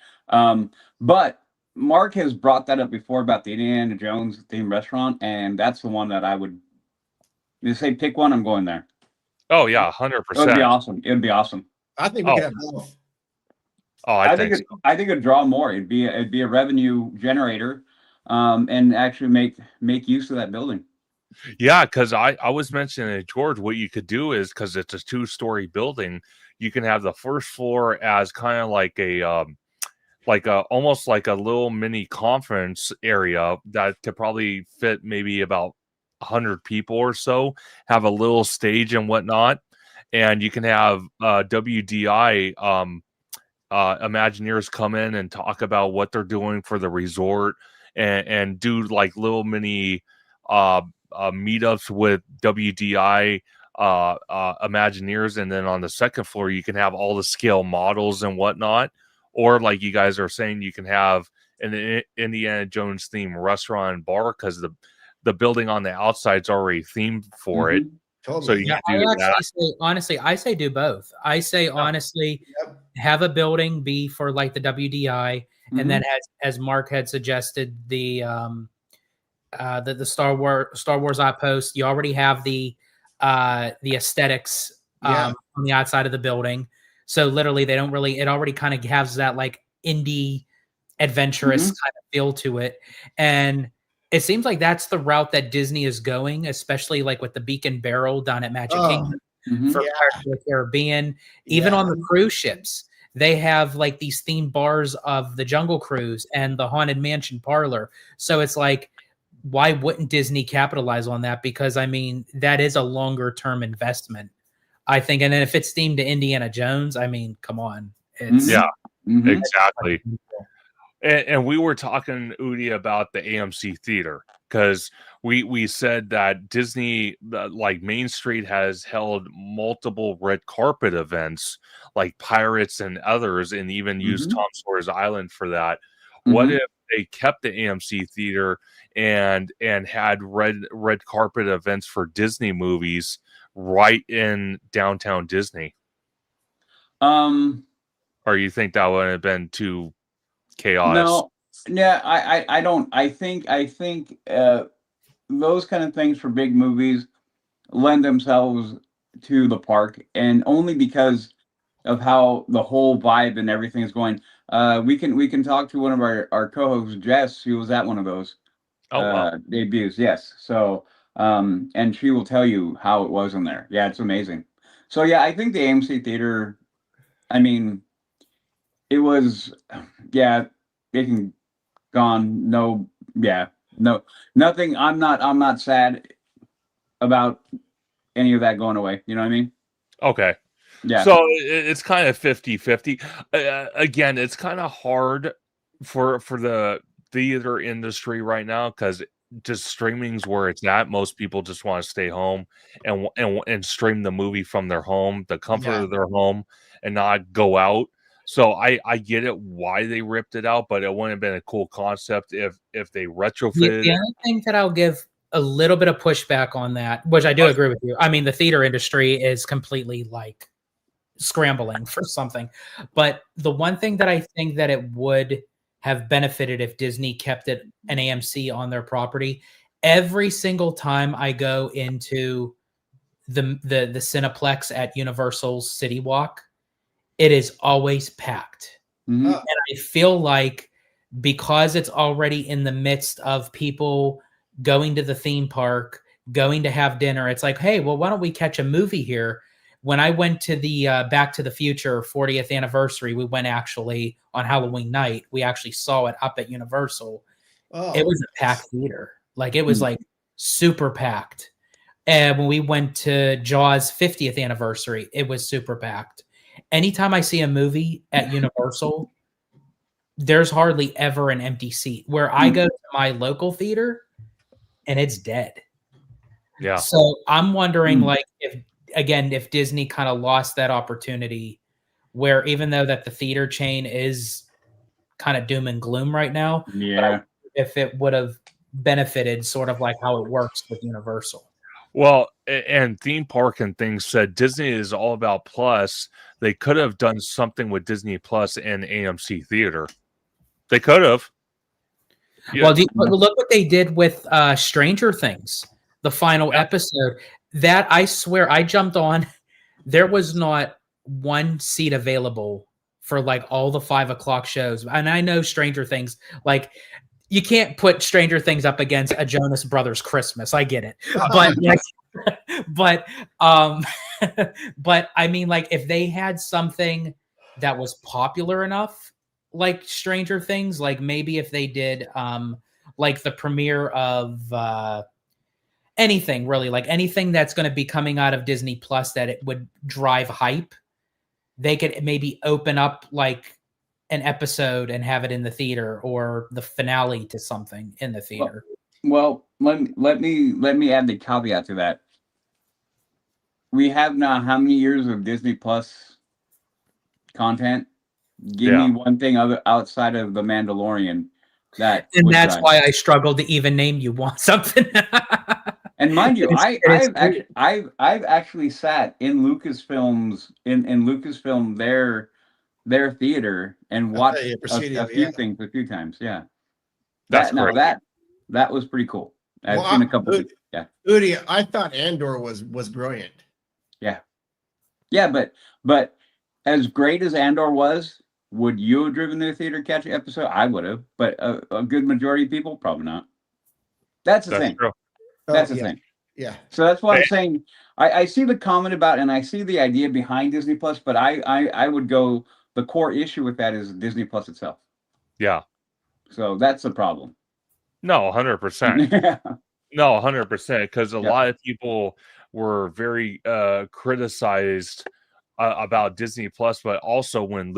But Mark has brought that up before about the Indiana Jones themed restaurant, and that's the one that I would say pick one. I'm going there. Oh yeah, It would be 100%. awesome. It would be awesome. I think we Oh, could have both. I think so. I think it'd draw more. It'd be a revenue generator, and actually make use of that building. Yeah, because I was mentioning to George, what you could do is, because it's a 2-story building, you can have the first floor as kind of like a almost like a little mini conference area that could probably fit maybe about 100 people or so, have a little stage and whatnot, and you can have WDI Imagineers come in and talk about what they're doing for the resort, and do like little mini meetups with WDI Imagineers, and then on the second floor you can have all the scale models and whatnot, or like you guys are saying, you can have an Indiana Jones themed restaurant and bar, because the building on the outside's already themed for it. Totally. So you Yeah, can do I that. actually say, honestly, I say do both. I say honestly, Yep. have a building be for like the WDI, and then as Mark had suggested, the Star Wars Outpost. You already have the aesthetics Yeah. on the outside of the building. So literally, they don't really. It already kind of has that like indie adventurous kind of feel to it, and it seems like that's the route that Disney is going, especially like with the Beacon Barrel down at Magic Kingdom for Yeah. Pirates of the Caribbean. Even on the cruise ships, they have like these themed bars of the Jungle Cruise and the Haunted Mansion Parlor. So it's like, why wouldn't Disney capitalize on that? Because I mean, that is a longer term investment, I think. And then if it's themed to Indiana Jones, I mean, come on. It's Yeah, exactly. And we were talking, Udi, about the AMC theater, because we said that Disney, like Main Street, has held multiple red carpet events like Pirates and others, and even used Tom Sawyer's Island for that. What if they kept the AMC theater and had red carpet events for Disney movies right in downtown Disney? Or you think that would have been too chaos? No, yeah, I don't. I think those kind of things for big movies lend themselves to the park, and only because of how the whole vibe and everything is going. We can talk to one of our co-hosts, Jess, who was at one of those debuts. Yes, so and she will tell you how it was in there. Yeah, it's amazing. So yeah, I think the AMC theater. I mean, it was, yeah, it can gone. No, yeah, no, nothing. I'm not sad about any of that going away. You know what I mean? Okay. Yeah. So it's kind of 50-50. Again, it's kind of hard for the theater industry right now, because just streaming's where it's at. Most people just want to stay home and stream the movie from their home, the comfort of their home, and not go out. So I get it why they ripped it out, but it wouldn't have been a cool concept if they retrofitted. The only thing that I'll give a little bit of pushback on that, which I do agree with you. I mean, the theater industry is completely like scrambling for something. But the one thing that I think that it would have benefited if Disney kept it an AMC on their property, every single time I go into the Cineplex at Universal's City Walk, it is always packed. And I feel like because it's already in the midst of people going to the theme park, going to have dinner, it's like, hey, well, why don't we catch a movie here? When I went to the Back to the Future 40th anniversary, we went actually on Halloween night. We actually saw it up at Universal. It was a packed theater. Like, it was like super packed. And when we went to Jaws 50th anniversary, it was super packed. Anytime I see a movie at Universal, there's hardly ever an empty seat. Where I go to my local theater, and it's dead. Yeah. So I'm wondering, like, if Disney kind of lost that opportunity, where even though that the theater chain is kind of doom and gloom right now, if it would have benefited sort of like how it works with Universal. Well, and theme park and things said Disney is all about Plus. They could have done something with Disney Plus and AMC Theater. They could have. Yeah. Well, look what they did with Stranger Things, the final episode. that I swear I jumped on. There was not one seat available for like all the 5 o'clock shows. And I know Stranger Things, like you can't put Stranger Things up against a Jonas Brothers Christmas. I get it. But like, but but I mean, like if they had something that was popular enough, like Stranger Things, like maybe if they did like the premiere of anything really, like anything that's going to be coming out of Disney Plus that it would drive hype, they could maybe open up like an episode and have it in the theater, or the finale to something in the theater. Well, let me add the caveat to that. We have now how many years of Disney Plus content? Give me one thing other outside of The Mandalorian that, and that's why I struggled to even name you want something. And mind you, I've actually sat in Lucasfilm's in Lucasfilm their theater and watched a few things a few times. Yeah, that was pretty cool. I've seen a couple. Yeah, Udi, I thought Andor was brilliant. Yeah, but as great as Andor was, would you have driven to the theater to catch an episode? I would have, but a good majority of people probably not. That's the thing. True. That's the thing. Yeah. So that's why I'm saying I see the comment about, and I see the idea behind Disney Plus, but I would go, the core issue with that is Disney Plus itself. Yeah. So that's the problem. No, 100%. No, 100%. Because a lot of people were very criticized about Disney Plus, but also when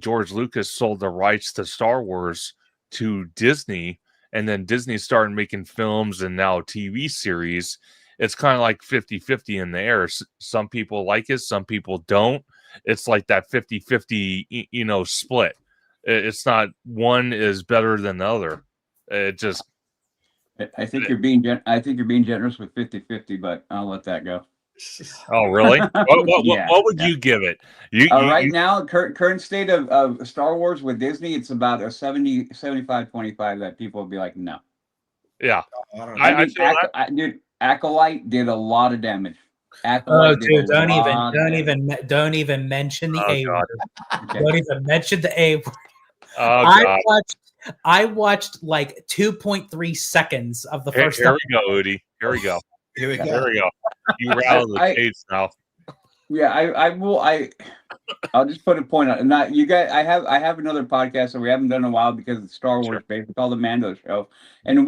George Lucas sold the rights to Star Wars to Disney, and then Disney started making films and now TV series, it's kind of like 50-50 in the air. Some people like it, some people don't. It's like that 50-50, split. It's not one is better than the other. It just... I think you're being generous with 50-50, but I'll let that go. Oh, really? What would you give it? Right now, current state of Star Wars with Disney, it's about a 75-25 that people will be like, no. Yeah. Dude, Acolyte did a lot of damage. Don't even mention the A word. Okay. Don't even mention the A word. Oh, God. I watched like 2.3 seconds of the first. Here we go, Udi. Here we go. Here we go. There we go. You rattle the cage now. Yeah, I'll just put a point on it. Not you guys. I have another podcast that we haven't done in a while because it's Star Wars based. It's called the Mando Show, and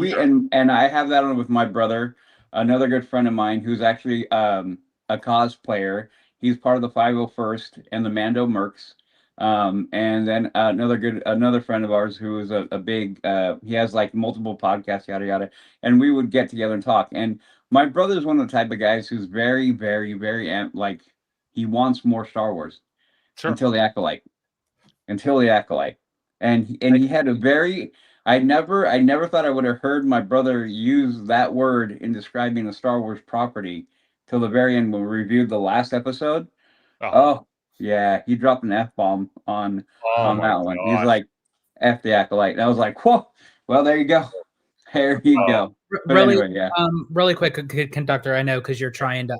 and I have that on with my brother, another good friend of mine who's actually a cosplayer. He's part of the 501st and the Mando Mercs. And then another friend of ours who is a big he has like multiple podcasts, yada yada, and we would get together and talk. And my brother is one of the type of guys who's very, very, very like he wants more Star Wars until the Acolyte, and he had a very I never thought I would have heard my brother use that word in describing a Star Wars property till the very end when we reviewed the last episode. Oh. Yeah, he dropped an F-bomb on that one. He's like, F the Acolyte. And I was like, whoa, well, there you go. There you go. But really, anyway, yeah. Really quick, Conductor, I know because you're trying to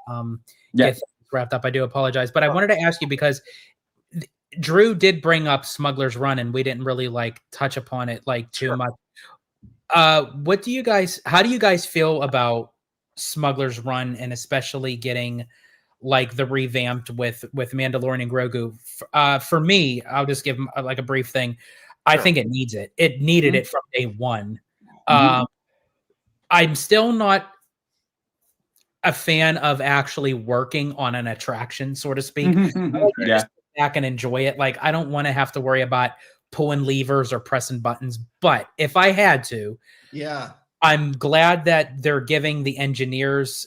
get wrapped up. I do apologize. But I wanted to ask you because Drew did bring up Smuggler's Run and we didn't really like touch upon it like too much. How do you guys feel about Smuggler's Run and especially getting like the revamped with Mandalorian and Grogu? For me, I'll just give like a brief thing. I think it needs it. It needed it from day one. I'm still not a fan of actually working on an attraction, so to speak. Just sit back and enjoy it. Like I don't want to have to worry about pulling levers or pressing buttons. But if I had to, I'm glad that they're giving the engineers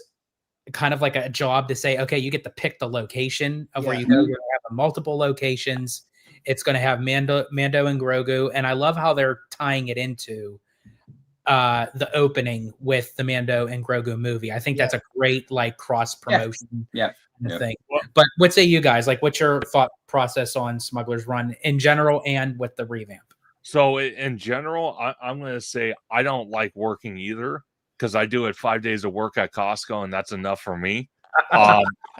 kind of like a job to say, okay, you get to pick the location of where you go. You're going to have multiple locations. It's going to have Mando and Grogu. And I love how they're tying it into the opening with the Mando and Grogu movie. I think that's a great like cross promotion thing. But what say you guys? Like, what's your thought process on Smuggler's Run in general and with the revamp? So in general, I'm going to say I don't like working either. because I do it 5 days of work at Costco, and that's enough for me.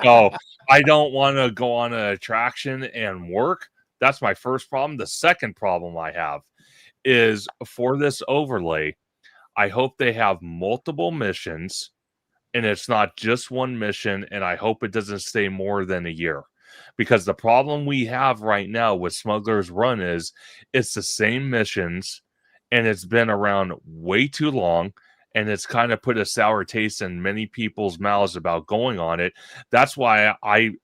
So I don't want to go on an attraction and work. That's my first problem. The second problem I have is for this overlay, I hope they have multiple missions and it's not just one mission, and I hope it doesn't stay more than a year. Because the problem we have right now with Smuggler's Run is it's the same missions and it's been around way too long, and it's kind of put a sour taste in many people's mouths about going on it. That's why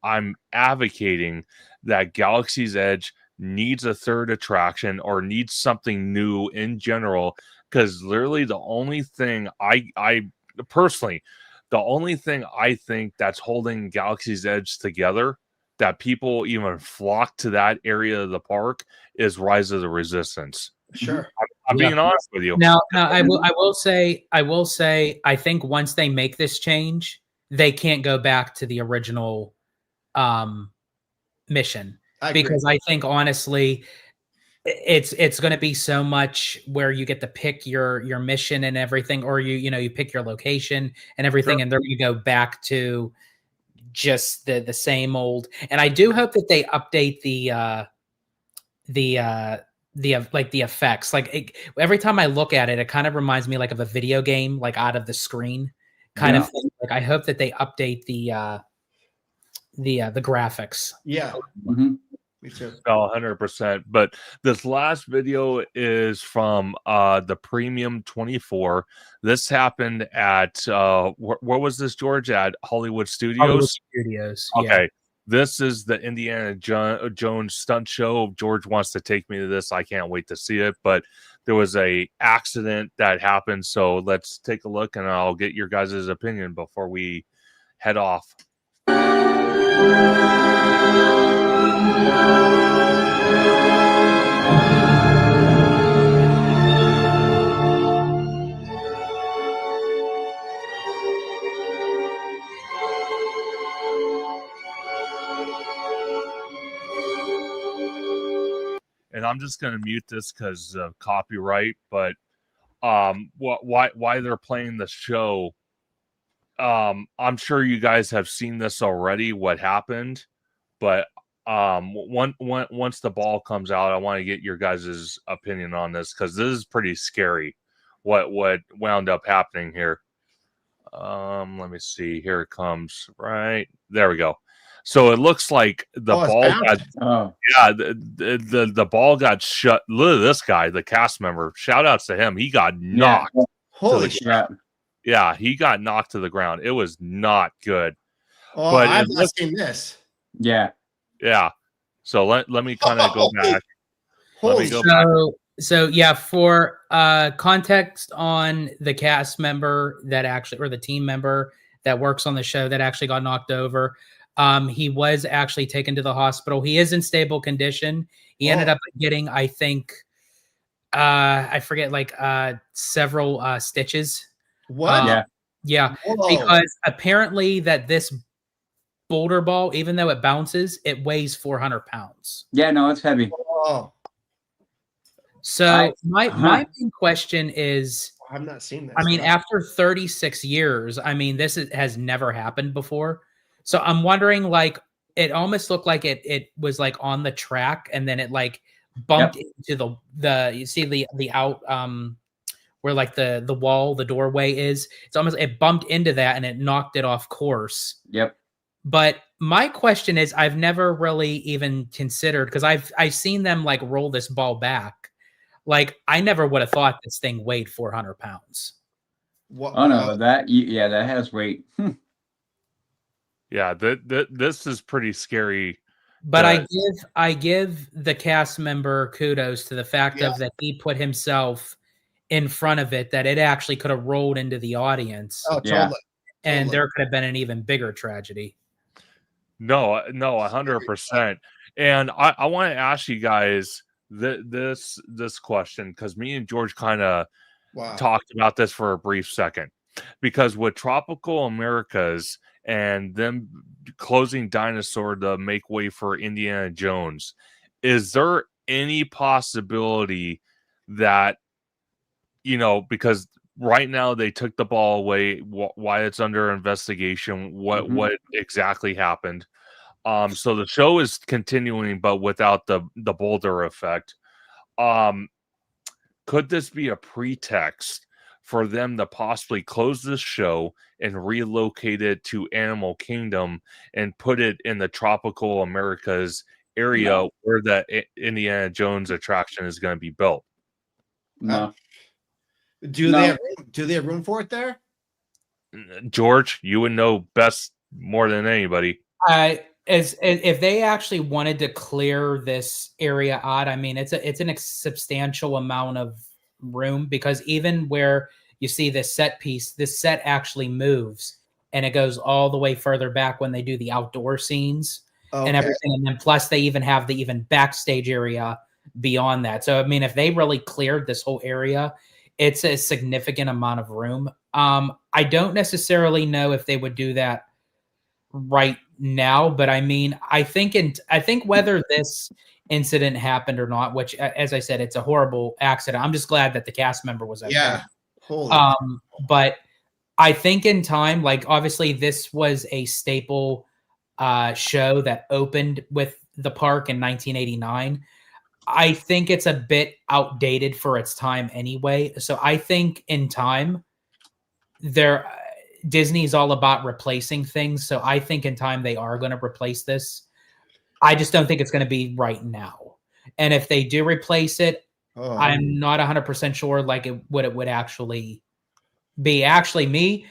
I'm advocating that Galaxy's Edge needs a third attraction or needs something new in general, because literally the only thing I personally, the only thing I think that's holding Galaxy's Edge together, that people even flock to that area of the park, is Rise of the Resistance. Sure. I'm being honest with you. Now I will say, I think once they make this change, they can't go back to the original mission. Because I think honestly, it's going to be so much where you get to pick your mission and everything, or you pick your location and everything, and then you go back to just the same old. And I do hope that they update the effects. Like every time I look at it, it kind of reminds me like of a video game, like out of the screen kind of thing. Like I hope that they update the graphics. Yeah. Me too. 100%. But this last video is from the Premium 24. This happened at where was this, George? At Hollywood Studios. Hollywood Studios. Okay. Yeah. This is the Indiana Jones stunt show. George wants to take me to this. I can't wait to see it. But there was a accident that happened. So let's take a look, and I'll get your guys' opinion before we head off. And I'm just going to mute this because of copyright, but why they're playing the show, I'm sure you guys have seen this already, what happened, but once the ball comes out, I want to get your guys' opinion on this, because this is pretty scary what wound up happening here. Let me see. Here it comes. Right there we go. So it looks like the ball the ball got shut. Look at this guy, the cast member. Shout outs to him. He got knocked. Holy shit. Yeah, he got knocked to the ground. It was not good. Oh, but I've not seen this. Yeah. Yeah. So let me kind of go back. Holy go back. So yeah, for context on the cast member that actually, or the team member that works on the show that actually got knocked over, he was actually taken to the hospital. He is in stable condition. He ended up getting, I think, I forget, like several stitches. What? Yeah. Because apparently that this boulder ball, even though it bounces, it weighs 400 pounds. Yeah, no, it's heavy. Oh. So my main question is, I've not seen this. I mean, after 36 years, I mean, this has never happened before. So I'm wondering, like, it almost looked like it was like on the track, and then it like bumped into the you see the out where like the wall, the doorway is. It's almost, it bumped into that and it knocked it off course. Yep. But my question is, I've never really even considered, because I've seen them like roll this ball back. Like, I never would have thought this thing weighed 400 pounds. What? Oh no, that has weight. Yeah, this is pretty scary. But I give the cast member kudos to the fact of that he put himself in front of it, that it actually could have rolled into the audience. Oh, totally. And there could have been an even bigger tragedy. No, 100%. And I want to ask you guys this question, because me and George kind of talked about this for a brief second. Because with Tropical Americas and them closing Dinosaur to make way for Indiana Jones, is there any possibility that, because right now they took the ball away. Why it's under investigation? What exactly happened? So the show is continuing, but without the Boulder effect. Could this be a pretext for them to possibly close this show and relocate it to Animal Kingdom and put it in the tropical Americas area where the Indiana Jones attraction is going to be built? No. Do they have room for it there? George, you would know best more than anybody. If they actually wanted to clear this area out, I mean, it's a substantial amount of room, because even where you see this set piece, this set actually moves and it goes all the way further back when they do the outdoor scenes and everything. And then plus they even have the backstage area beyond that. So, I mean, if they really cleared this whole area, it's a significant amount of room. I don't necessarily know if they would do that right now, but I mean, I think whether this incident happened or not, which, as I said, it's a horrible accident. I'm just glad that the cast member was okay. Yeah. Holy. But I think in time, like, obviously this was a staple show that opened with the park in 1989. I think it's a bit outdated for its time anyway. So I think in time, Disney's all about replacing things. So I think in time they are going to replace this. I just don't think it's going to be right now. And if they do replace it, I'm not 100% sure what it would actually be. Actually,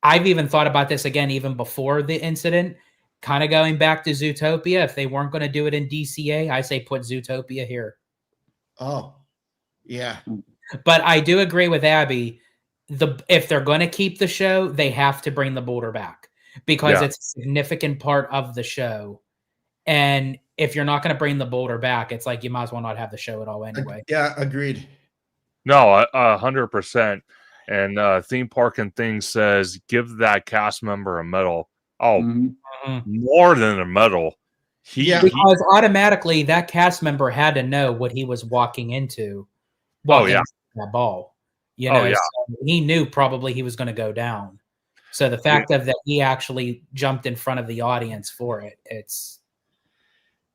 I've even thought about this again, even before the incident, kind of going back to Zootopia. If they weren't going to do it in DCA, I say put Zootopia here. Oh, yeah. But I do agree with Abby. If they're going to keep the show, they have to bring the Boulder back, because it's a significant part of the show. And if you're not going to bring the Boulder back, it's like you might as well not have the show at all anyway. Yeah, agreed. No, 100%. And Theme Park and Things says, give that cast member a medal. Oh, more than a medal. Because automatically that cast member had to know what he was walking into. That ball. So he knew probably he was going to go down. So the fact that he actually jumped in front of the audience for it, it's...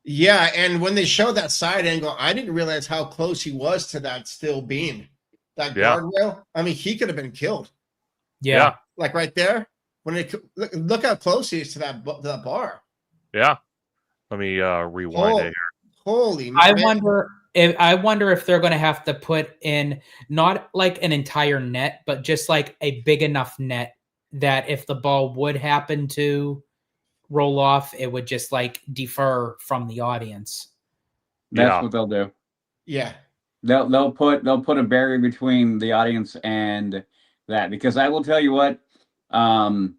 Yeah, and when they showed that side angle, I didn't realize how close he was to that steel beam, that guardrail. I mean, he could have been killed. Yeah. Like right there. Look how close he is to that bar. Yeah. Let me rewind it here. Holy man. I wonder if they're going to have to put in not like an entire net, but just like a big enough net that if the ball would happen to roll off, it would just like defer from the audience. That's what they'll do. Yeah. They'll put a barrier between the audience and that, because I will tell you what, have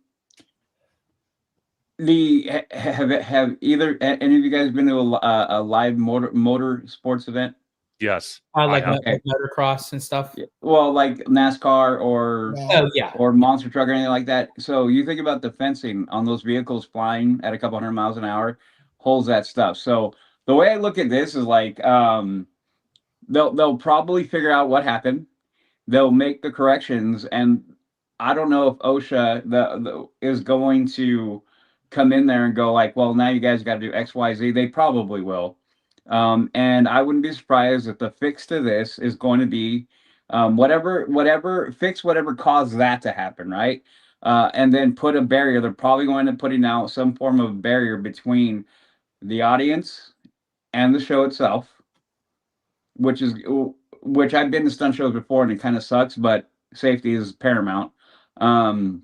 either any of you guys been to a live motor sports event? Yes. Like motocross and stuff. Well, like NASCAR or monster truck or anything like that. So you think about the fencing on those vehicles flying at a couple 100 miles an hour, holds that stuff. So the way I look at this is like, they'll probably figure out what happened. They'll make the corrections, and I don't know if OSHA is going to come in there and go like, well, now you guys got to do X, Y, Z. They probably will. And I wouldn't be surprised if the fix to this is going to be whatever caused that to happen, right? And then put a barrier. They're probably going to putting out some form of barrier between the audience and the show itself, which I've been to stunt shows before and it kind of sucks, but safety is paramount. And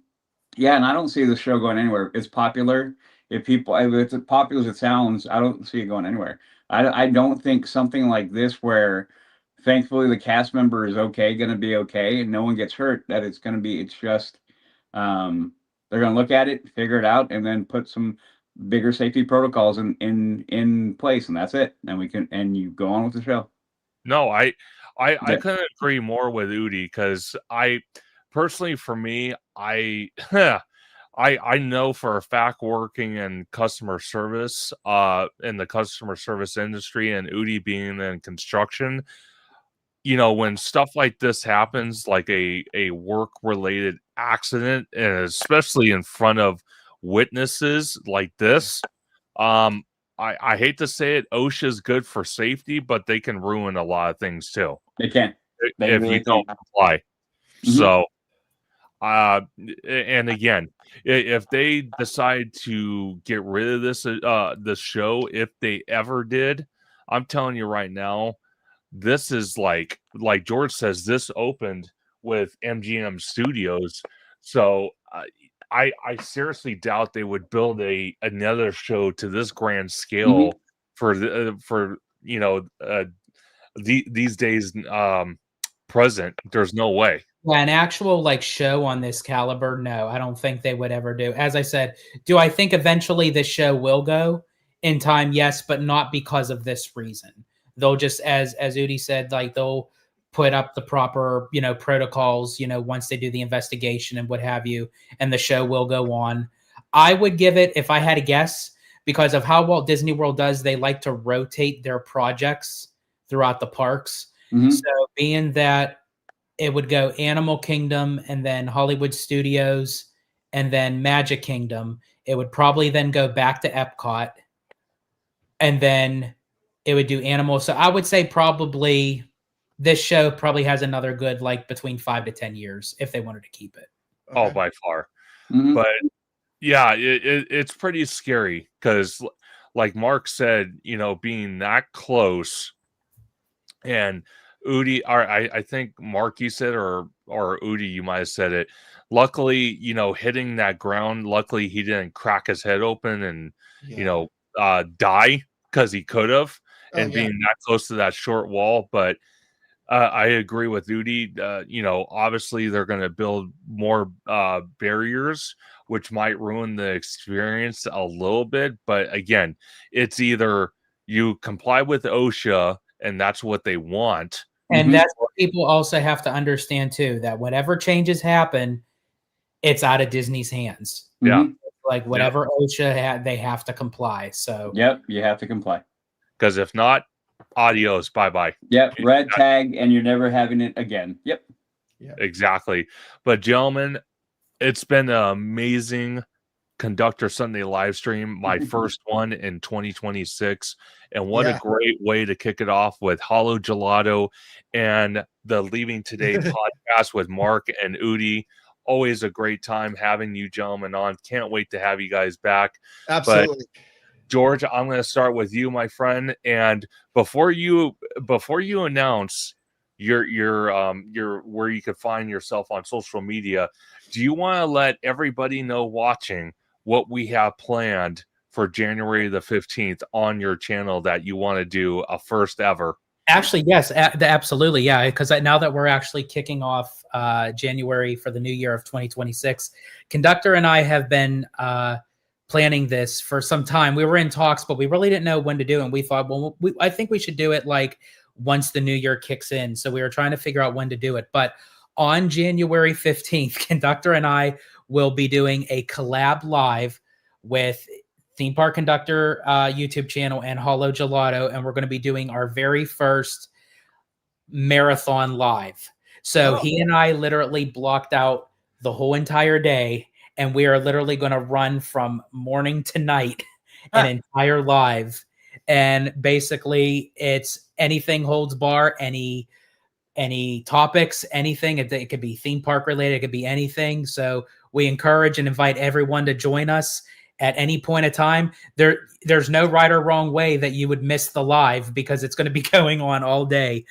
I don't see the show going anywhere. It's popular. If it's as popular as it sounds, I don't see it going anywhere. I don't think something like this, where thankfully the cast member is going to be okay and no one gets hurt, that it's just they're going to look at it, figure it out, and then put some bigger safety protocols in place, and that's it. And you go on with the show. No, I couldn't agree more with Udi, because I personally, for me, I know for a fact, working in customer service, in the customer service industry, and Udi being in construction, you know, when stuff like this happens, like a work related accident, and especially in front of witnesses like this, I hate to say it, OSHA is good for safety, but they can ruin a lot of things too They can. They if really you don't can. comply. Mhm. So, and again, if they decide to get rid of this show, if they ever did, I'm telling you right now, this is like George says, this opened with MGM Studios. So I seriously doubt they would build another show to this grand scale for you know these days present. There's no way. Yeah, an actual like show on this caliber, no, I don't think they would ever do. As I said, do I think eventually this show will go in time? Yes, but not because of this reason. They'll just, as Udi said, like they'll put up the proper, protocols, once they do the investigation and what have you, and the show will go on. I would give it, if I had to guess, because of how Walt Disney World does, they like to rotate their projects throughout the parks. So being that it would go Animal Kingdom and then Hollywood Studios and then Magic Kingdom. It would probably then go back to Epcot and then it would do Animal. So I would say probably this show probably has another good, like between 5 to 10 years if they wanted to keep it. Oh, by far. But yeah, it's pretty scary because like Mark said, being that close, and Udi, or I think Mark, you said, or Udi, you might have said it. Luckily, hitting that ground. Luckily, he didn't crack his head open and die, because he could have, being that close to that short wall. But I agree with Udi. Obviously, they're going to build more barriers, which might ruin the experience a little bit. But again, it's either you comply with OSHA, and that's what they want. And that's what people also have to understand too, that whatever changes happen, it's out of Disney's hands. Yeah. Like whatever OSHA had, they have to comply. So yep, you have to comply. Because if not, adios, bye-bye. Yep, red tag, and you're never having it again. Yep. Exactly. But gentlemen, it's been an amazing Conductor Sunday live stream, my first one in 2026, and what a great way to kick it off with Hollow Gelato and the Leaving Today podcast with Mark and Udi. Always a great time having you gentlemen on. Can't wait to have you guys back. Absolutely. But George, I'm going to start with you, my friend, and before you announce your where you can find yourself on social media, do you want to let everybody know watching what we have planned for January the 15th on your channel that you want to do a first ever? Actually, yes, absolutely. Yeah, because now that we're actually kicking off January for the new year of 2026, Conductor and I have been planning this for some time. We were in talks, but we really didn't know when to do it. And we thought, well, I think we should do it like once the new year kicks in. So we were trying to figure out when to do it. But on January 15th, Conductor and I will be doing a collab live with Theme Park Conductor YouTube channel and Hollow Gelato, and we're going to be doing our very first marathon live. So he and I literally blocked out the whole entire day, and we are literally going to run from morning to night an entire live. And basically, it's anything holds bar, any topics, anything. It could be theme park related, it could be anything. So we encourage and invite everyone to join us at any point of time. There's no right or wrong way that you would miss the live, because it's going to be going on all day.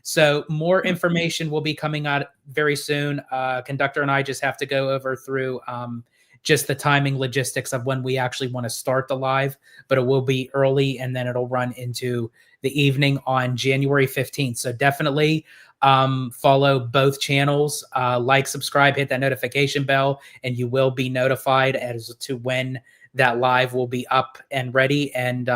So more information will be coming out very soon. Conductor and I just have to go over through just the timing logistics of when we actually want to start the live, but it will be early, and then it'll run into the evening on January 15th. So definitely follow both channels, like, subscribe, hit that notification bell, and you will be notified as to when that live will be up and ready. And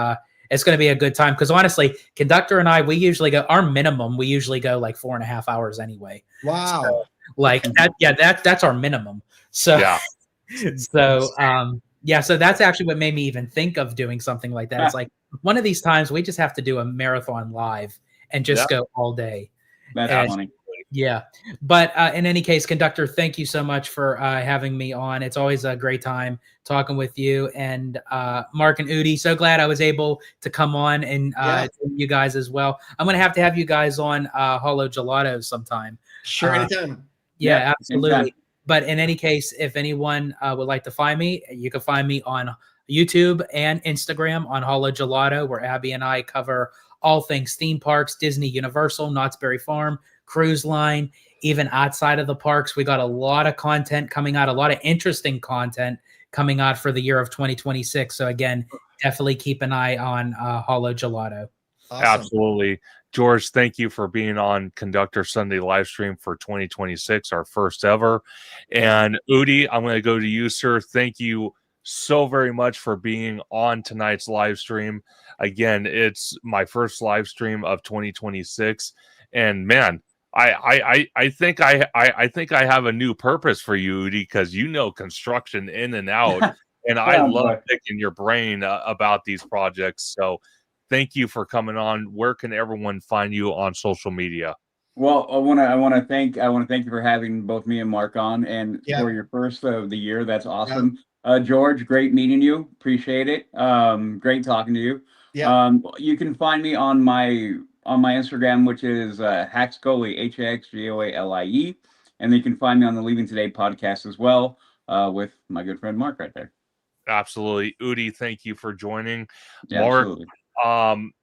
it's going to be a good time, because honestly, Conductor and I, we usually go like 4.5 hours anyway. Wow. So, like that, that's our minimum. So Yeah. So that's actually what made me even think of doing something like that. It's like one of these times we just have to do a marathon live and just go all day. That's And- funny. Yeah. But in any case, Conductor, thank you so much for having me on. It's always a great time talking with you. And Mark and Udi, so glad I was able to come on and you guys as well. I'm going to have you guys on Hollow Gelato sometime. Sure, anytime. Yeah, absolutely. Anytime. But in any case, if anyone would like to find me, you can find me on YouTube and Instagram on Hollow Gelato, where Abby and I cover all things theme parks, Disney, Universal, Knott's Berry Farm, cruise line, even outside of the parks. We got a lot of content coming out, a lot of interesting content coming out for the year of 2026. So again, definitely keep an eye on Hollow Gelato. Awesome. Absolutely. George, thank you for being on Conductor Sunday live stream for 2026, our first ever. And Udi, I'm going to go to you, sir. Thank you so very much for being on tonight's live stream. Again, it's my first live stream of 2026. And man, I think I have a new purpose for you, Udi, because you know construction in and out, and I love picking your brain about these projects. So, thank you for coming on. Where can everyone find you on social media? Well, I want to thank you for having both me and Mark on, and for your first of the year. That's awesome. George, great meeting you. Appreciate it. Great talking to you. You can find me on my Instagram, which is Haxgolie, HAXGOALIE, and you can find me on the Leaving Today podcast as well, with my good friend Mark right there. Absolutely. Udi, thank you for joining. Yeah, Mark, absolutely.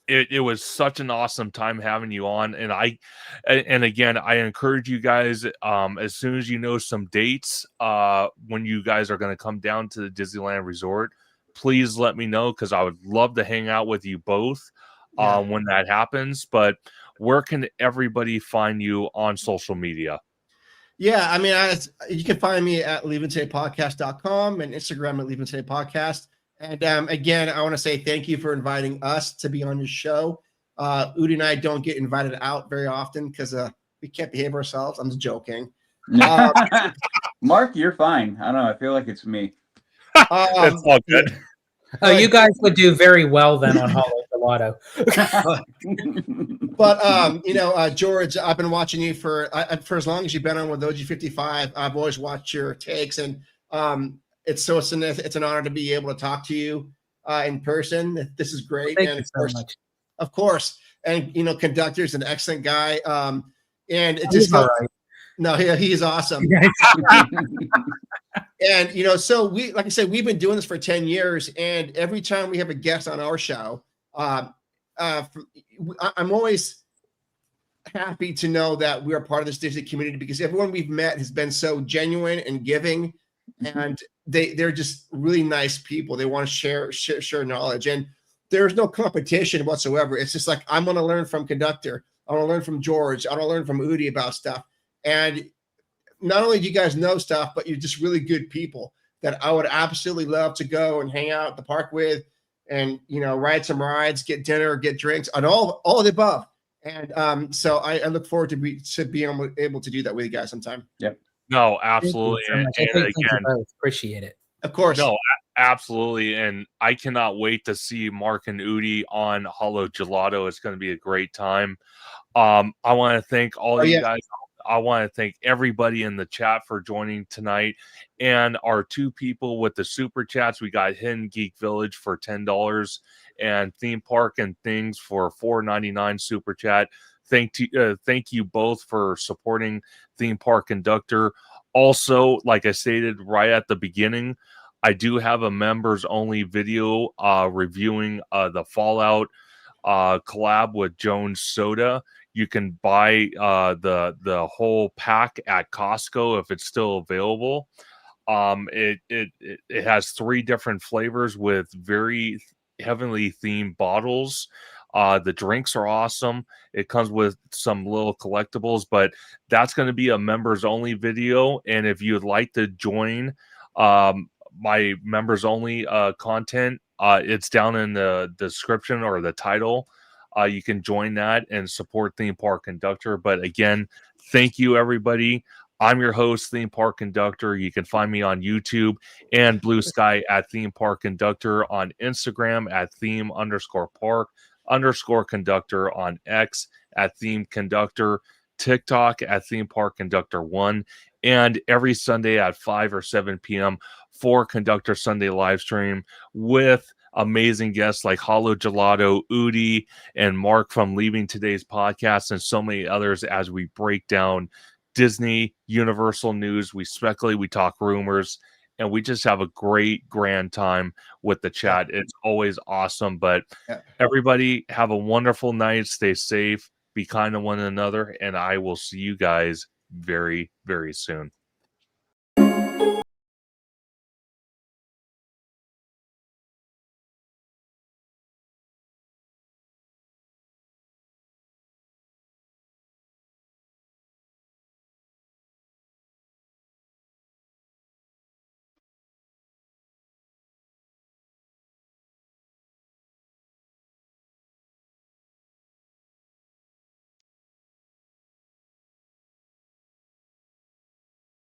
It was such an awesome time having you on, and again, I encourage you guys, as soon as you know some dates, when you guys are going to come down to the Disneyland Resort, please let me know, because I would love to hang out with you both when that happens. But where can everybody find you on social media? Yeah, I mean, you can find me at leavingtodaypodcast.com and Instagram at Leaving Today Podcast. And again, I want to say thank you for inviting us to be on your show. Udi and I don't get invited out very often because we can't behave ourselves. I'm just joking. Mark, you're fine. I don't know. I feel like it's me. It's all good. Oh, you guys would do very well then on Hollow Gelato. But George, I've been watching you for as long as you've been on with OG55. I've always watched your takes, and it's an honor to be able to talk to you in person. This is great. Thank and you so much. Of course, and Conductor's an excellent guy. And it He's just all right. No, he's awesome. And so like I said, we've been doing this for 10 years, and every time we have a guest on our show, I'm always happy to know that we are part of this Disney community, because everyone we've met has been so genuine and giving, and they're just really nice people. They want to share knowledge, and there's no competition whatsoever. It's just like, I'm going to learn from Conductor. I want to learn from George. I want to learn from Udi about stuff. And not only do you guys know stuff, but you're just really good people that I would absolutely love to go and hang out at the park with, and ride some rides, get dinner, get drinks, and all of the above. And so I look forward to being able to do that with you guys sometime. Yep. No, absolutely. Thank you so much. Thank you both. Appreciate it. Of course. No, absolutely. And I cannot wait to see Mark and Udi on Hollow Gelato. It's going to be a great time. I want to thank all you guys. I want to thank everybody in the chat for joining tonight, and our two people with the super chats. We got Hidden Geek Village for $10 and Theme Park and Things for $4.99 super chat. Thank you both for supporting Theme Park Conductor. Also, like I stated right at the beginning, I do have a members only video reviewing the Fallout collab with Jones Soda. You can buy the whole pack at Costco if it's still available. It has 3 different flavors with very heavily themed bottles. The drinks are awesome. It comes with some little collectibles, but that's going to be a members only video. And if you'd like to join my members only content, it's down in the description or the title. You can join that and support Theme Park Conductor. But again, thank you, everybody. I'm your host, Theme Park Conductor. You can find me on YouTube and Blue Sky at Theme Park Conductor, on Instagram at theme_park. _conductor on X at Theme Conductor, TikTok at Theme Park Conductor 1, and every Sunday at 5 or 7 p.m. for Conductor Sunday live stream with amazing guests like Hollow Gelato, Udi, and Mark from Leaving Today's Podcast, and so many others as we break down Disney, Universal news. We speculate, we talk rumors, and we just have a great grand time with the chat. It's always awesome. But everybody have a wonderful night. Stay safe. Be kind to one another. And I will see you guys very, very soon.